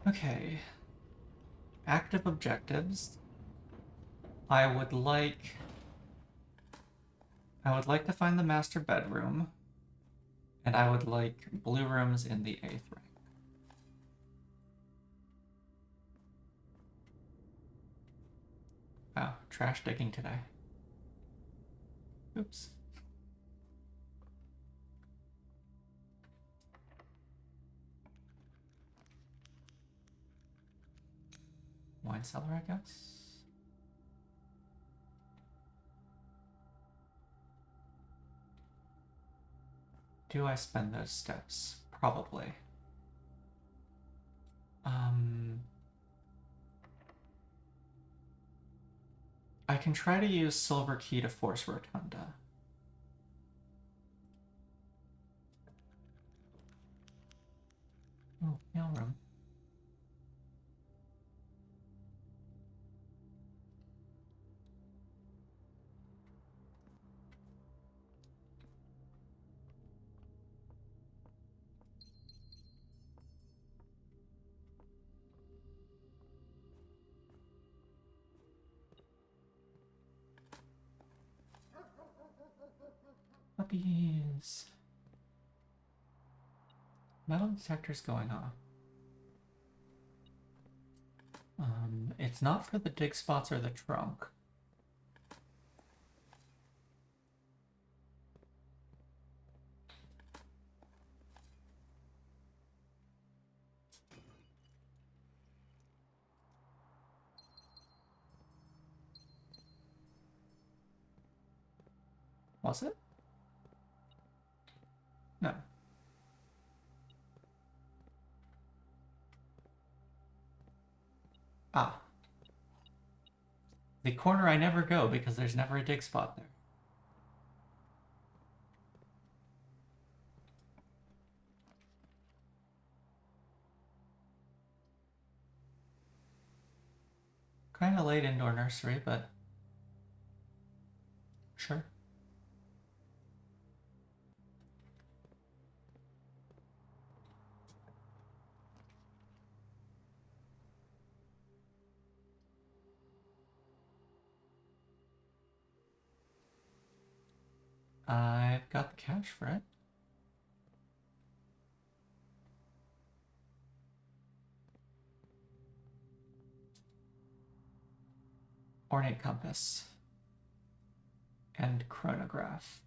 Okay. Active objectives. I would like to find the master bedroom, and I would like blue rooms in the 8th rank. Oh, trash digging today. Oops. Wine cellar, I guess. Do I spend those steps? Probably. I can try to use silver key to force rotunda. Oh, mail room. Puppies. Metal detector's going off. It's not for the dig spots or the trunk. Was it? No. Ah. The corner I never go because there's never a dig spot there. Kind of late indoor nursery, but sure. I've got the cash for it. Ornate compass. And chronograph.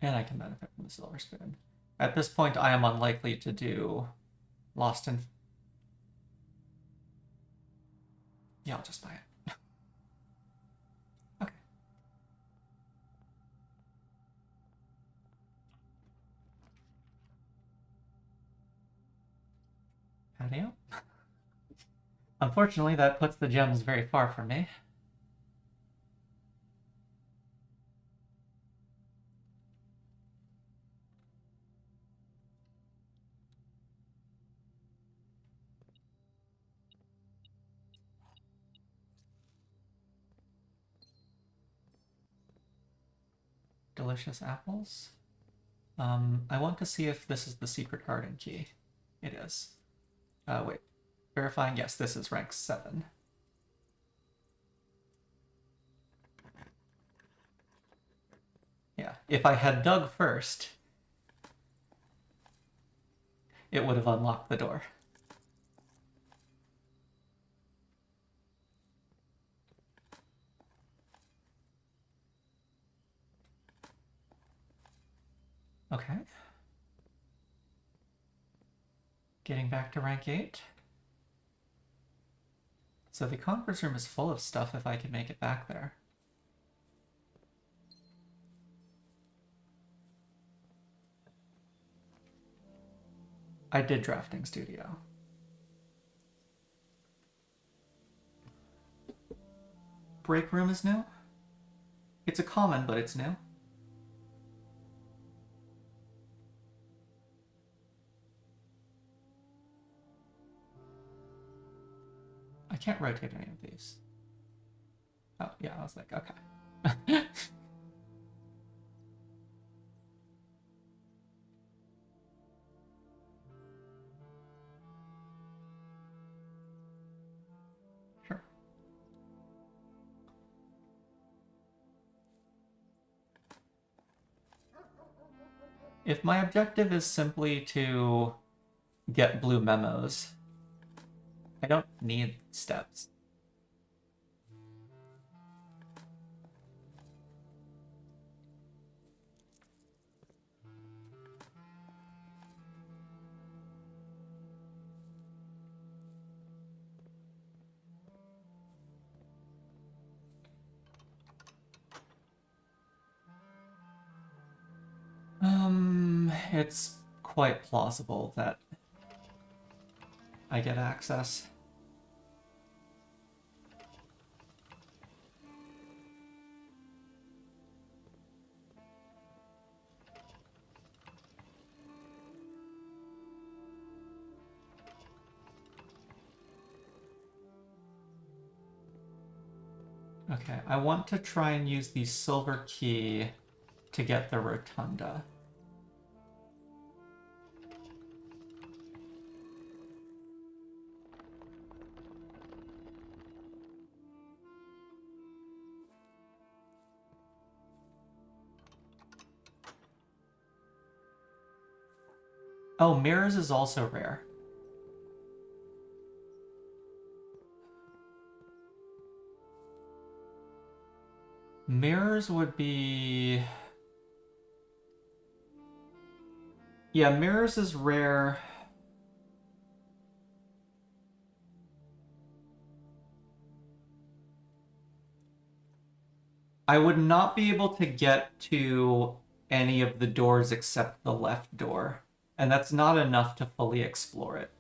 And I can benefit from the silver spoon. At this point, I am unlikely to do Lost in... Yeah, I'll just buy it. Okay. Patio? Unfortunately, that puts the gems very far from me. Delicious apples. I want to see if this is the secret garden key. It is. Wait. Verifying, yes, this is rank 7. Yeah, if I had dug first, it would have unlocked the door. Okay. Getting back to rank 8. So the conference room is full of stuff if I can make it back there. I did drafting studio. Break room is new. It's a common, but it's new. I can't rotate any of these. Oh, yeah, I was like, okay. Sure. If my objective is simply to get blue memos, I don't need steps. It's quite plausible that I get access. Okay, I want to try and use the silver key to get the rotunda. Oh, mirrors is also rare. Mirrors would be... Yeah, mirrors is rare. I would not be able to get to any of the doors except the left door. And that's not enough to fully explore it.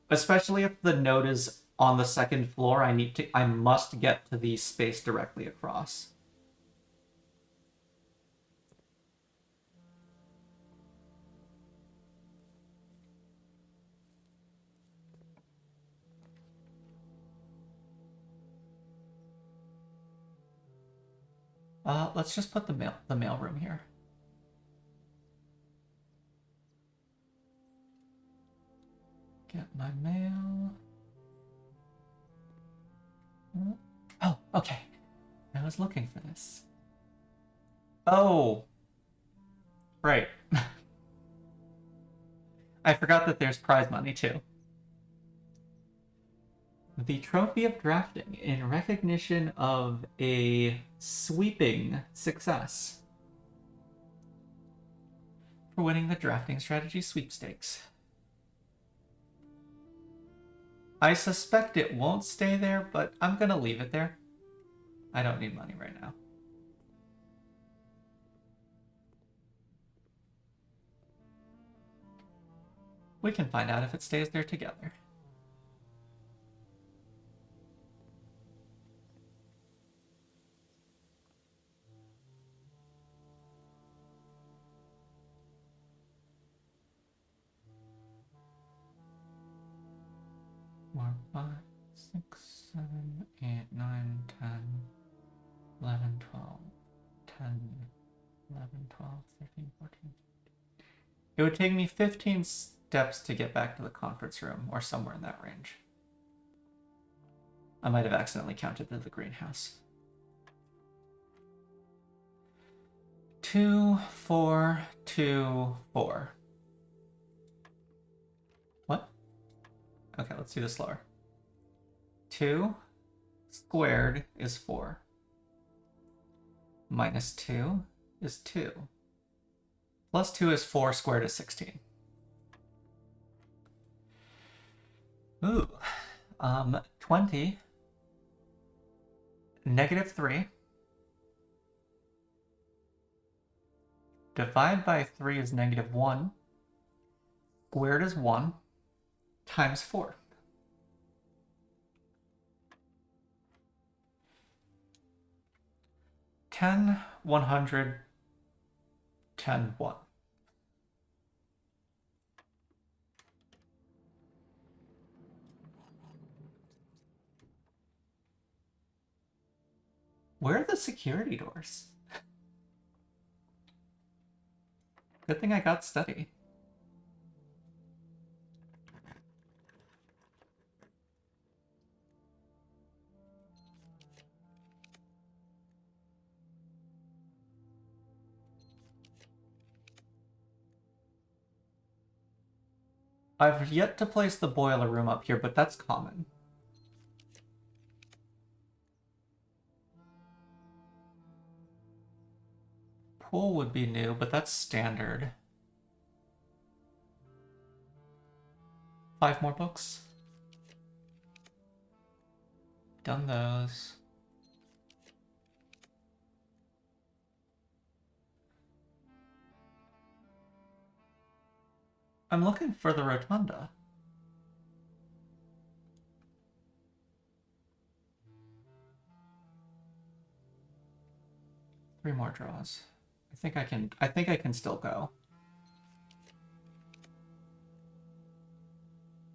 Especially if the node is on the second floor, I must get to the space directly across. Let's just put the mail room here. Get my mail. Oh, okay. I was looking for this. Oh. Right. I forgot that there's prize money, too. The Trophy of Drafting in recognition of a sweeping success for winning the drafting strategy sweepstakes. I suspect it won't stay there, but I'm gonna leave it there. I don't need money right now. We can find out if it stays there together. Four, 5, 6, 7, 8, 9, 10, 11, 12, 10, 11, 12, 13, 14. It would take me 15 steps to get back to the conference room, or somewhere in that range. I might have accidentally counted to the greenhouse. 2, 4, 2, 4. What? Okay, let's do this slower. 2 squared is 4. Minus 2 is 2. Plus 2 is 4 squared is 16. Ooh. 20. Negative 3. Divide by 3 is negative 1. Squared is 1. Times 4. $10, 100, 10, 1. Where are the security doors? Good thing I got study. I've yet to place the boiler room up here, but that's common. Pool would be new, but that's standard. 5 more books. Done those. I'm looking for the rotunda. Three more draws. I think I can still go.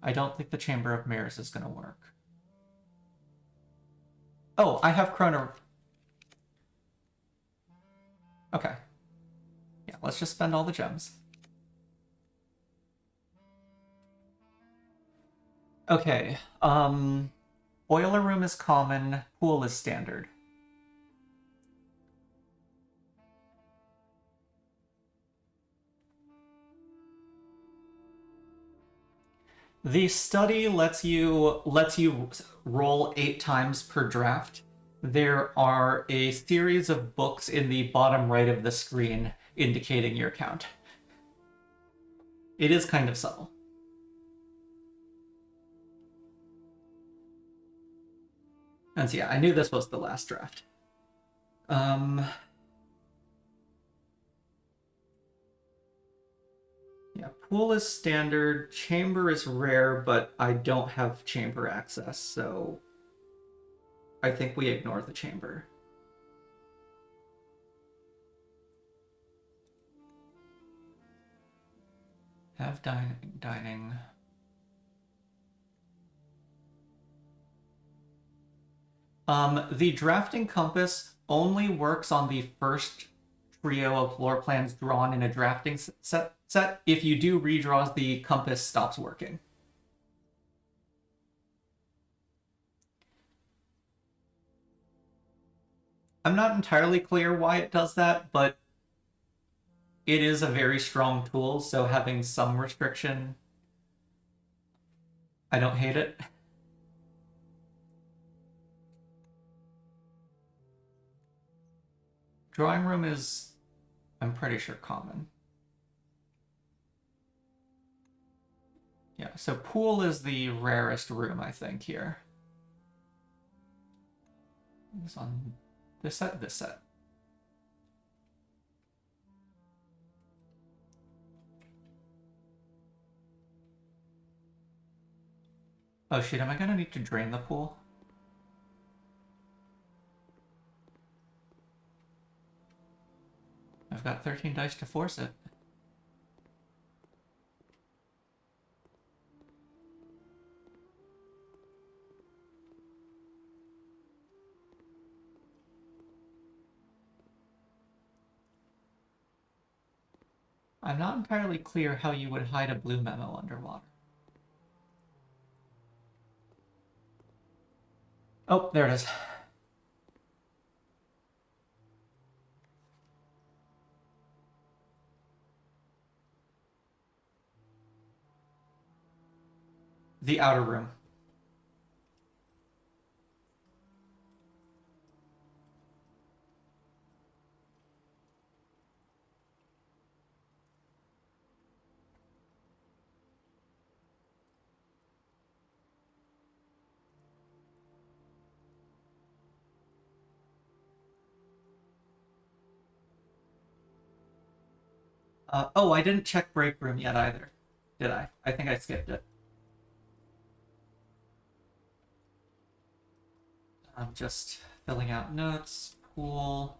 I don't think the Chamber of Mirrors is gonna work. Oh, I have chrono. Okay. Yeah, let's just spend all the gems. Okay. Boiler room is common, pool is standard. The study lets you roll 8 times per draft. There are a series of books in the bottom right of the screen indicating your count. It is kind of subtle. And so yeah, I knew this was the last draft. Yeah, pool is standard, chamber is rare, but I don't have chamber access, so I think we ignore the chamber. Have dining. The drafting compass only works on the first trio of floor plans drawn in a drafting set. If you do redraws, the compass stops working. I'm not entirely clear why it does that, but it is a very strong tool, so having some restriction, I don't hate it. Drawing room is, I'm pretty sure, common. Yeah, so pool is the rarest room, I think, here. It's on this set, this set. Oh shit, am I gonna need to drain the pool? I've got 13 dice to force it. I'm not entirely clear how you would hide a blue memo underwater. Oh, there it is. The outer room. Oh, I didn't check break room yet either. Did I? I think I skipped it. I'm just filling out notes. Pool.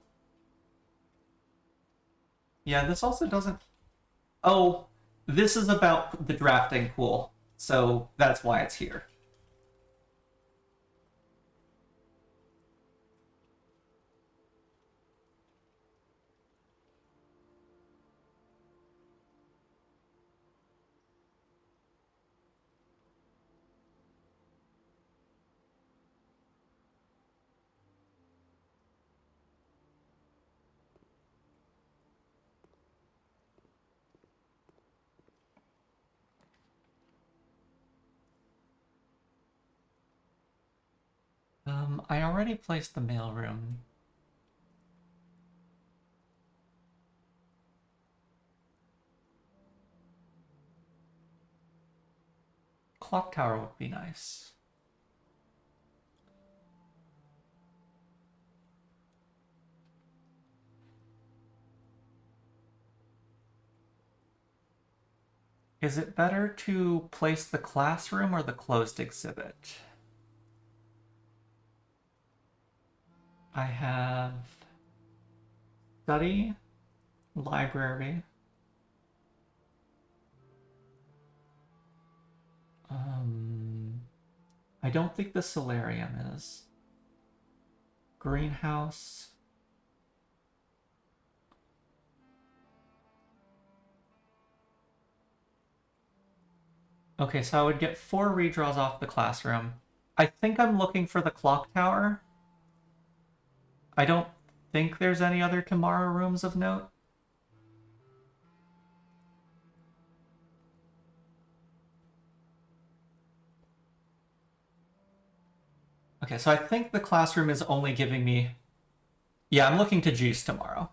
Yeah, this also doesn't... Oh, this is about the drafting pool, so that's why it's here. I already placed the mailroom. Clock tower would be nice. Is it better to place the classroom or the closed exhibit? I have study, library. I don't think the solarium is. greenhouse. Okay, so I would get 4 redraws off the classroom. I think I'm looking for the clock tower. I don't think there's any other tomorrow rooms of note. Okay, so I think the classroom is only giving me... Yeah, I'm looking to juice tomorrow.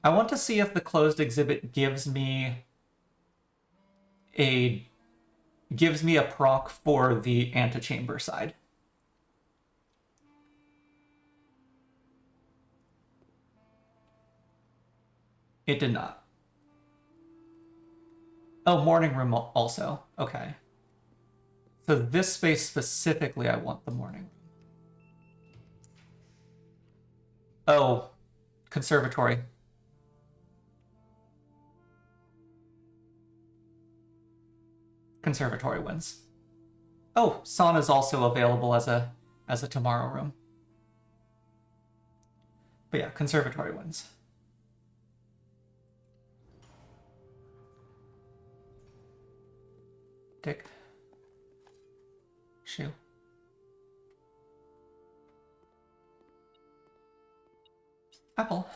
I want to see if the closed exhibit gives me a proc for the antechamber side. It did not. Oh, morning room also. Okay. So this space specifically, I want the morning room. Oh, conservatory. Conservatory wins. Oh, sauna is also available as a tomorrow room. But yeah, conservatory wins. Dick. Shoe. Apple.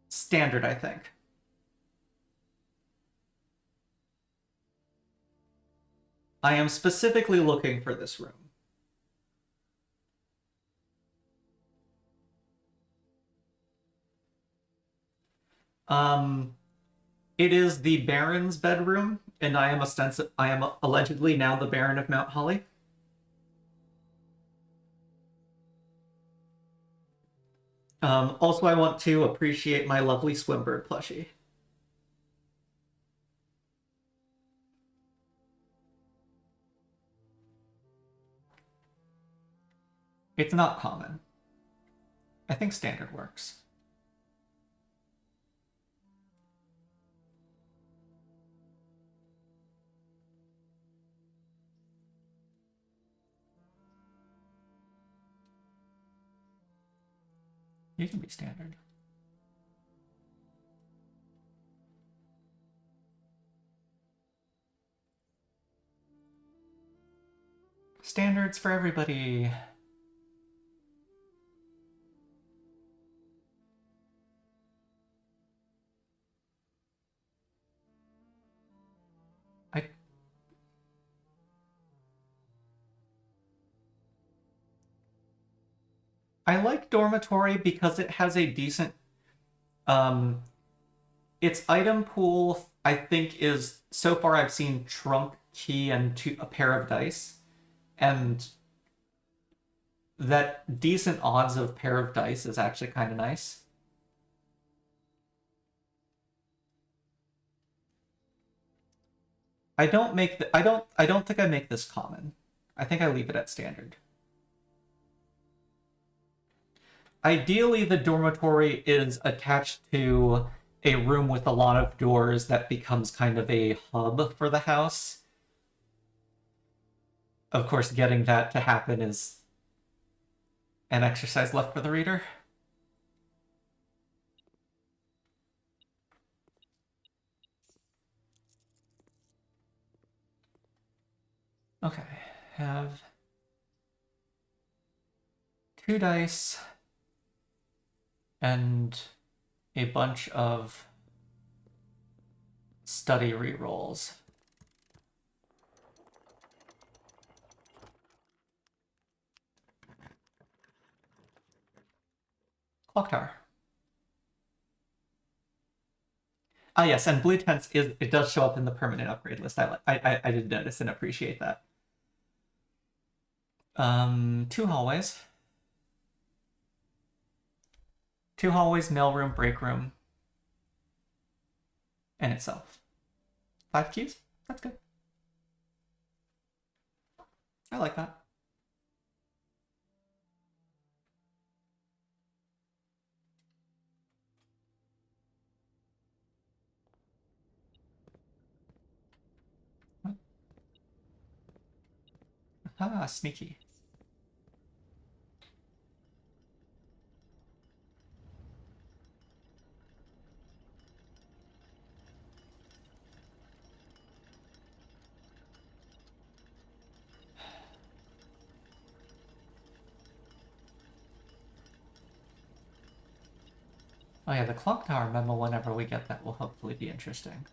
Standard, I think. I am specifically looking for this room. It is the Baron's bedroom, and I am allegedly now the Baron of Mount Holly. Also, I want to appreciate my lovely Swimbird plushie. It's not common. I think standard works. You can be standard. Standards for everybody. I like dormitory because it has a decent its item pool, I think, is so far I've seen trunk, key, and a pair of dice. And that decent odds of pair of dice is actually kind of nice. I don't think I make this common. I think I leave it at standard. Ideally, the dormitory is attached to a room with a lot of doors that becomes kind of a hub for the house. Of course, getting that to happen is an exercise left for the reader. Okay, have 2 dice and a bunch of study rerolls. Clock tower. Ah, yes, and blue tents it does show up in the permanent upgrade list. I did notice and appreciate that. 2 hallways. 2 hallways, mailroom, break room, and itself. 5 keys? That's good. I like that. Ah, sneaky. Oh yeah, the clock tower memo, whenever we get that, will hopefully be interesting.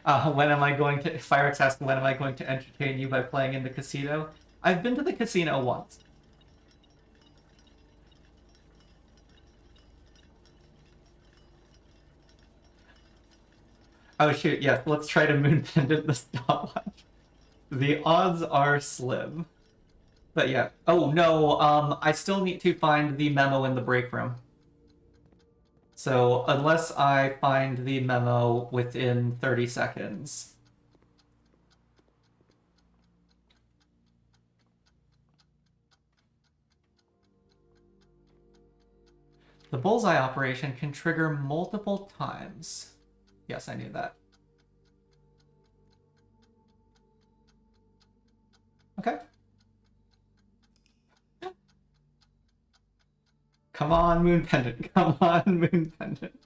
When am I going to... Firex asked, when am I going to entertain you by playing in the casino? I've been to the casino once. Oh shoot, yes, let's try to moon pendant the stopwatch. The odds are slim. But yeah. Oh no, I still need to find the memo in the break room. So unless I find the memo within 30 seconds. The bullseye operation can trigger multiple times. Yes, I knew that. Okay. Come on, moon pendant. Come on, moon pendant.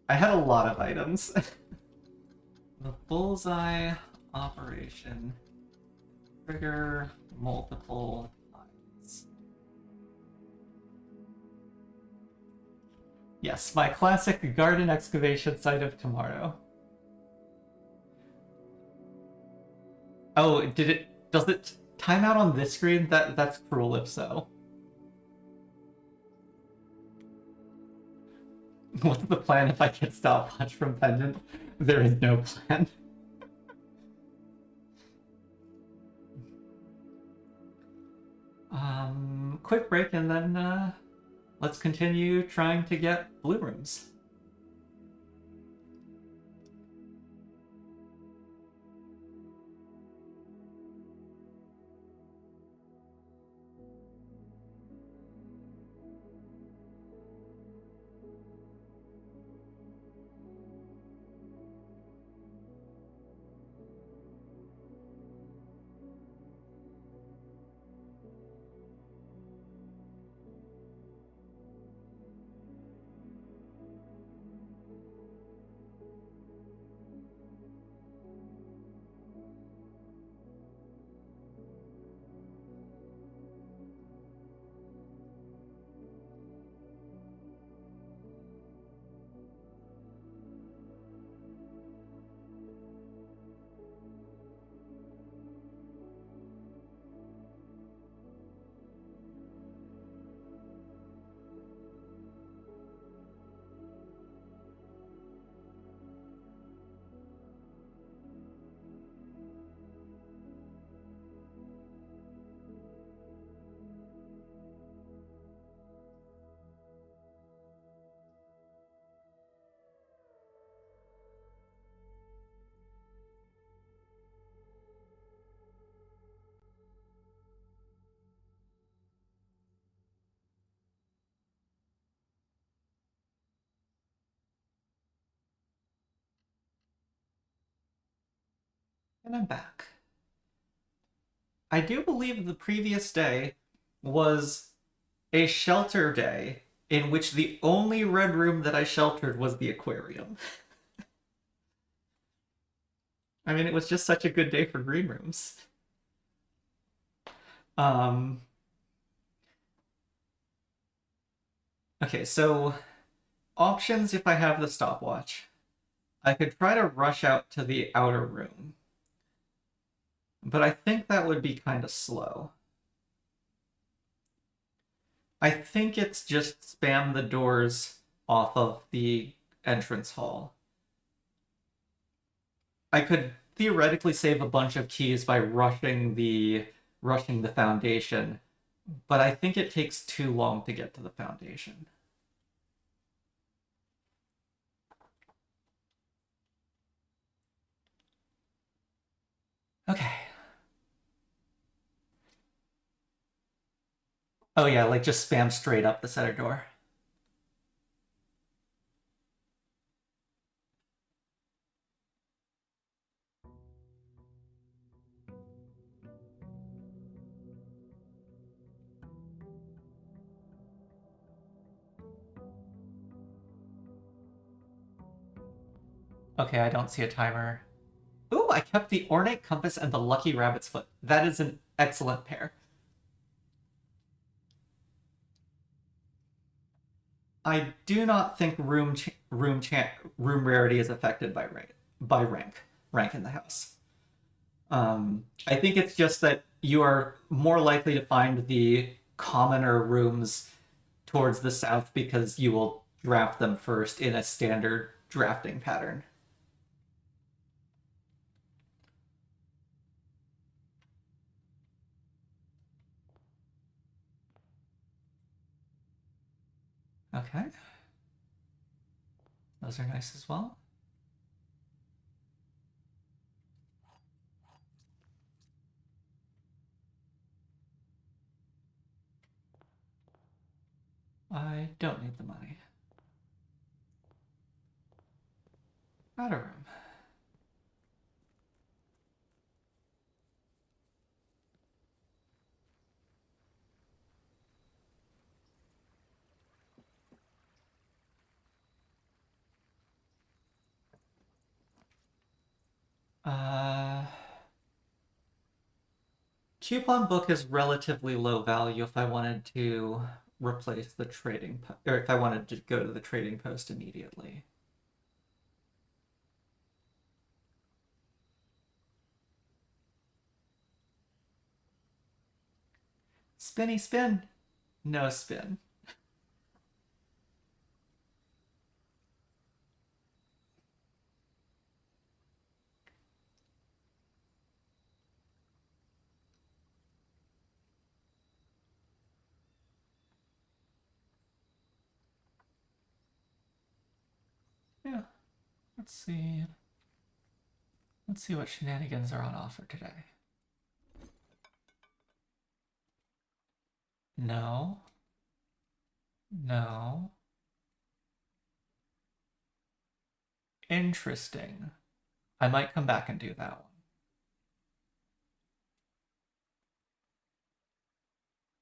I had a lot of items. The bullseye operation. Trigger multiple times. Yes, my classic garden excavation site of tomorrow. Oh, does it time out on this screen? That's cruel if so. What's the plan if I get stopwatch from Pendant? There is no plan. Quick break and then let's continue trying to get blue rooms. And I'm back. I do believe the previous day was a shelter day in which the only red room that I sheltered was the aquarium. I mean, it was just such a good day for green rooms. Um, okay, so options if I have the stopwatch. I could try to rush out to the outer room, but I think that would be kind of slow. I think it's just spam the doors off of the entrance hall. I could theoretically save a bunch of keys by rushing the foundation, but I think it takes too long to get to the foundation. Okay. Oh yeah, like just spam straight up the center door. Okay, I don't see a timer. Ooh, I kept the ornate compass and the lucky rabbit's foot. That is an excellent pair. I do not think room rarity is affected by rank in the house. I think it's just that you are more likely to find the commoner rooms towards the south because you will draft them first in a standard drafting pattern. Okay. Those are nice as well. I don't need the money. Out of room. Coupon book is relatively low value if I wanted to replace the or if I wanted to go to the trading post immediately. Spinny spin. No spin. Yeah. Let's see. Let's see what shenanigans are on offer today. No. No. Interesting. I might come back and do that one.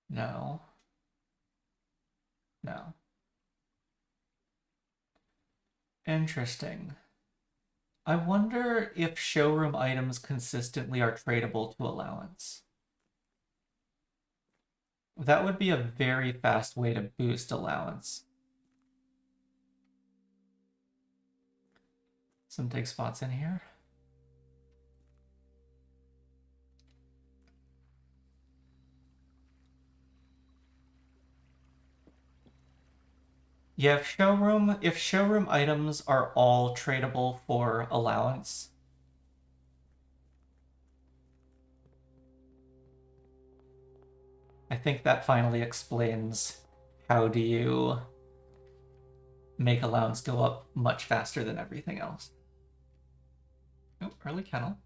No. No. Interesting. I wonder if showroom items consistently are tradable to allowance. That would be a very fast way to boost allowance. Some dig spots in here. Yeah, if showroom items are all tradable for allowance, I think that finally explains how do you make allowance go up much faster than everything else. Oh, early kennel.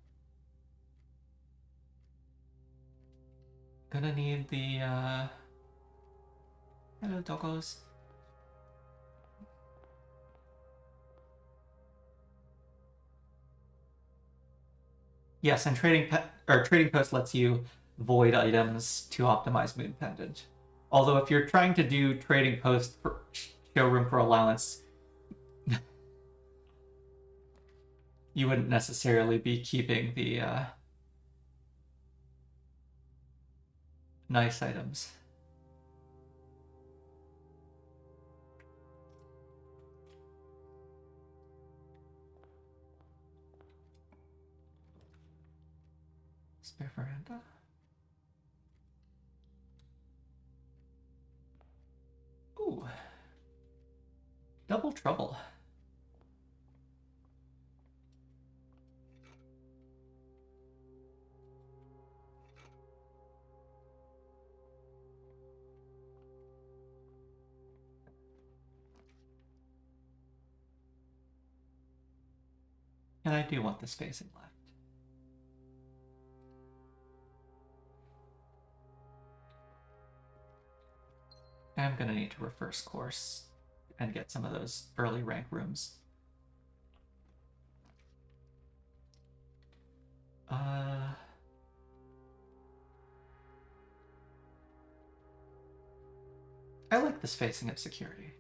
Gonna need the hello doggos. Yes, and trading post lets you void items to optimize moon pendant. Although if you're trying to do trading post for showroom for allowance, you wouldn't necessarily be keeping the nice items. Spare veranda. Ooh. Double trouble. And I do want the spacing left. I'm gonna need to reverse course and get some of those early rank rooms. I like the spacing of security.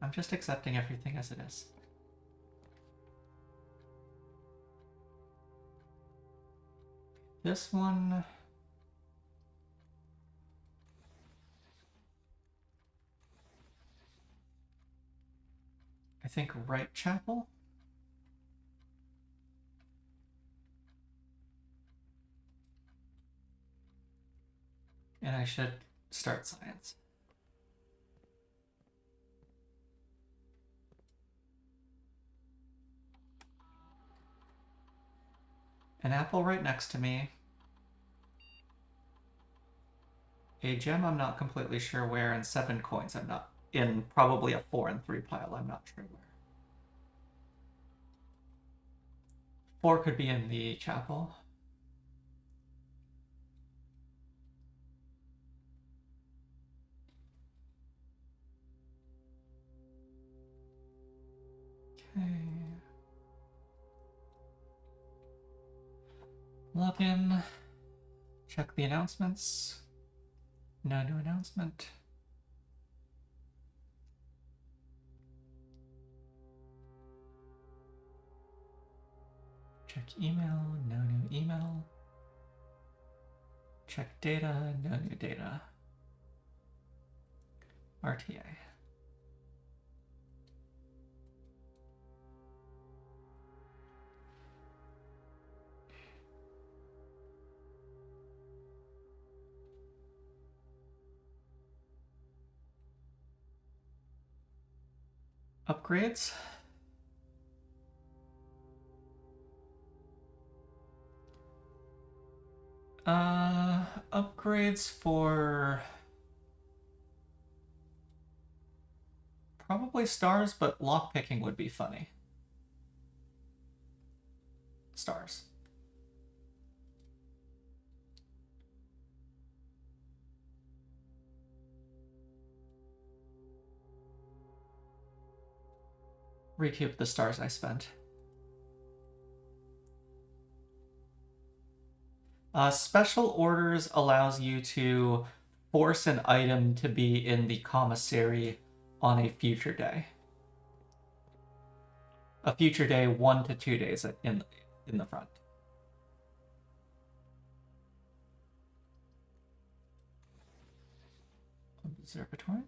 I'm just accepting everything as it is. This one... I think right chapel? And I should start science. An apple right next to me. A gem I'm not completely sure where, and 7 coins I'm not in, probably a 4 and 3 pile, I'm not sure where. 4 could be in the chapel. Okay. Log in. Check the announcements. No new announcement. Check email, no new email. Check data, no new data. RTA. Upgrades. Upgrades for probably stars, but lockpicking would be funny. Stars. Recoup the stars I spent. Special orders allows you to force an item to be in the commissary on a future day. A future day 1 to 2 days in the front. Observatory.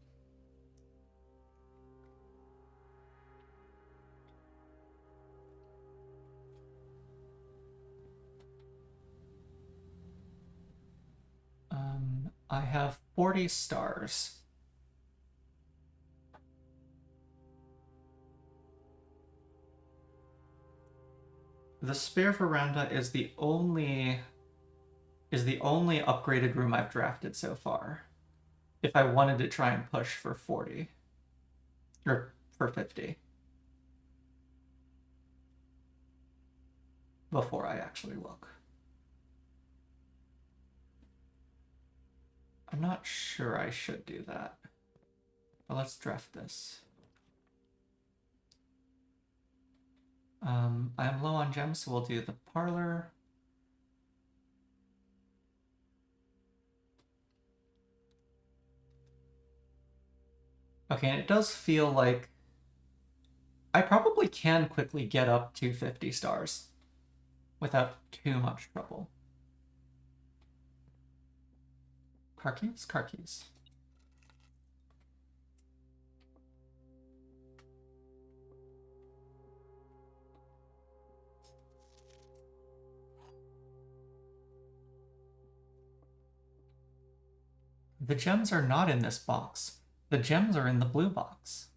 I have 40 stars. The spare veranda is the only upgraded room I've drafted so far. If I wanted to try and push for 40 or for 50 before I actually look. I'm not sure I should do that, but let's draft this. I'm low on gems, so we'll do the parlor. Okay, and it does feel like I probably can quickly get up to 50 stars without too much trouble. Car keys? Car keys. The gems are not in this box. The gems are in the blue box.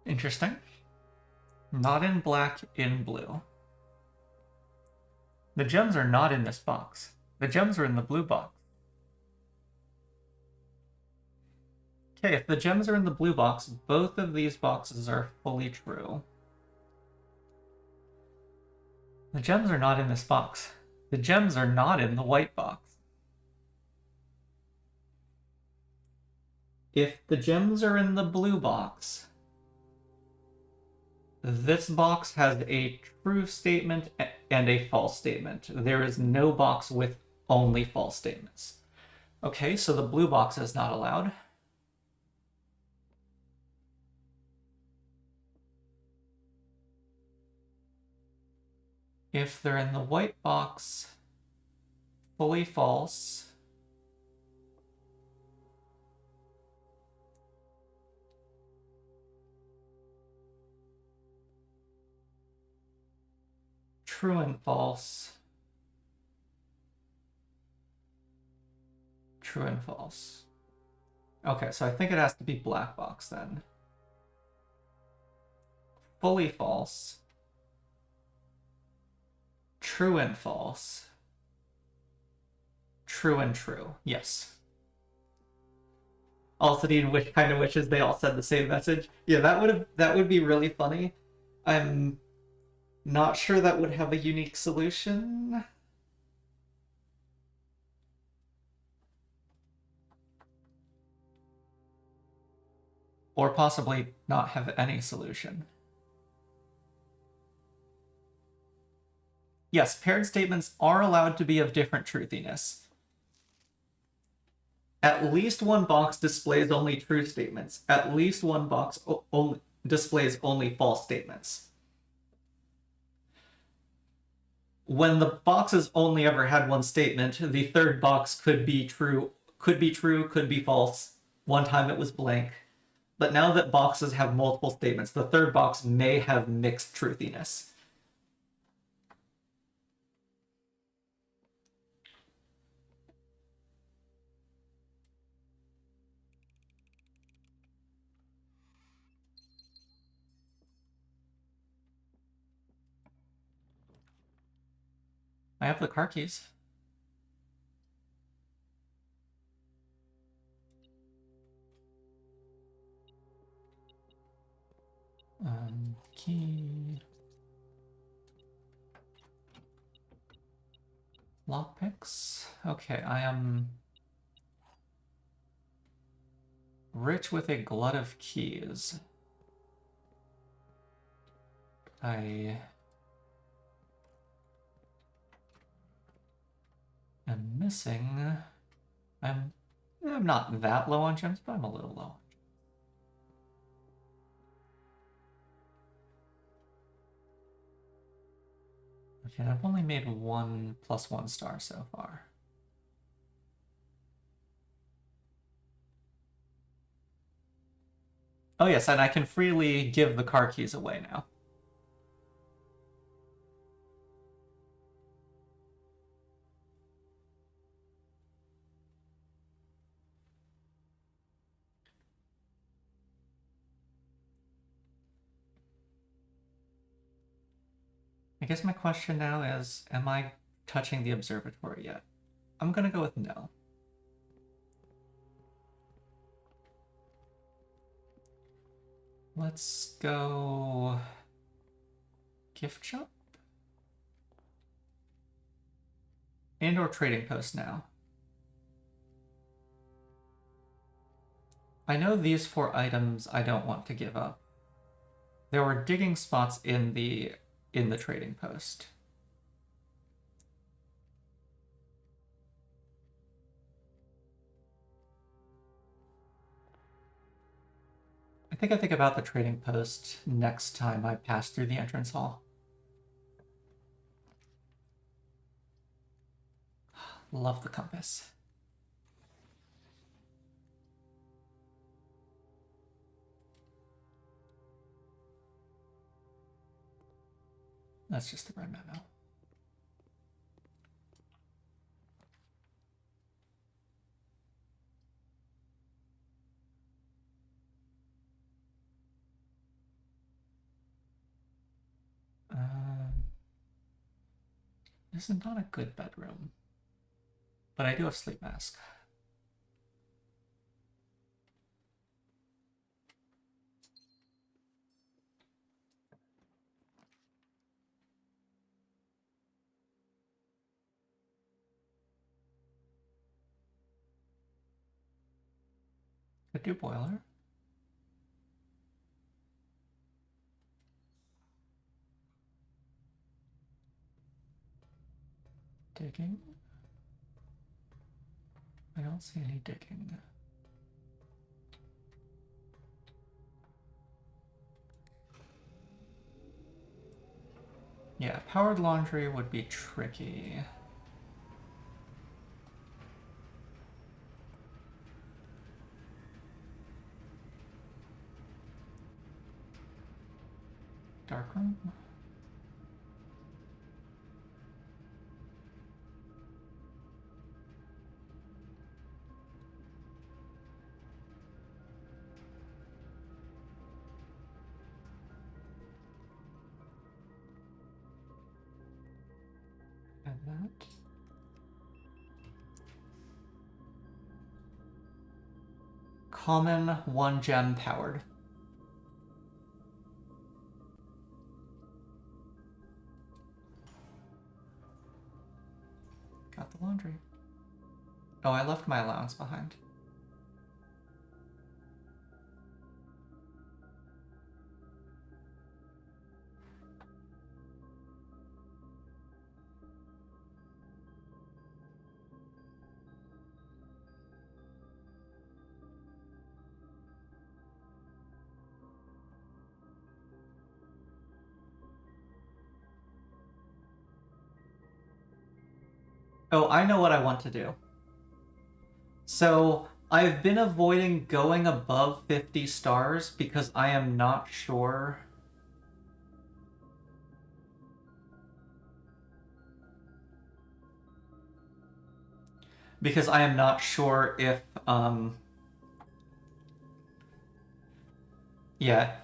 Interesting. Not in black, in blue. The gems are not in this box. The gems are in the blue box. Okay, if the gems are in the blue box, both of these boxes are fully true. The gems are not in this box. The gems are not in the white box. If the gems are in the blue box, this box has a true statement and a false statement. There is no box with only false statements. Okay, so the blue box is not allowed. If they're in the white box, fully false. True and false. True and false. Okay, so I think it has to be black box then. Fully false. True and false. True and true. Yes. Also, which kind of wishes they all said the same message. Yeah, that would be really funny. I'm not sure that would have a unique solution. Or possibly not have any solution. Yes, paired statements are allowed to be of different truthiness. At least one box displays only true statements. At least one box only displays only false statements. When the boxes only ever had one statement, the third box could be true, could be false. One time it was blank. But now that boxes have multiple statements, the third box may have mixed truthiness. I have the car keys. Key. Lockpicks. Okay, I am rich with a glut of keys. I am missing. I'm not that low on gems, but I'm a little low. Okay, I've only made 1 + 1 star so far. Oh yes, and I can freely give the car keys away now. I guess my question now is, am I touching the observatory yet? I'm gonna go with no. Let's go gift shop and/or trading post now. I know these 4 items I don't want to give up. There were digging spots in the trading post. I think about the trading post next time I pass through the entrance hall. Love the compass. That's just the red memo. This is not a good bedroom, but I do have sleep mask. Could do boiler. Digging. I don't see any digging. Yeah, powered laundry would be tricky. Darkroom? And that. Common 1 gem powered. Got the laundry. Oh, I left my allowance behind. Oh, I know what I want to do. So, I've been avoiding going above 50 stars because I am not sure. Because I am not sure if, yeah.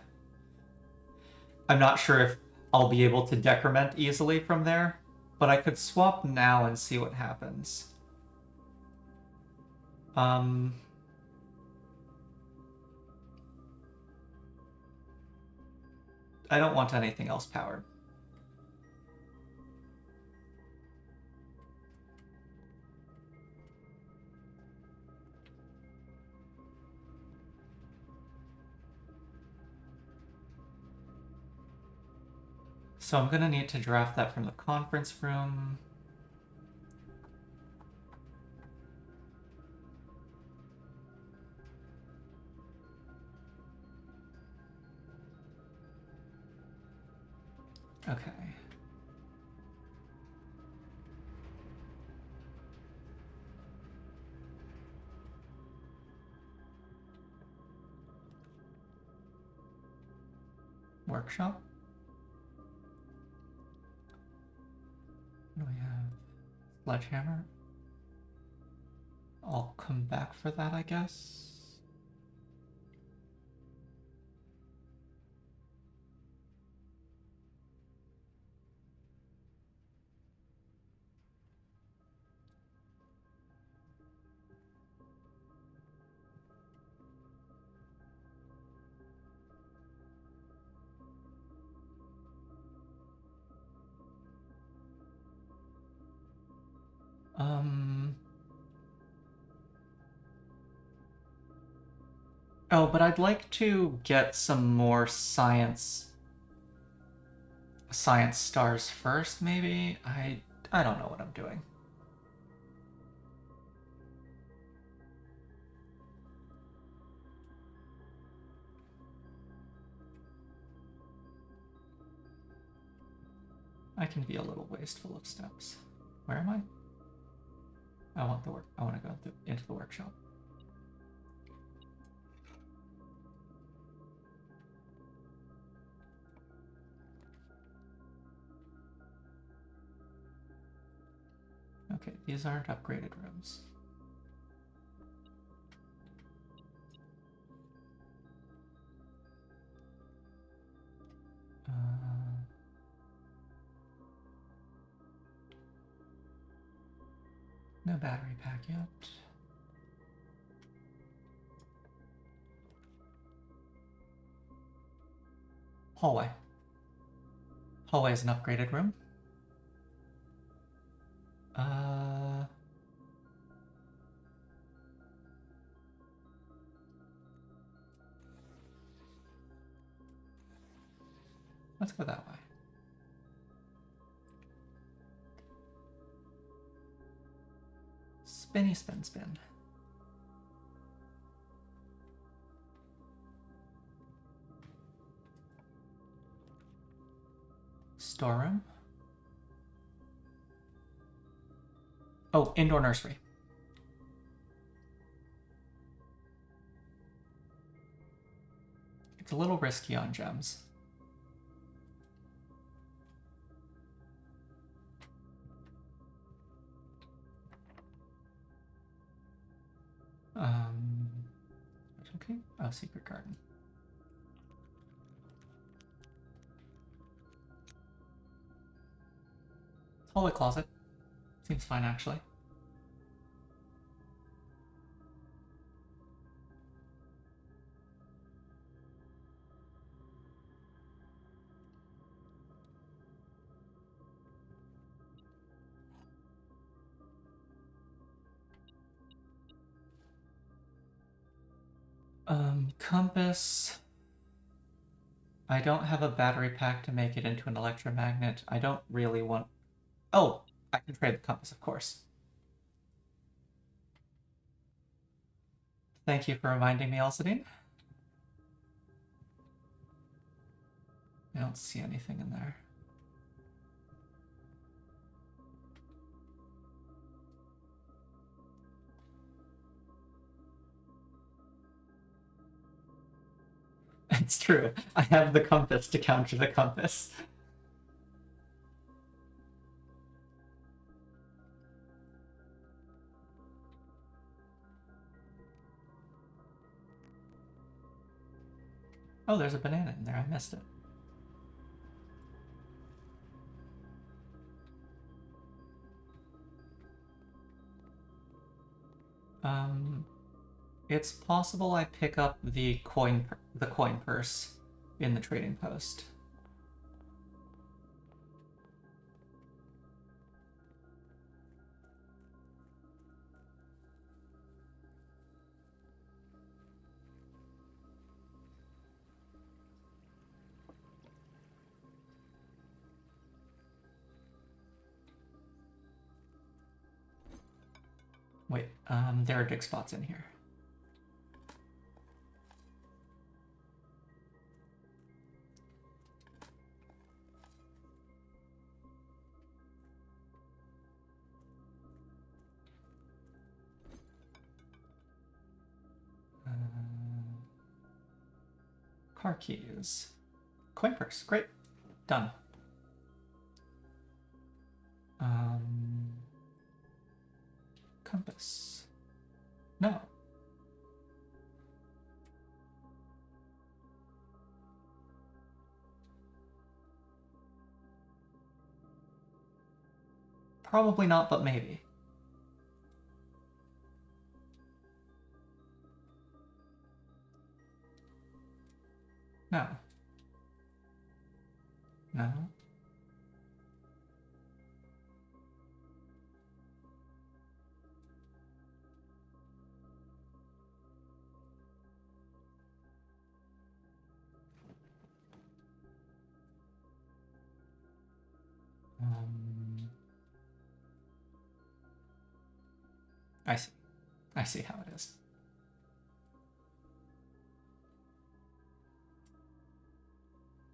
I'm not sure if I'll be able to decrement easily from there, but I could swap now and see what happens. I don't want anything else powered. So I'm gonna need to draft that from the conference room. Okay. Workshop. What do we have? Sledgehammer. I'll come back for that, I guess. Oh, but I'd like to get some more science stars first, maybe? I don't know what I'm doing. I can be a little wasteful of steps. Where am I? I want to go into the workshop. Okay, these aren't upgraded rooms. No battery pack yet. Hallway. Hallway is an upgraded room. Let's go that way. Spinny spin spin. Storeroom. Oh, indoor nursery. It's a little risky on gems. Okay. Oh, secret garden. Hallway closet. Seems fine, actually. Compass. I don't have a battery pack to make it into an electromagnet. I don't really want... Oh, I can trade the compass, of course. Thank you for reminding me, Elsadine. I don't see anything in there. It's true. I have the compass to counter the compass. Oh, there's a banana in there. I missed it. It's possible I pick up the coin purse in the trading post. Wait, there are dig spots in here. Car keys. Coin purse. Great. Done. Compass. No. Probably not, but maybe. No. No. I see. I see how it is.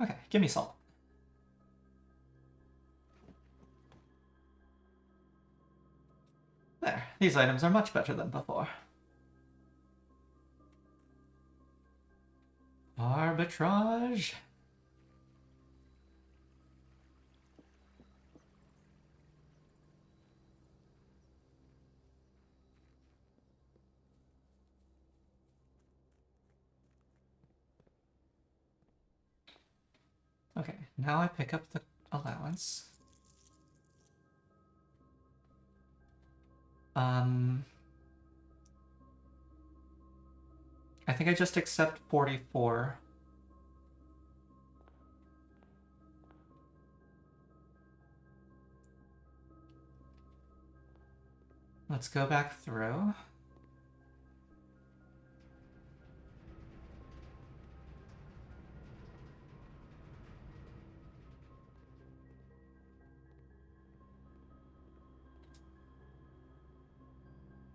Okay, give me salt. There, these items are much better than before. Arbitrage. Okay, now I pick up the allowance. I think I just accept 44. Let's go back through.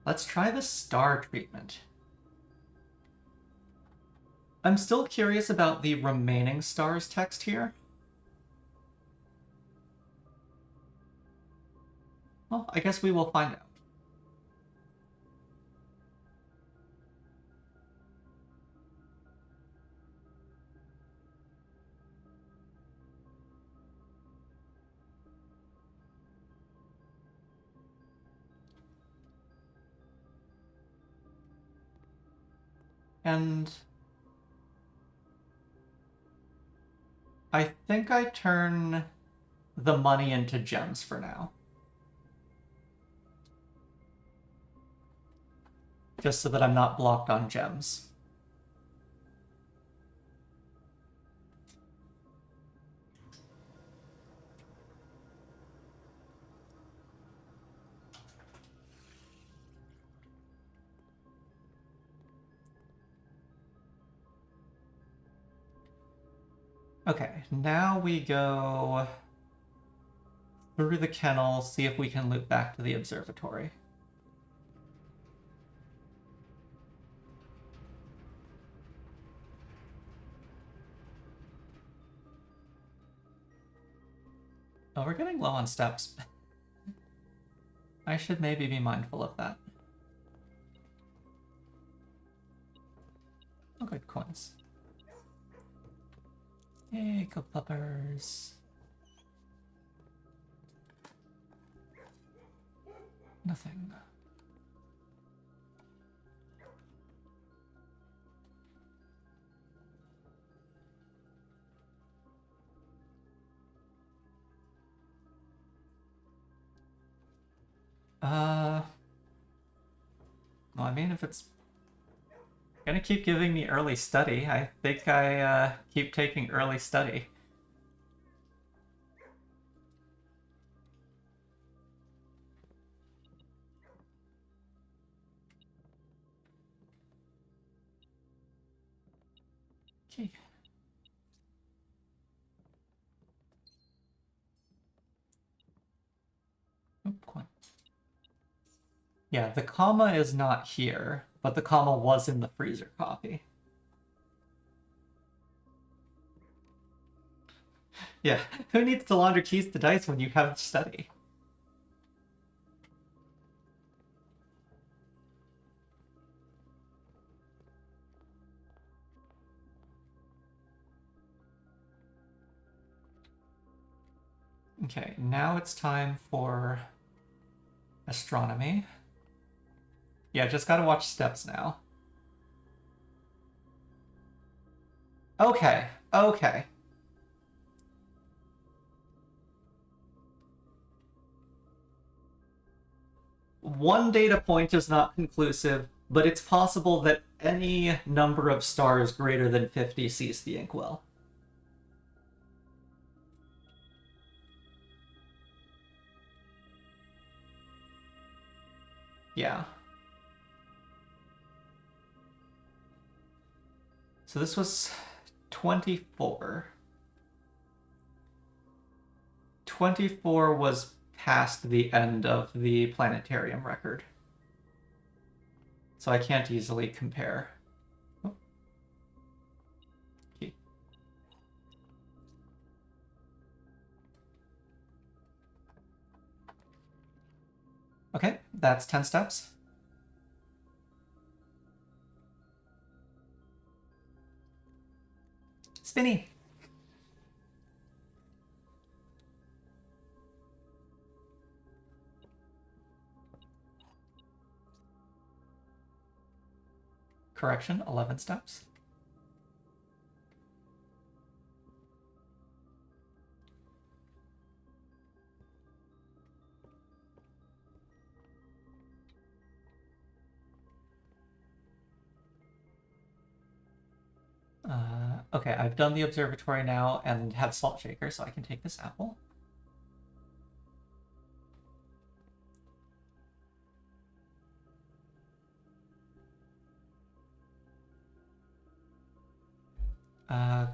Let's try the star treatment. I'm still curious about the remaining stars text here. Well, I guess we will find out. And I think I turn the money into gems for now. Just so that I'm not blocked on gems. Okay, now we go through the kennel, see if we can loop back to the observatory. Oh, we're getting low on steps. I should maybe be mindful of that. Oh, good coins. Yay, go puppers. Nothing. Well, I mean, if it's gonna keep giving me early study, I think I keep taking early study. Okay. Oop, coin. Yeah, the comma is not here, but the comma was in the freezer copy. Yeah, who needs to launder keys to dice when you have study? Okay, now it's time for astronomy. Yeah, just gotta watch steps now. Okay, okay. One data point is not conclusive, but it's possible that any number of stars greater than 50 sees the inkwell. Yeah. So this was 24. 24 was past the end of the planetarium record. So I can't easily compare. Oh. Okay. Okay, that's 10 steps. Spinny. Correction, 11 steps. Okay, I've done the observatory now and have salt shaker, so I can take this apple.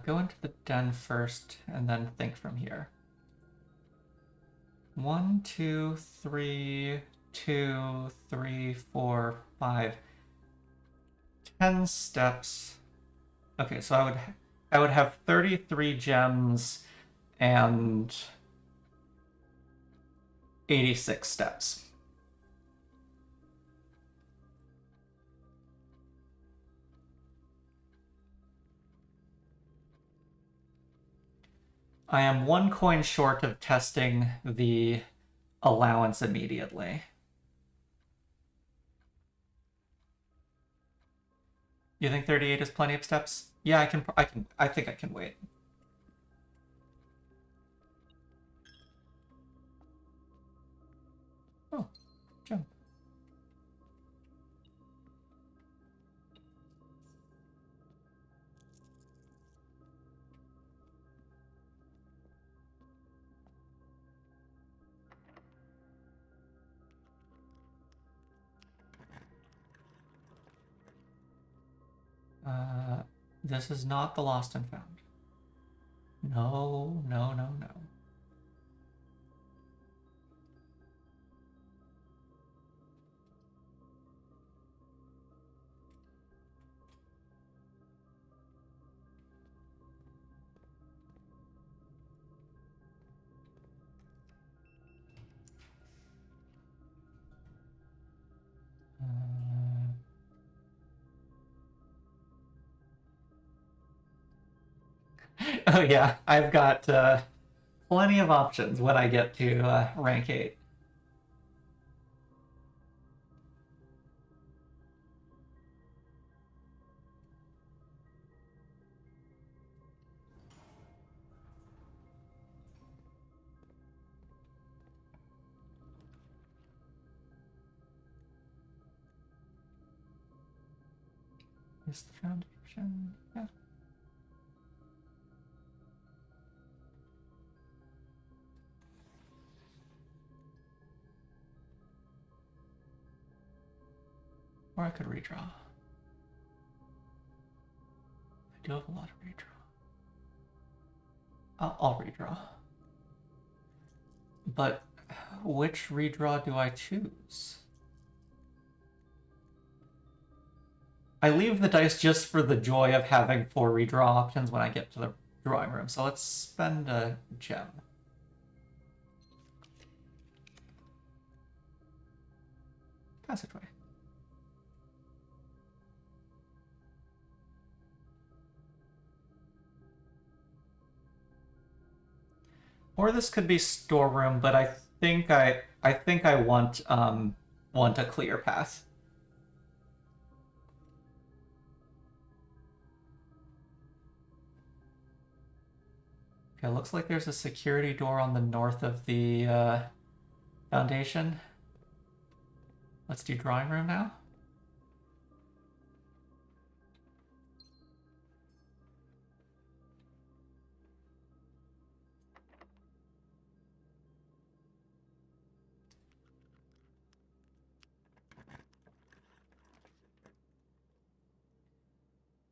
Go into the den first and then think from here. 1, 2, 3, 2, 3, 4, 5. 10 steps. Okay, so I would have 33 gems and 86 steps. I am 1 coin short of testing the allowance immediately. You think 38 is plenty of steps? Yeah, I think I can wait. Oh, jump. This is not the lost and found. No, no, no, no. Oh yeah, I've got plenty of options when I get to rank 8. Is the foundation? Yeah. Or I could redraw. I do have a lot of redraw. I'll redraw. But which redraw do I choose? I leave the dice just for the joy of having 4 redraw options when I get to the drawing room. So let's spend a gem. Passageway. Or this could be storeroom, but I think I want a clear path. Okay, looks like there's a security door on the north of the foundation. Let's do drawing room now.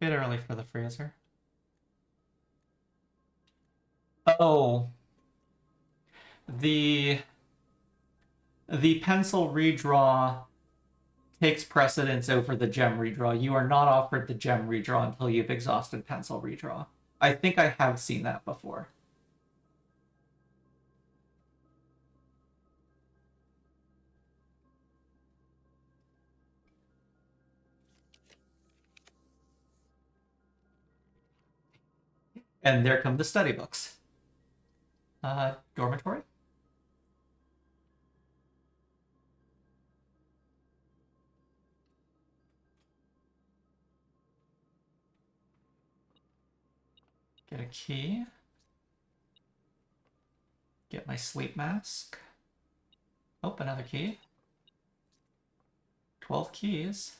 Bit early for the freezer. Oh. The pencil redraw takes precedence over the gem redraw. You are not offered the gem redraw until you've exhausted pencil redraw. I think I have seen that before. And there come the study books. Dormitory? Get a key. Get my sleep mask. Oh, another key. 12 keys.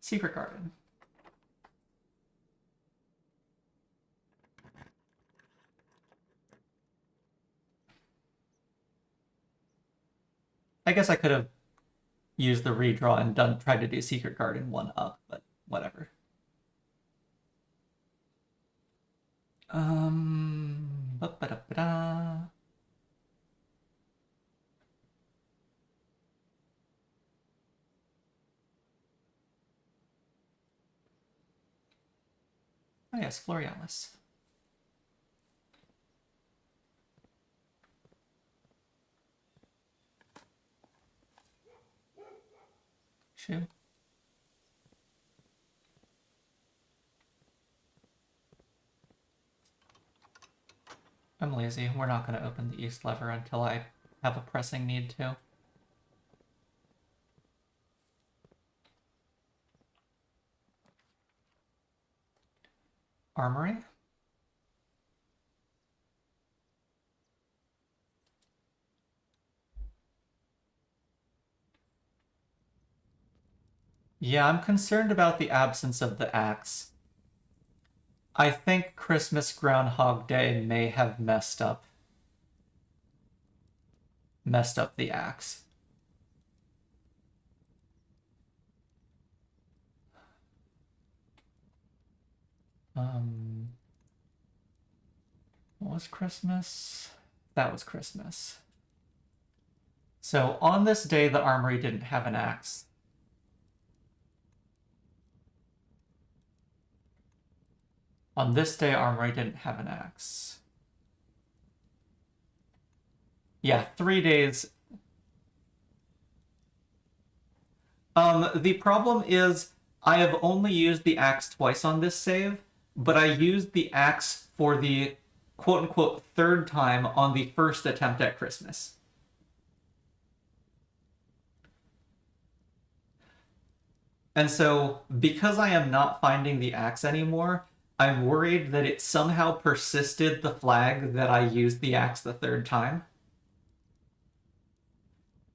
Secret garden. I guess I could have used the redraw and tried to do secret garden 1 up, but whatever. Ba-ba-da-ba-da. Oh yes, Florealis. Shoe. I'm lazy. We're not going to open the east lever until I have a pressing need to. Armory. Yeah, I'm concerned about the absence of the axe. I think Christmas Groundhog Day may have messed up the axe. What was Christmas? That was Christmas. So on this day, the armory didn't have an axe. On this day, armory didn't have an axe. Yeah, 3 days. The problem is I have only used the axe twice on this save, but I used the axe for the quote-unquote third time on the first attempt at Christmas. And so, because I am not finding the axe anymore, I'm worried that it somehow persisted the flag that I used the axe the third time.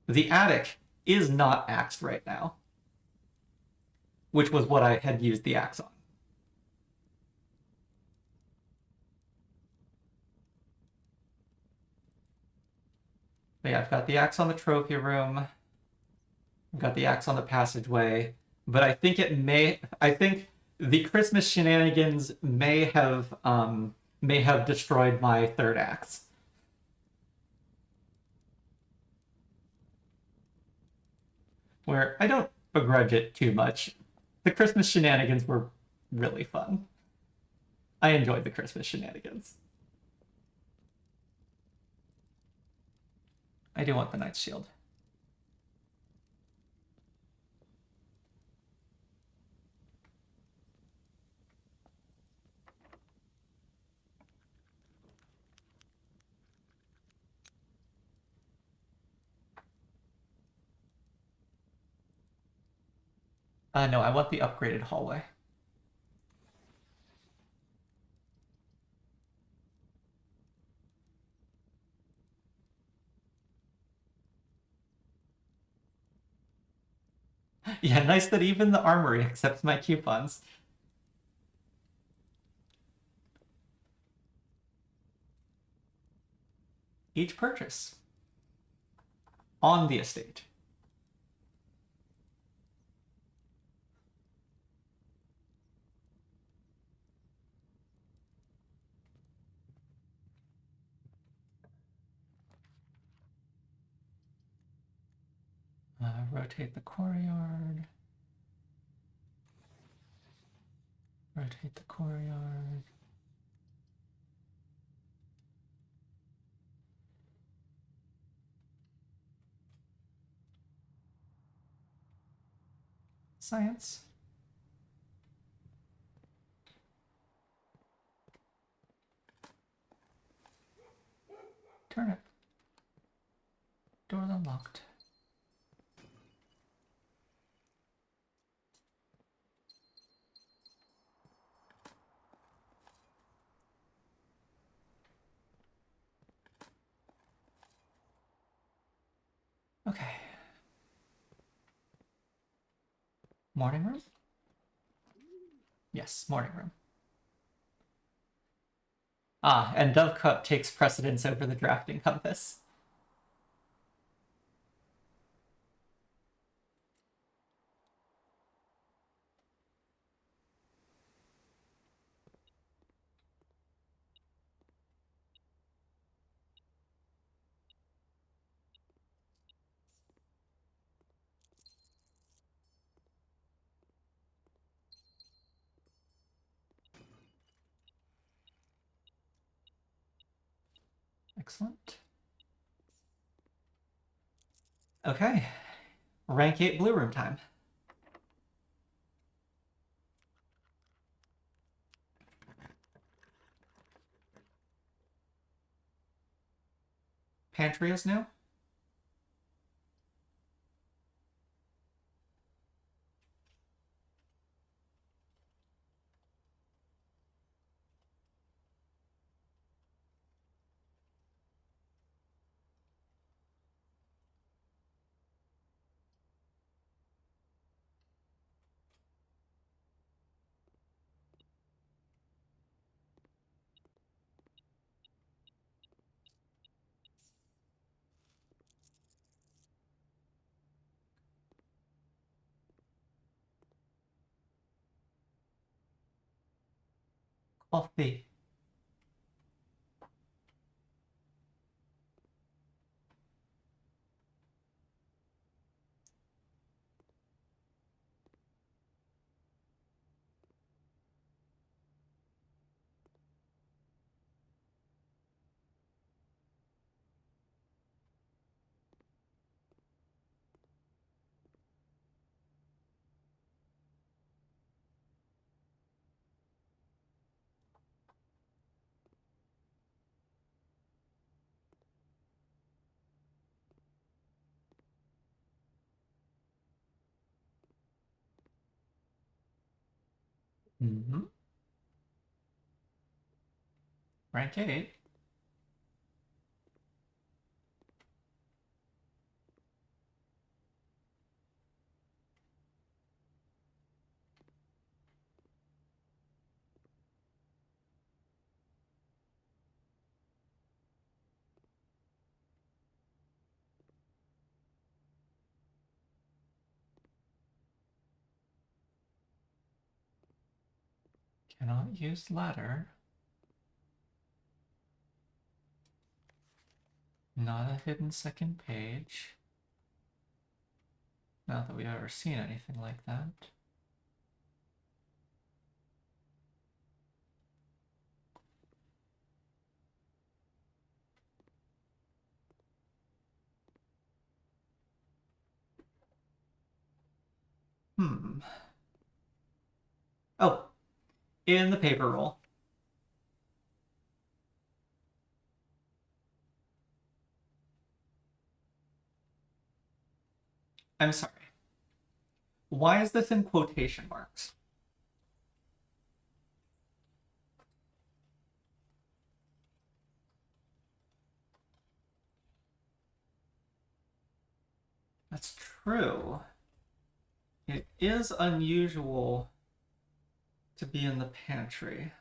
The attic is not axed right now, which was what I had used the axe on. But yeah, I've got the axe on the trophy room. I've got the axe on the passageway. But I think the Christmas shenanigans may have destroyed my third axe. Where I don't begrudge it too much. The Christmas shenanigans were really fun. I enjoyed the Christmas shenanigans. I do want the Knight's Shield. No, I want the upgraded hallway. Yeah, nice that even the armory accepts my coupons. Each purchase on the estate. Rotate the courtyard. Rotate the courtyard. Science. Turnip. Door unlocked. Okay. Morning room? Yes, morning room. Ah, and Dove Cup takes precedence over the drafting compass. Excellent. Okay. Rank 8 blue room time. Pantry is new. Coffee. Mm-hmm. Rank 8. Cannot use ladder. Not a hidden second page. Not that we've ever seen anything like that. Oh, in the paper roll. I'm sorry. Why is this in quotation marks? That's true. It is unusual to be in the pantry.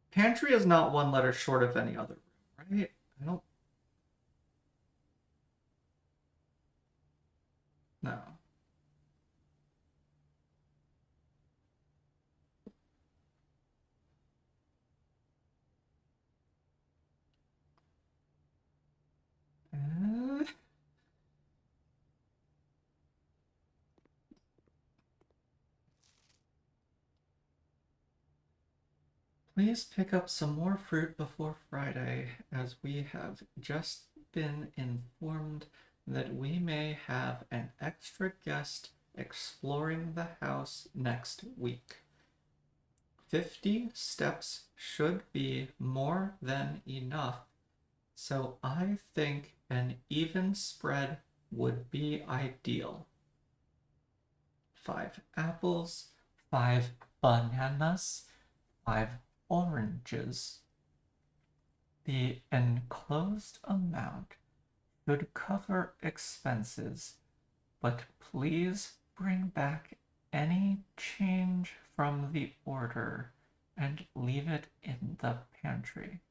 Pantry is not one letter short of any other room, right? I don't... No. Please pick up some more fruit before Friday, as we have just been informed that we may have an extra guest exploring the house next week. 50 steps should be more than enough, so I think an even spread would be ideal. 5 apples, 5 bananas, 5 oranges. The enclosed amount should cover expenses, but please bring back any change from the order and leave it in the pantry.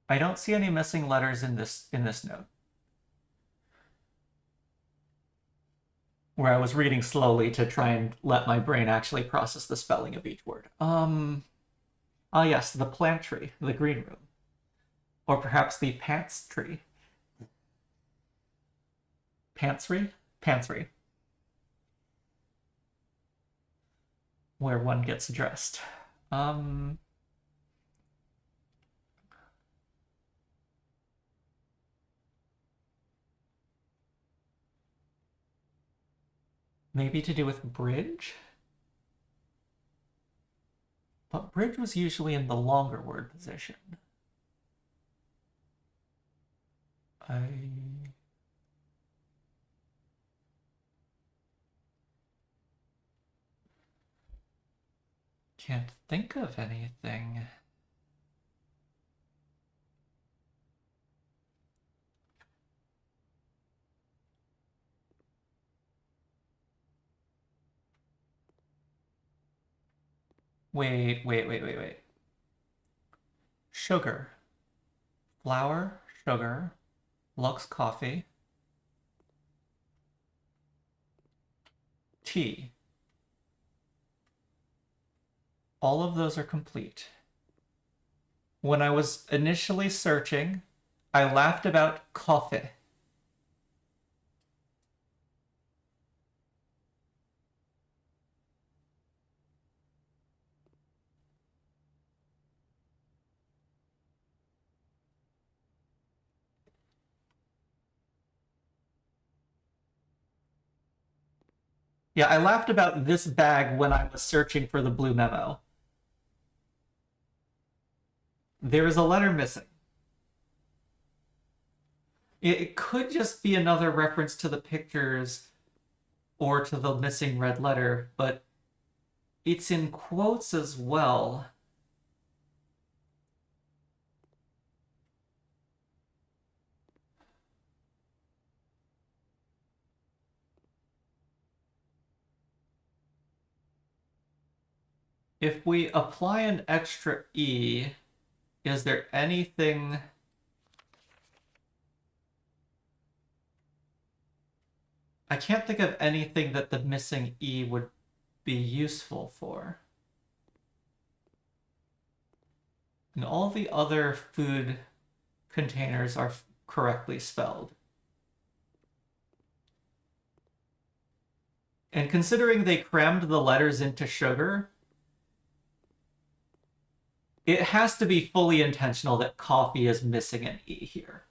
I don't see any missing letters in this note. Where I was reading slowly to try and let my brain actually process the spelling of each word. Yes, the plantry, the green room. Or perhaps the pantry. Pantry? Pantry. where one gets dressed. Maybe to do with bridge? But bridge was usually in the longer word position. I can't think of anything. Wait. Sugar. Flour, sugar, Lux coffee, tea. All of those are complete. When I was initially searching, I laughed about coffee. Yeah, I laughed about this bag when I was searching for the blue memo. There is a letter missing. It could just be another reference to the pictures or to the missing red letter, but it's in quotes as well. If we apply an extra E, is there anything... I can't think of anything that the missing E would be useful for. And all the other food containers are correctly spelled. And considering they crammed the letters into sugar, it has to be fully intentional that coffee is missing an E here.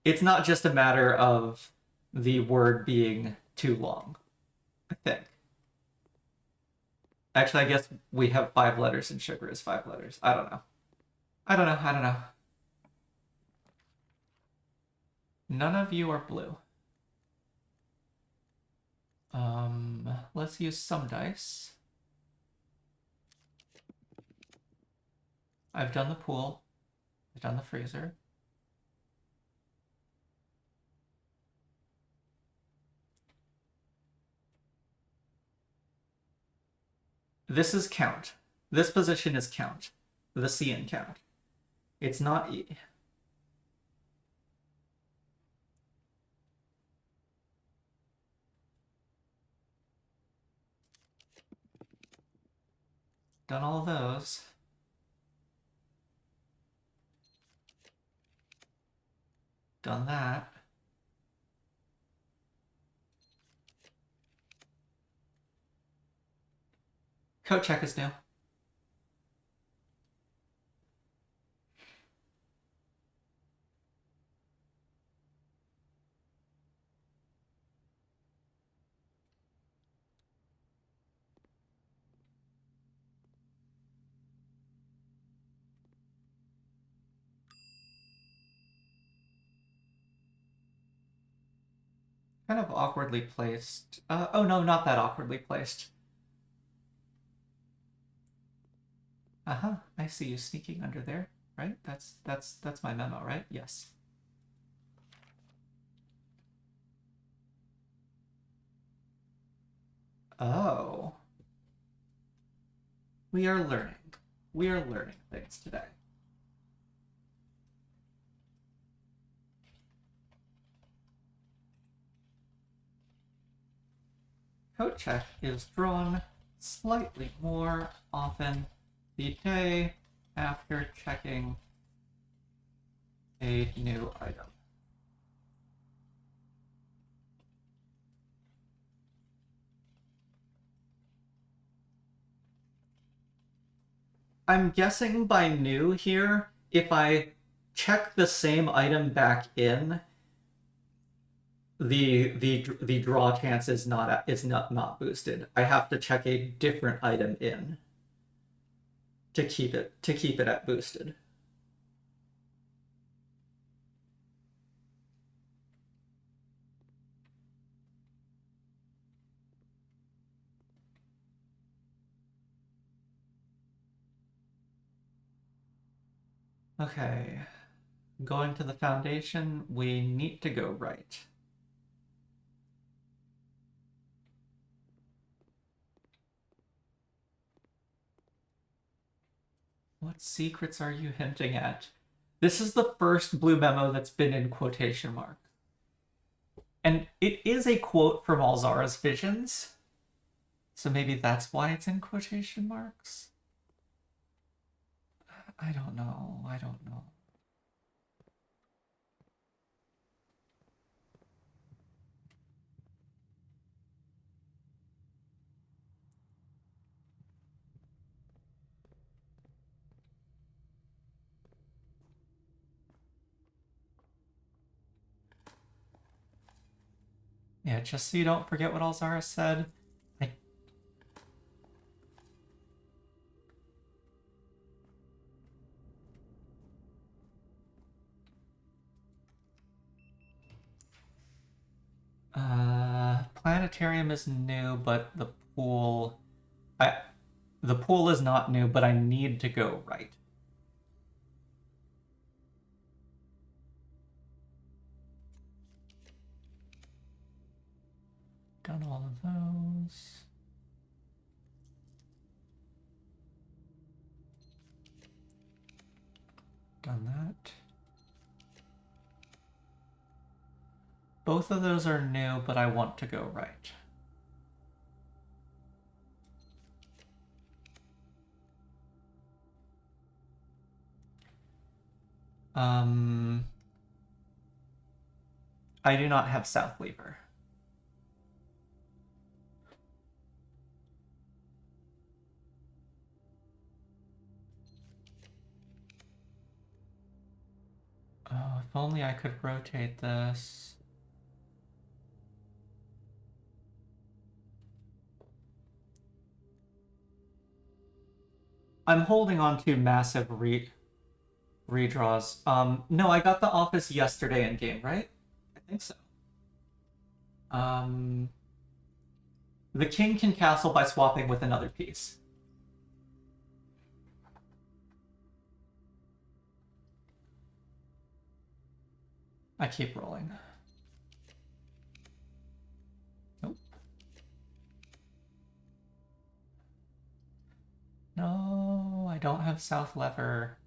It's not just a matter of the word being too long, I think. Actually, I guess we have 5 letters and sugar is 5 letters. I don't know. None of you are blue. Let's use some dice. I've done the pool. I've done the freezer. This is count. This position is count. The C in count. It's not E. Done all those. Done that. Code check is new. Kind of awkwardly placed. Oh no, not that awkwardly placed. Uh-huh, I see you sneaking under there, right? That's my memo, right? Yes. Oh. We are learning. We are learning things today. Code check is drawn slightly more often the day after checking a new item. I'm guessing by new here, if I check the same item back in, the draw chance is not boosted. I have to check a different item in to keep it at boosted. Okay. Going to the foundation, we need to go right. What secrets are you hinting at? This is the first blue memo that's been in quotation marks. And it is a quote from Alzara's visions. So maybe that's why it's in quotation marks? I don't know. I don't know. Yeah, just so you don't forget what Alzara said, planetarium is new, but the pool is not new, but I need to go right. Done all of those. Done that. Both of those are new, but I want to go right. I do not have South Lever. Oh, if only I could rotate this. I'm holding on to massive redraws. No, I got the office yesterday in game, right? I think so. The king can castle by swapping with another piece. I keep rolling. Nope. No, I don't have South Lever.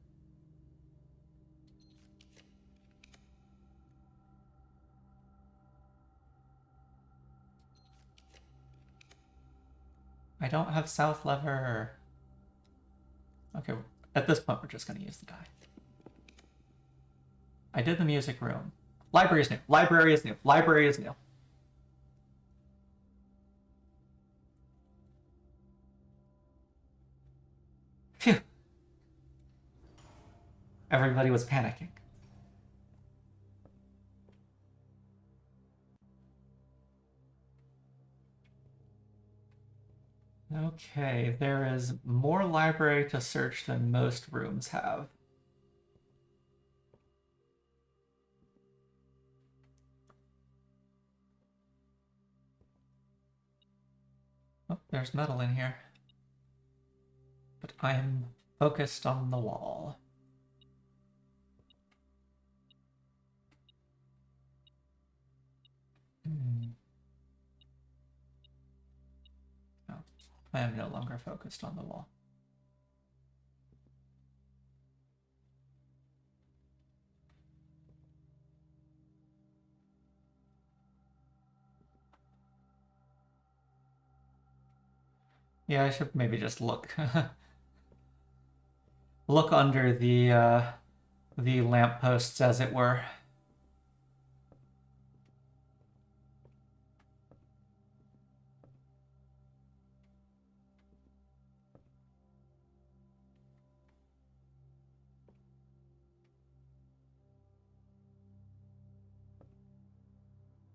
I don't have South Lever. Okay, at this point, we're just going to use the die. I did the music room. Library is new. Library is new. Library is new. Phew. Everybody was panicking. Okay, there is more library to search than most rooms have. Oh, there's metal in here. But I'm focused on the wall. Oh, I am no longer focused on the wall. Yeah, I should maybe just look look under the lampposts, as it were.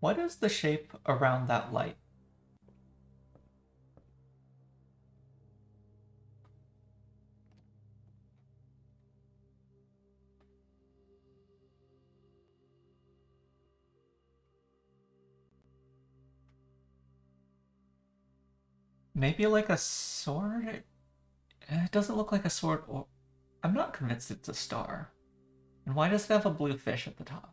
What is the shape around that light? Maybe like a sword? It doesn't look like a sword, or I'm not convinced it's a star. And why does it have a blue fish at the top?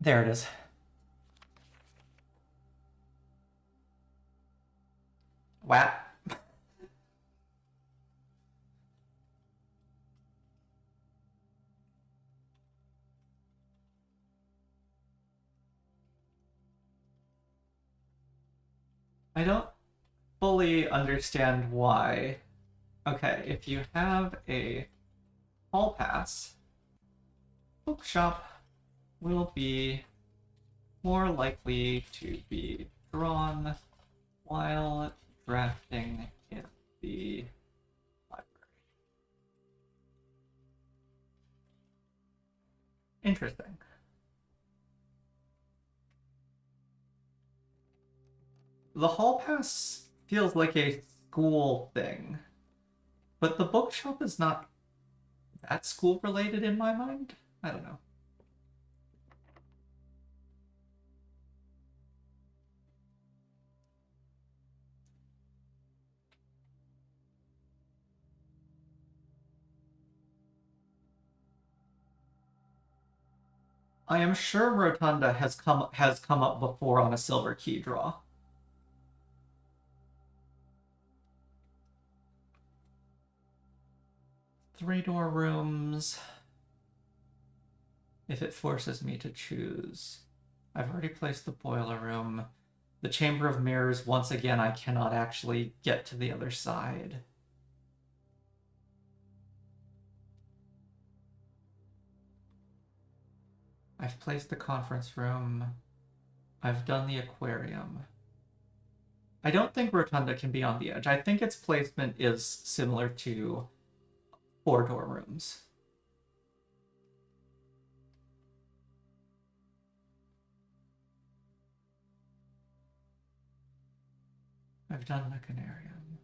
There it is. Wow. I don't fully understand why. Okay, if you have a hall pass, bookshop will be more likely to be drawn while drafting in the library. Interesting. The hall pass feels like a school thing, but the bookshop is not that school related in my mind. I don't know. I am sure Rotunda has come up before on a silver key draw. Three-door rooms. If it forces me to choose. I've already placed the boiler room. The Chamber of Mirrors, once again, I cannot actually get to the other side. I've placed the conference room. I've done the aquarium. I don't think Rotunda can be on the edge. I think its placement is similar to four-door rooms. I've done the Canarium.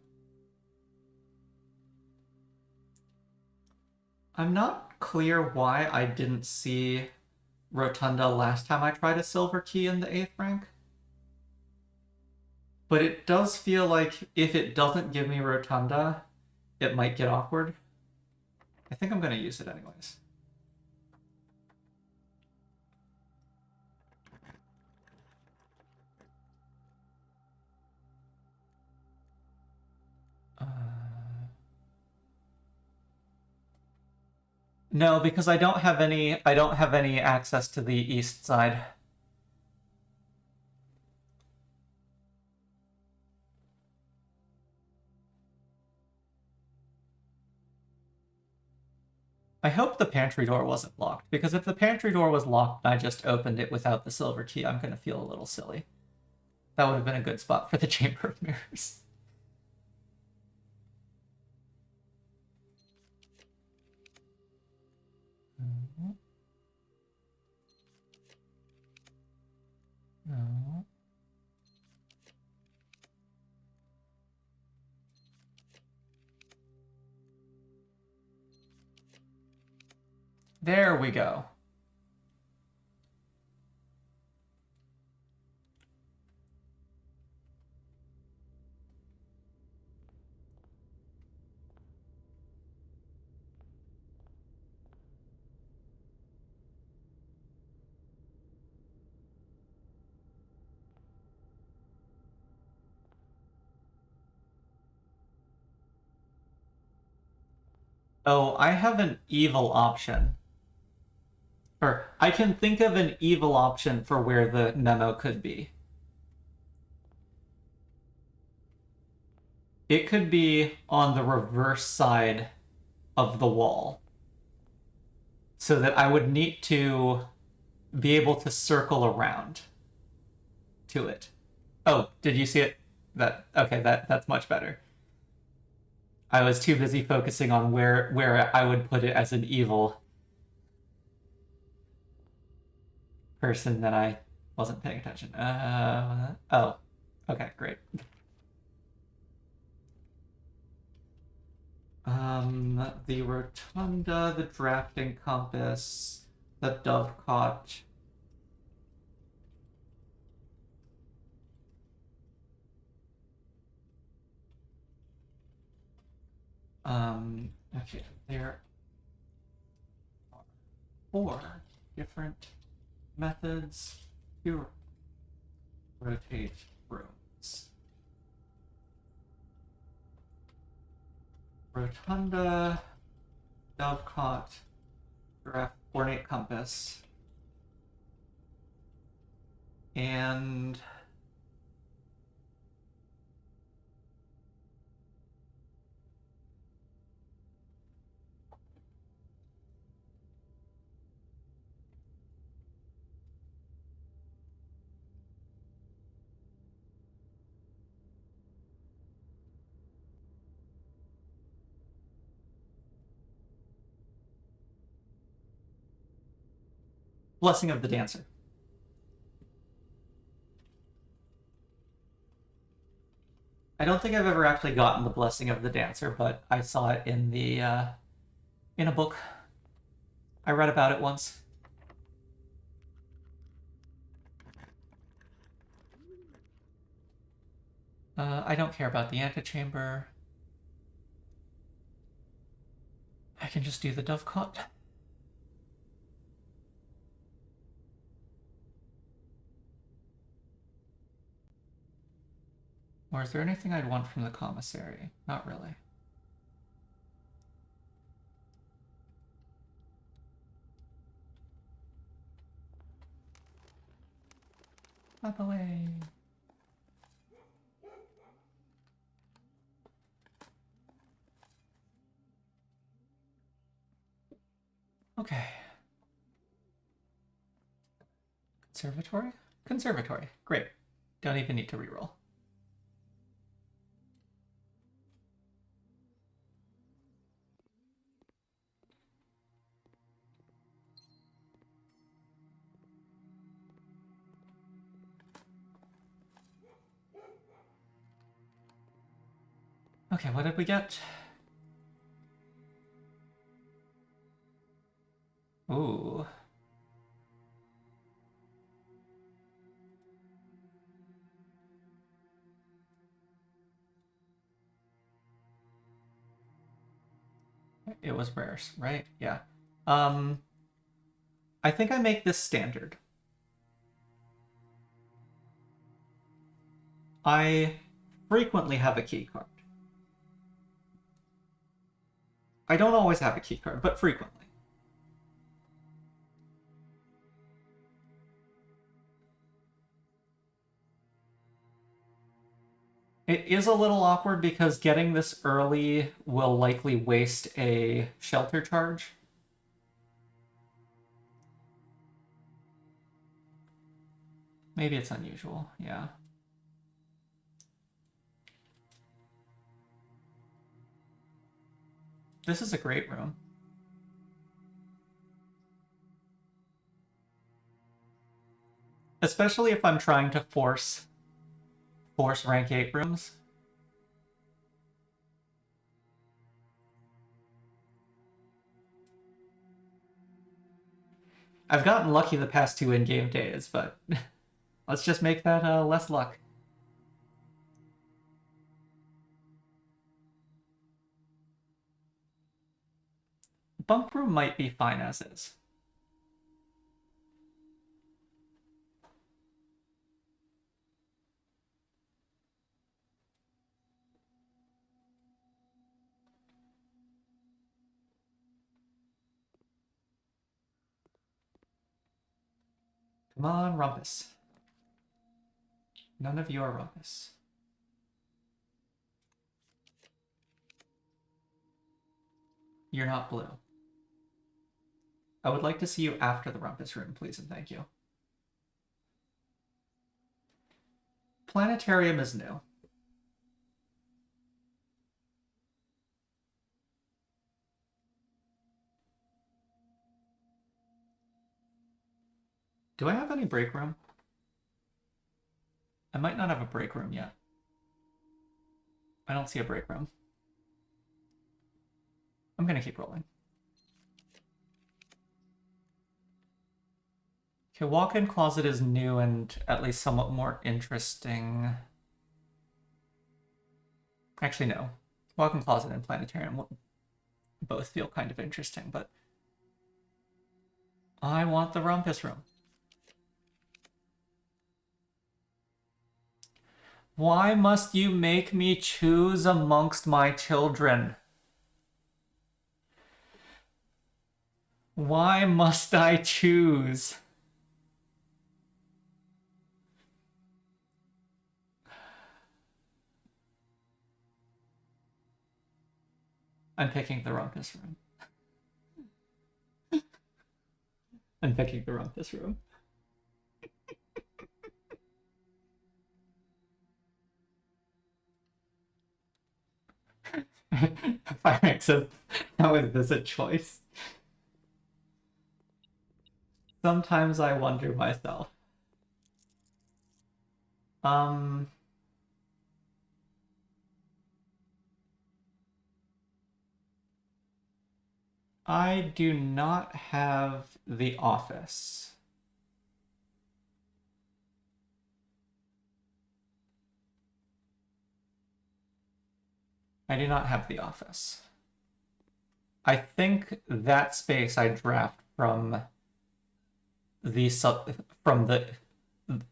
I'm not clear why I didn't see Rotunda last time I tried a silver key in the 8th rank. But it does feel like if it doesn't give me Rotunda, it might get awkward. I think I'm going to use it anyways. No, because I don't have any access to the east side. I hope the pantry door wasn't locked, because if the pantry door was locked and I just opened it without the silver key, I'm going to feel a little silly. That would have been a good spot for the Chamber of Mirrors. No. There we go. Oh, I have an evil option. Or I can think of an evil option for where the memo could be. it could be on the reverse side of the wall, so that I would need to be able to circle around to it. Oh, did you see it? That's much better. I was too busy focusing on where I would put it as an evil person that I wasn't paying attention. Oh, okay, great. The rotunda, the drafting compass, the dovecot. Okay, there are 4 different methods to rotate rooms. Rotunda, dovecot, ornate compass, and Blessing of the Dancer. I don't think I've ever actually gotten the Blessing of the Dancer, but I saw it in the in a book. I read about it once. I don't care about the antechamber. I can just do the dovecot. Or is there anything I'd want from the commissary? Not really. Out the way. Okay. Conservatory? Conservatory. Great. Don't even need to reroll. Okay, what did we get? Ooh. It was rares, right? Yeah. I think I make this standard. I frequently have a key card. I don't always have a key card, but frequently. It is a little awkward because getting this early will likely waste a shelter charge. Maybe it's unusual, yeah. This is a great room. Especially if I'm trying to force rank 8 rooms. I've gotten lucky the past 2 in-game days, but let's just make that less luck. Bunk room might be fine as is. Come on, Rumpus. None of you are Rumpus. You're not blue. I would like to see you after the rumpus room, please and thank you. Planetarium is new. Do I have any break room? I might not have a break room yet. I don't see a break room. I'm gonna keep rolling. Okay, walk-in closet is new and at least somewhat more interesting. Actually, no. Walk-in closet and planetarium both feel kind of interesting, but I want the rumpus room. Why must you make me choose amongst my children? Why must I choose? I'm picking the rumpus room. I'm picking the rumpus room. Fire exit. How is this a choice? Sometimes I wonder myself. I do not have The Office. I do not have The Office. I think that space I draft from the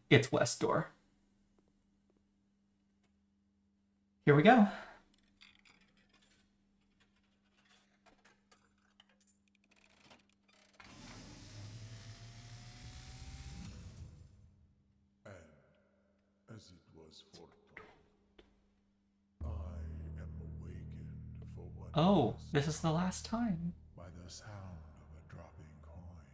It's West door. Here we go. As it was foretold, I am awakened for what Oh, this is the last time. by the sound of a dropping coin.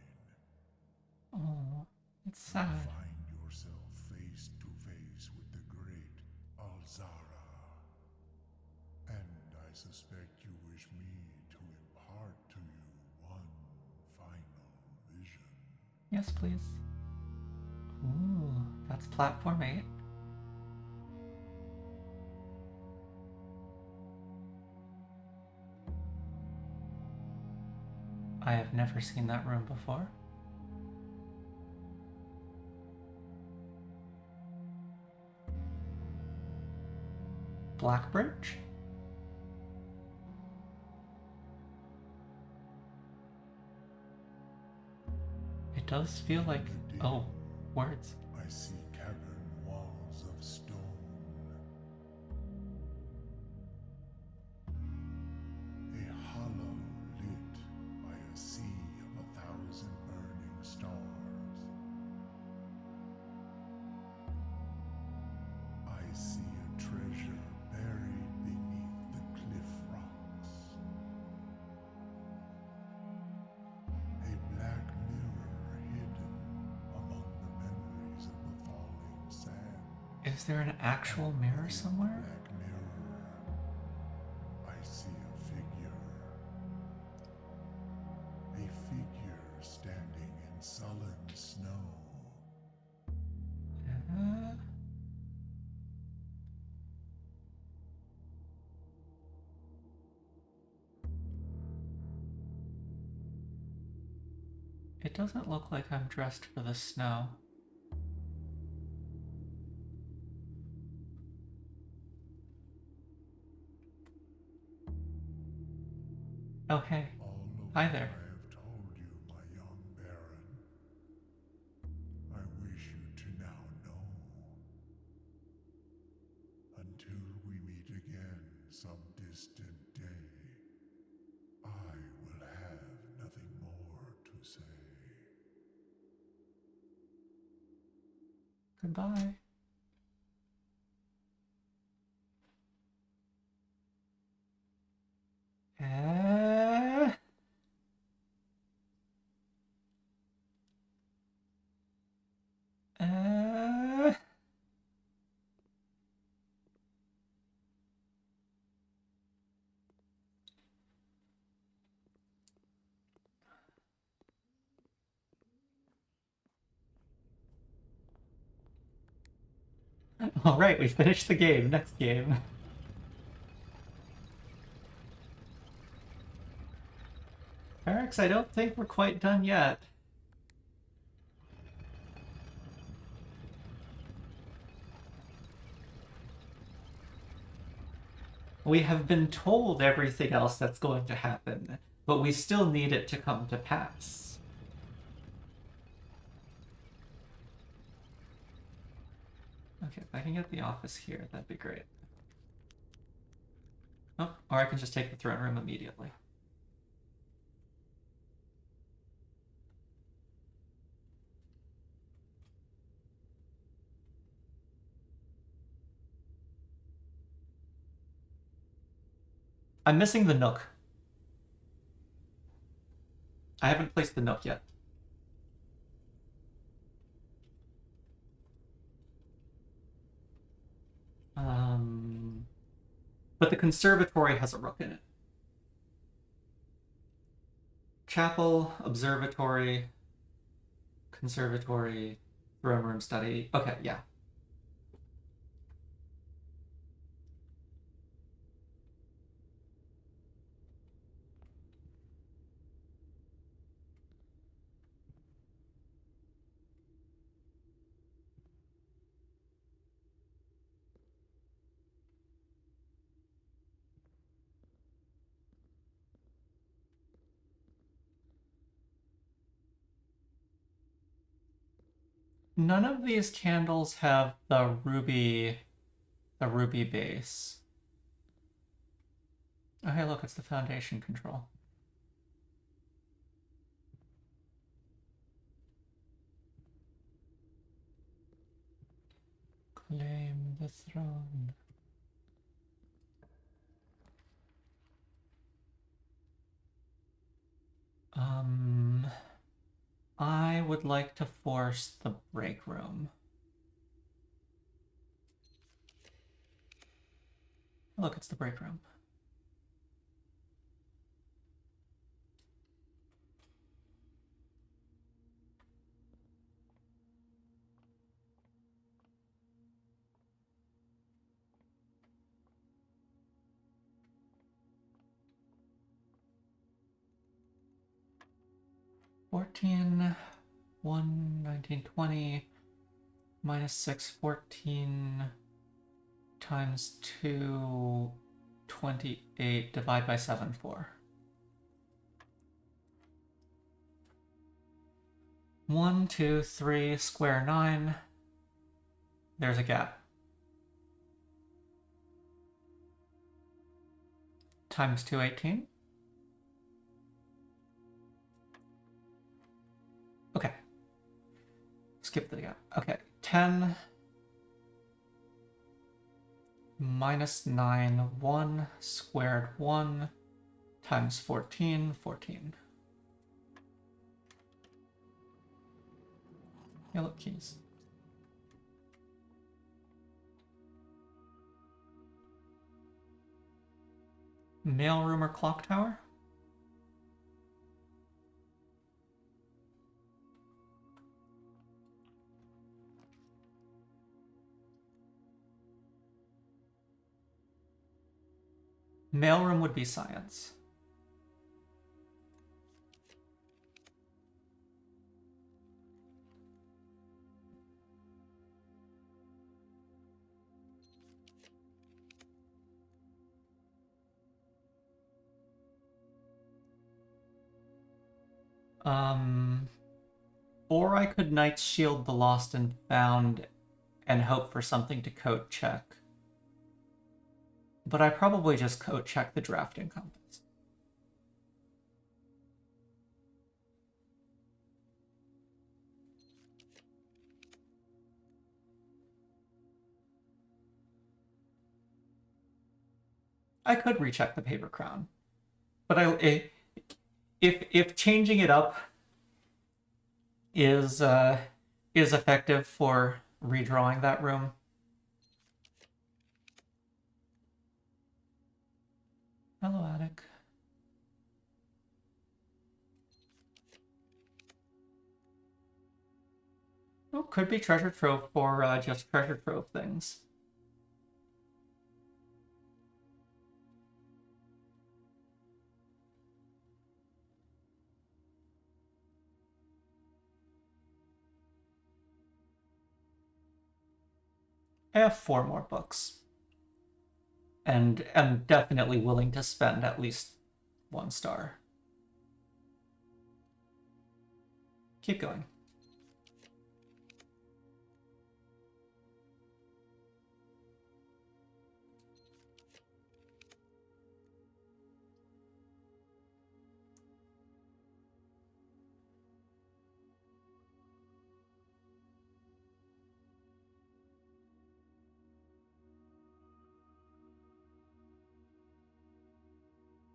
Oh, it's You sad. find yourself face to face with the Great Alzara. And I suspect you wish me to impart to you one final vision. Yes, please. Ooh, that's platform 8. I have never seen that room before. Black Bridge? It does feel like... Oh, words. I see cavern walls of stone. A hollow lit by a sea of 1,000 burning stars. I see a treasure buried beneath the cliff rocks. A black mirror hidden among the memories of the falling sand. Is there an actual mirror somewhere? Black mirror. I see a figure. A figure standing in sullen snow. It doesn't look like I'm dressed for the snow. Oh, hey. All of Hi what there. I have told you, my young baron, I wish you to now know. Until we meet again some distant day, I will have nothing more to say. Goodbye. Alright, we finished the game. Next game. Barracks, I don't think we're quite done yet. We have been told everything else that's going to happen, but we still need it to come to pass. Okay, if I can get the office here, that'd be great. Oh, or I can just take the throne room immediately. I'm missing the nook. I haven't placed the nook yet. But the conservatory has a rook in it. Chapel, observatory, conservatory, throne room study. Okay, yeah. None of these candles have the ruby base. Oh, hey, look, it's the foundation control. Claim the throne. I would like to force the break room. Look, it's the break room. $14, 1, 19, 20, minus 6, 14 times 2, 28, divide by 7, 4. 1, 2, 3, square 9. There's a gap. Times 2, 18. Okay. Skip the gap. Okay. 10 minus 9, 1 squared 1 times 14, 14. Yellow keys. Mailroom or clock tower? Mailroom would be science. Or I could Knight's Shield the Lost and Found and hope for something to coat check. But I probably just coat check the drafting compass. I could recheck the paper crown, but if changing it up is effective for redrawing that room. Hello, attic. Oh, could be treasure trove for just treasure trove things. I have 4 more books. And am definitely willing to spend at least 1 star. Keep going.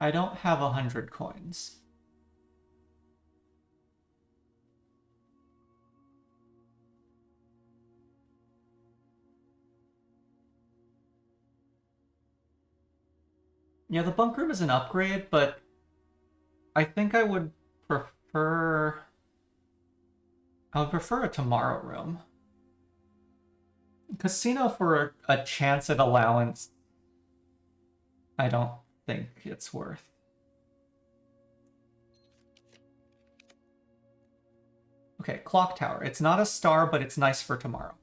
I don't have 100 coins. Yeah, the bunk room is an upgrade, but I think I would prefer... I would prefer a tomorrow room. Casino for a chance at allowance, I don't think it's worth. Okay, clock tower. It's not a star, but it's nice for tomorrow.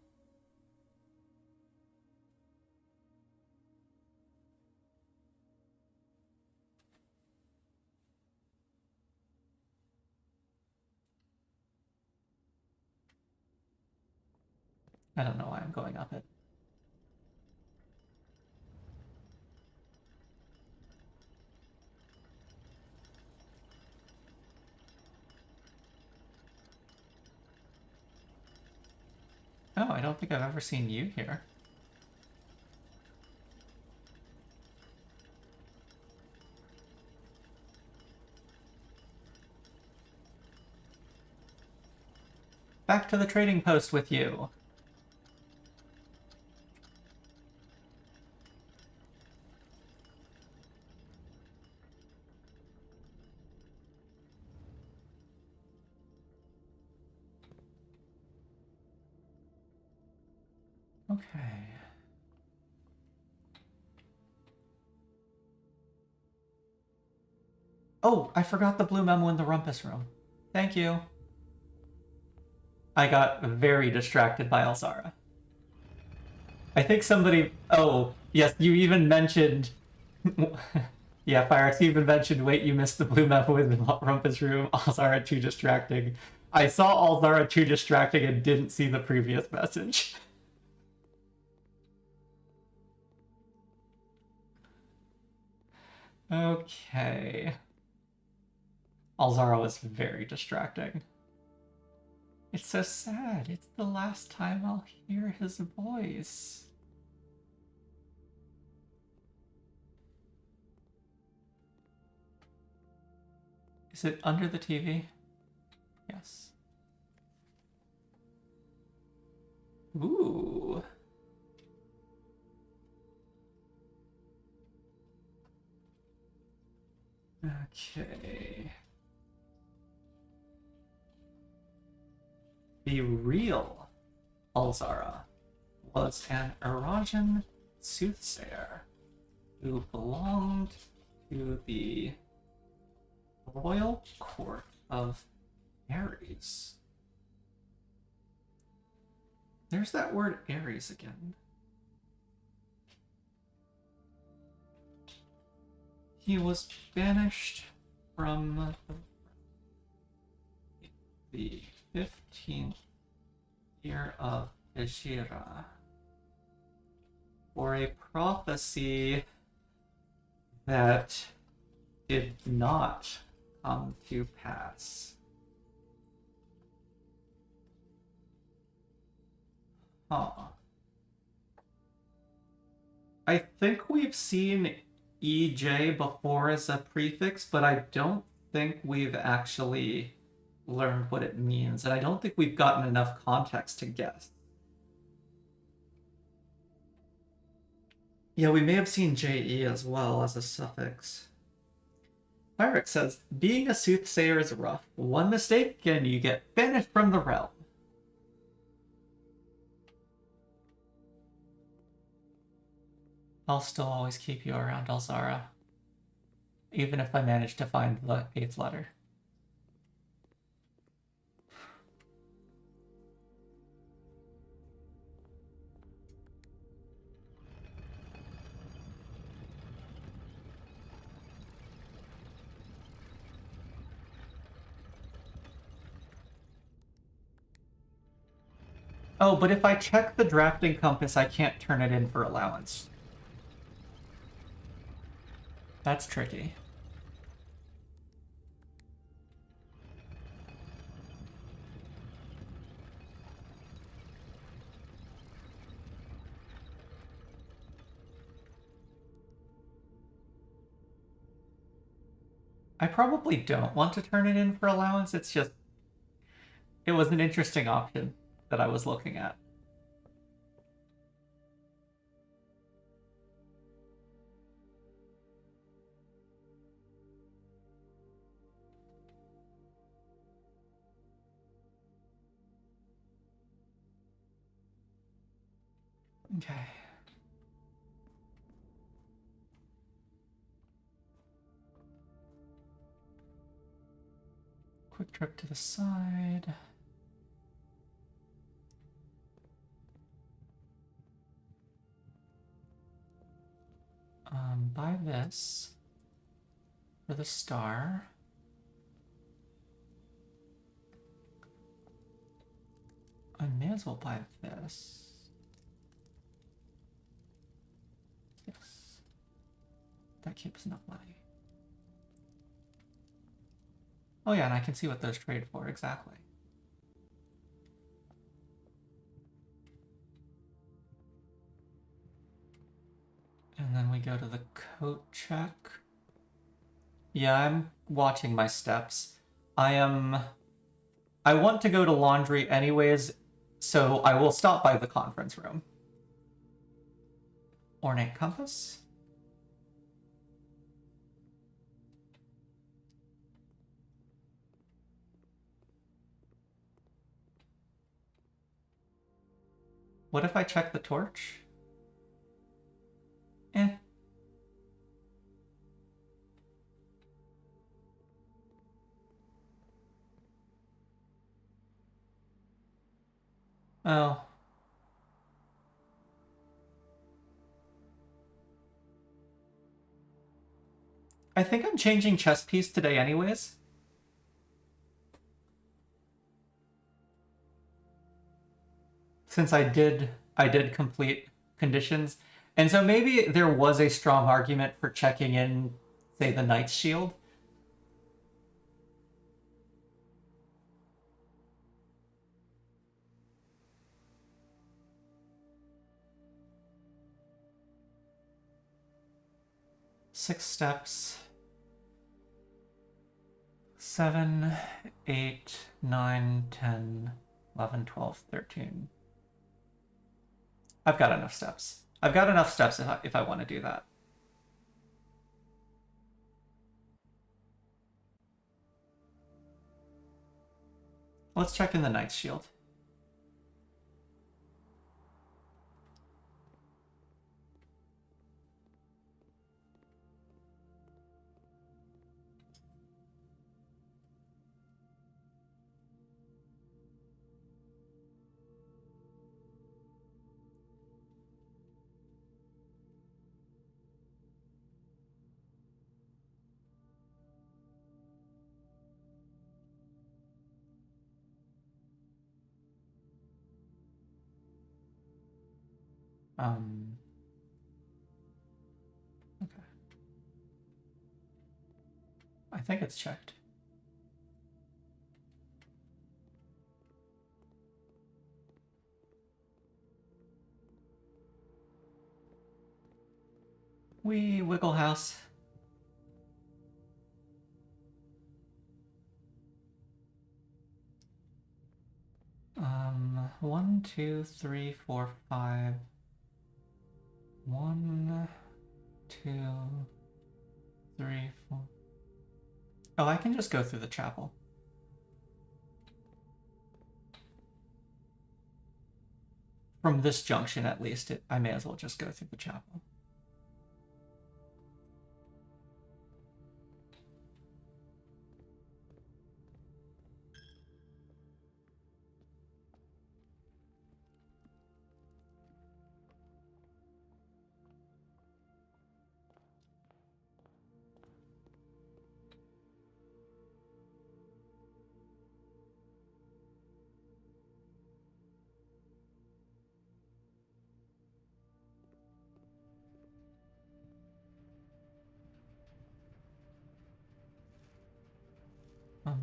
I don't know why I'm going up it. Oh, I don't think I've ever seen you here. Back to the trading post with you. Okay. Oh, I forgot the blue memo in the rumpus room. Thank you. I got very distracted by Alzara. I think somebody... Oh, yes, you even mentioned... Yeah, Pyrex, you even mentioned, wait, you missed the blue memo in the rumpus room. Alzara too distracting. I saw Alzara too distracting and didn't see the previous message. Okay. Alzara was very distracting. It's so sad. It's the last time I'll hear his voice. Is it under the TV? Yes. Ooh. Okay. The real Alzara was an Arajan soothsayer who belonged to the royal court of Ares. There's that word Ares again. He was banished from the 15th year of Ejira for a prophecy that did not come to pass. Huh. I think we've seen EJ before as a prefix, but I don't think we've actually learned what it means, and I don't think we've gotten enough context to guess. Yeah, we may have seen JE as well as a suffix. Pyrex says, being a soothsayer is rough. One mistake and you get banished from the realm. I'll still always keep you around, Alzara. Even if I manage to find the 8th letter. Oh, but if I check the drafting compass, I can't turn it in for allowance. That's tricky. I probably don't want to turn it in for allowance. It's just, it was an interesting option that I was looking at. Okay. Quick trip to the side. Buy this for the star. I may as well buy this. Yes. That keeps enough money. Oh yeah, and I can see what those trade for, exactly. And then we go to the coat check. Yeah, I'm watching my steps. I want to go to laundry anyways, so I will stop by the conference room. Ornate compass. What if I check the torch? Eh. Oh. I think I'm changing chess piece today anyways. Since I did complete conditions. And so maybe there was a strong argument for checking in, say, the Knight's Shield. Six steps. 7, 8, 9, 10, 11, 12, 13. I've got enough steps. I've got enough steps if I want to do that. Let's check in the Knight's Shield. Okay. I think it's checked. Wee Wiggle House. One, two, three, four, five. 1, 2, 3, 4. Oh, I can just go through the chapel. From this junction, at least, I may as well just go through the chapel.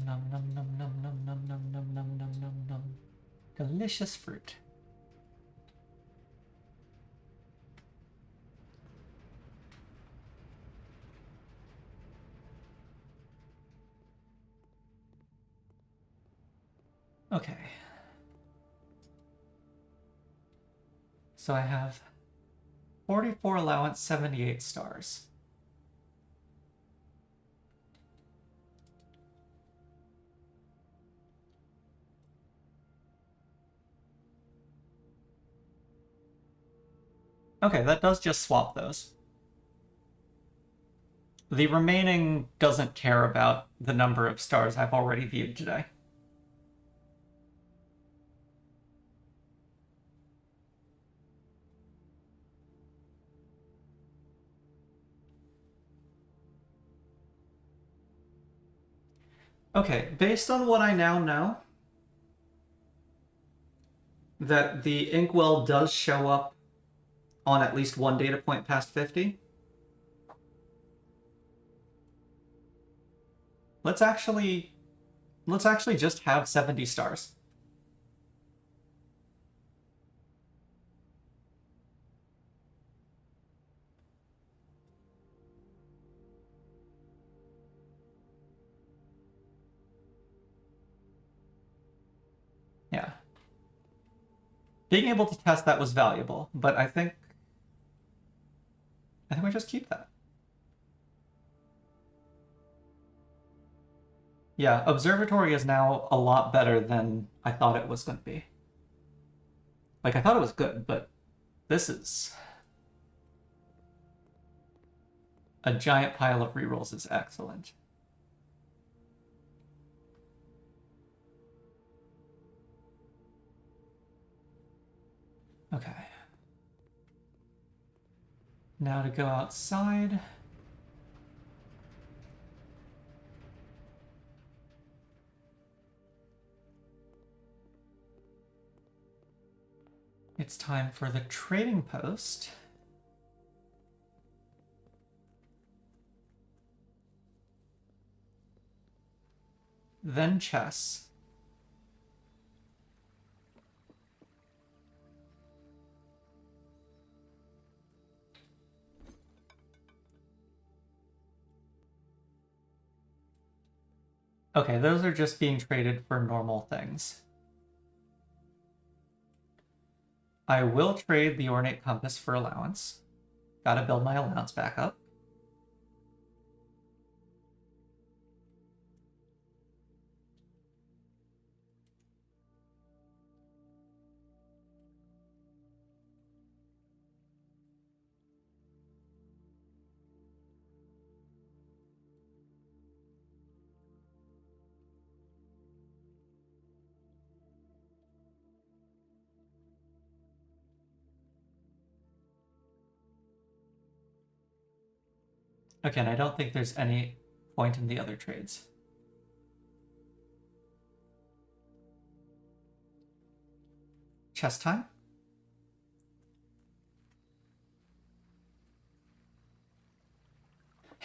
Num num num num num num num num num num num num num. Delicious fruit. Okay. So I have 44 allowance, 78 stars. Okay, that does just swap those. The remaining doesn't care about the number of stars I've already viewed today. Okay, based on what I now know, that the inkwell does show up on at least one data point past 50. Let's actually just have 70 stars. Yeah. Being able to test that was valuable, but I think we just keep that. Yeah, observatory is now a lot better than I thought it was going to be. Like, I thought it was good, but this is... A giant pile of rerolls is excellent. Okay. Now to go outside. It's time for the trading post. Then chess. Okay, those are just being traded for normal things. I will trade the ornate compass for allowance. Gotta build my allowance back up. Okay, and I don't think there's any point in the other trades. Chess time?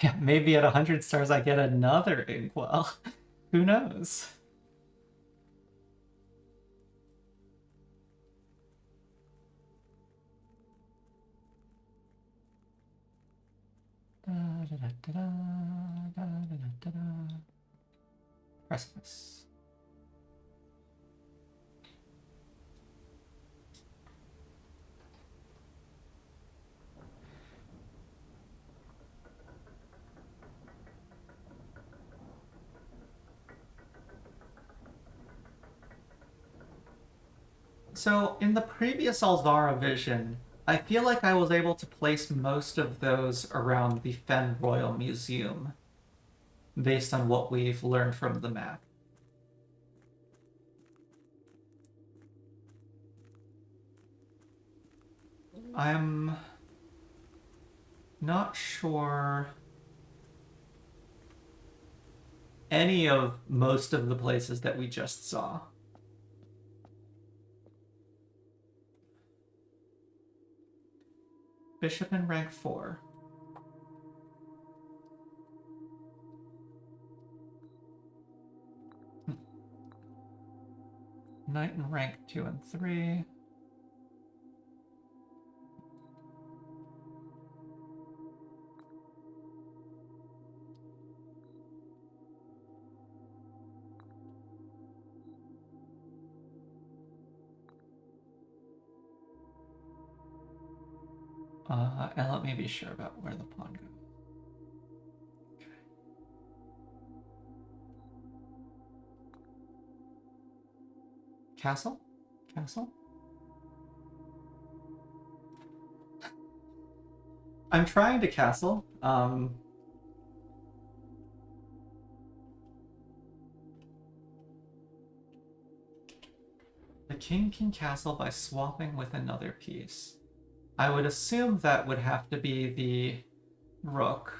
Yeah, maybe at 100 stars I get another inkwell. Who knows? Precipice. So, in the previous Alzara vision, I feel like I was able to place most of those around the Fen Royal Museum, based on what we've learned from the map. I'm not sure any of most of the places that we just saw. Bishop in rank 4. Knight in rank 2 and 3. And let me be sure about where the pawn goes. Castle? Castle? I'm trying to castle. The king can castle by swapping with another piece. I would assume that would have to be the rook.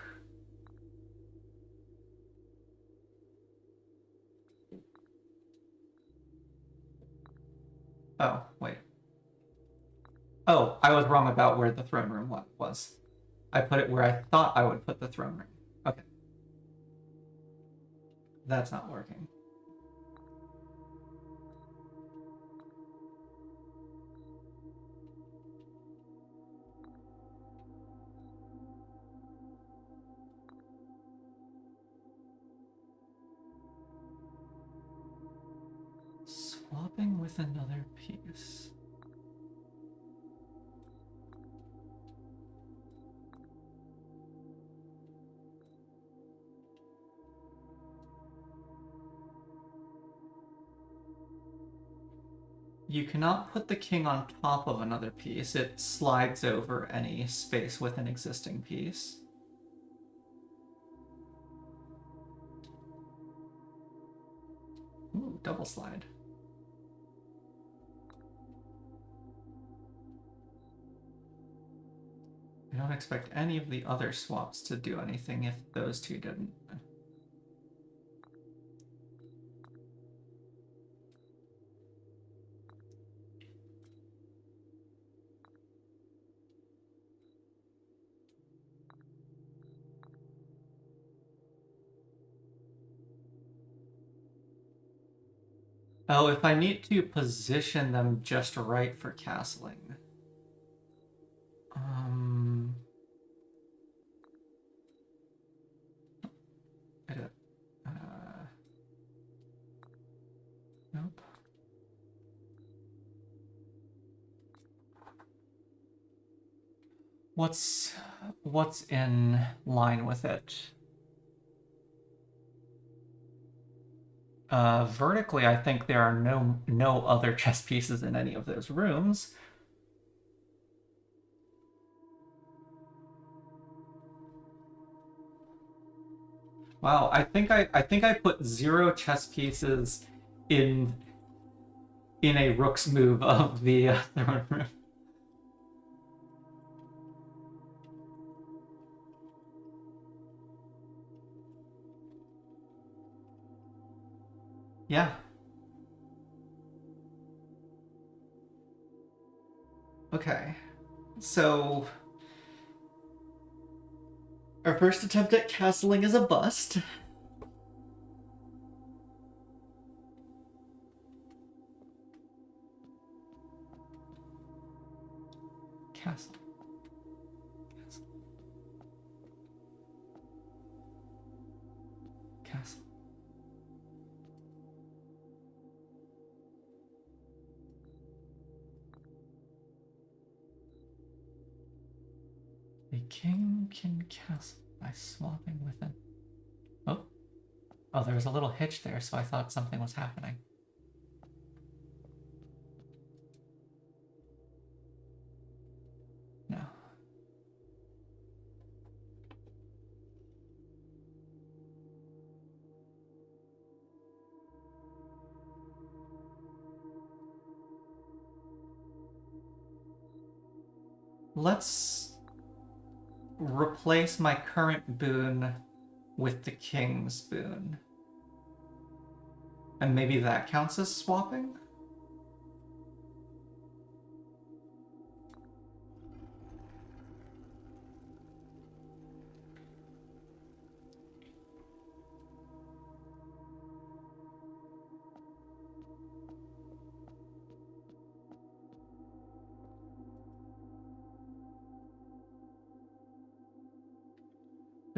Oh, wait. Oh, I was wrong about where the throne room was. I put it where I thought I would put the throne room. Okay. That's not working. Swapping with another piece. You cannot put the king on top of another piece. It slides over any space with an existing piece. Ooh, double slide. I don't expect any of the other swaps to do anything if those two didn't. Oh, if I need to position them just right for castling. I don't, nope. What's in line with it? Vertically, I think there are no other chess pieces in any of those rooms. Wow, I think I put 0 chess pieces in a rook's move of the throne room. Yeah. Okay. So our first attempt at castling is a bust. Castle. Castle. Castle. The king can castle by swapping with an... Oh. Oh, there was a little hitch there, so I thought something was happening. No. Let's replace my current boon with the king's boon. And maybe that counts as swapping?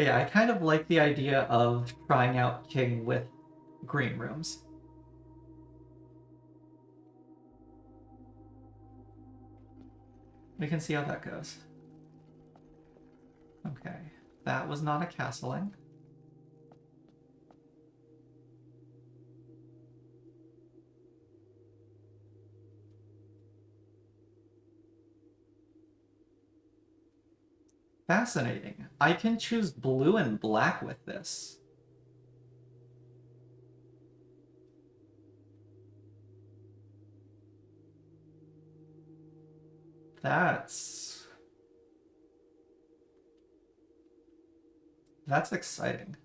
But yeah, I kind of like the idea of trying out King with green rooms. We can see how that goes. Okay, that was not a castling. Fascinating. I can choose blue and black with this. That's exciting.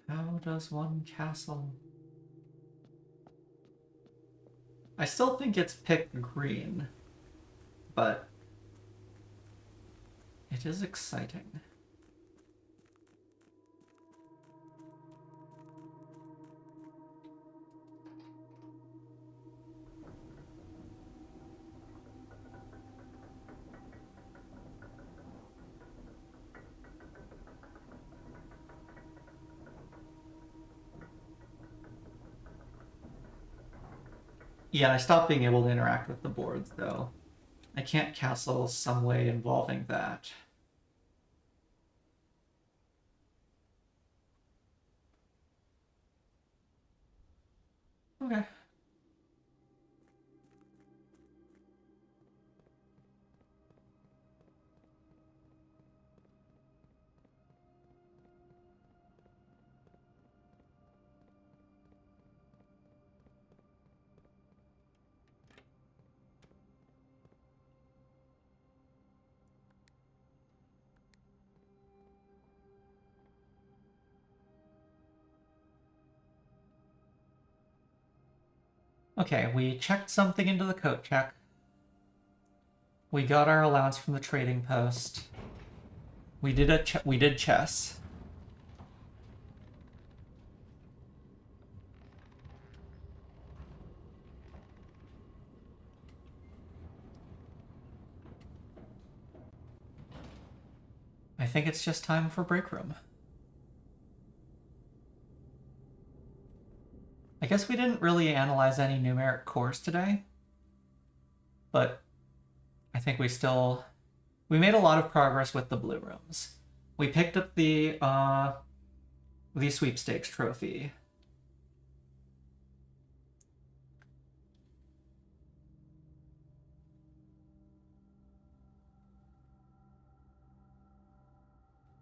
How does one castle? I still think it's picked green, but it is exciting. Yeah, I stopped being able to interact with the boards, though. I can't castle some way involving that. Okay. Okay, we checked something into the coat check. We got our allowance from the trading post. We did chess. I think it's just time for break room. I guess we didn't really analyze any numeric cores today, but I think we made a lot of progress with the blue rooms. We picked up the sweepstakes trophy.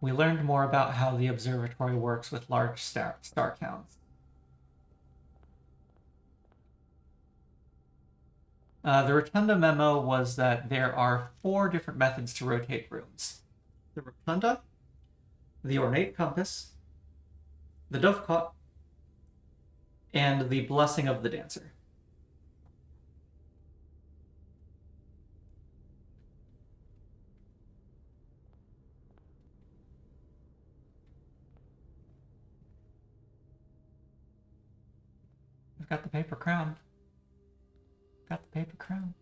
We learned more about how the observatory works with large star counts. The Rotunda memo was that there are 4 different methods to rotate rooms. The Rotunda, the Ornate Compass, the Dovecot, and the Blessing of the Dancer. I've got the paper crown. Got the paper crown.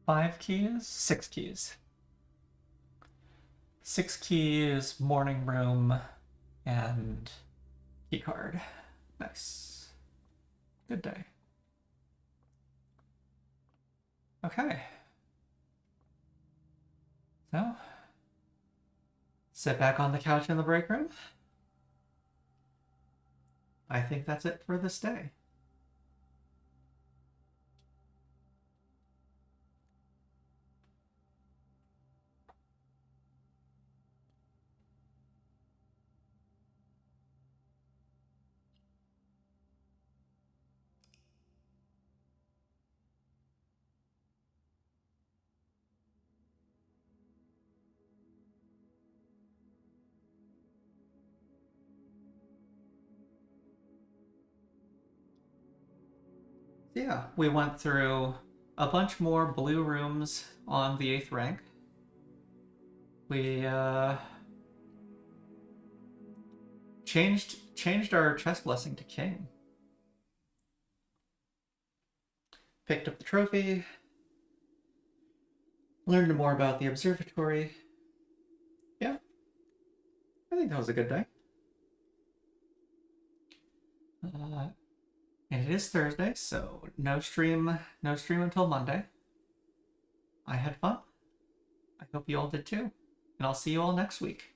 Five keys? 6 keys. 6 keys, morning room, and key card. Nice. Good day. Okay. So, sit back on the couch in the break room. I think that's it for this day. Yeah, we went through a bunch more blue rooms on the 8th rank. We changed our chest blessing to king. Picked up the trophy. Learned more about the observatory. Yeah, I think that was a good day. And it is Thursday, so no stream until Monday. I had fun. I hope you all did too. And I'll see you all next week.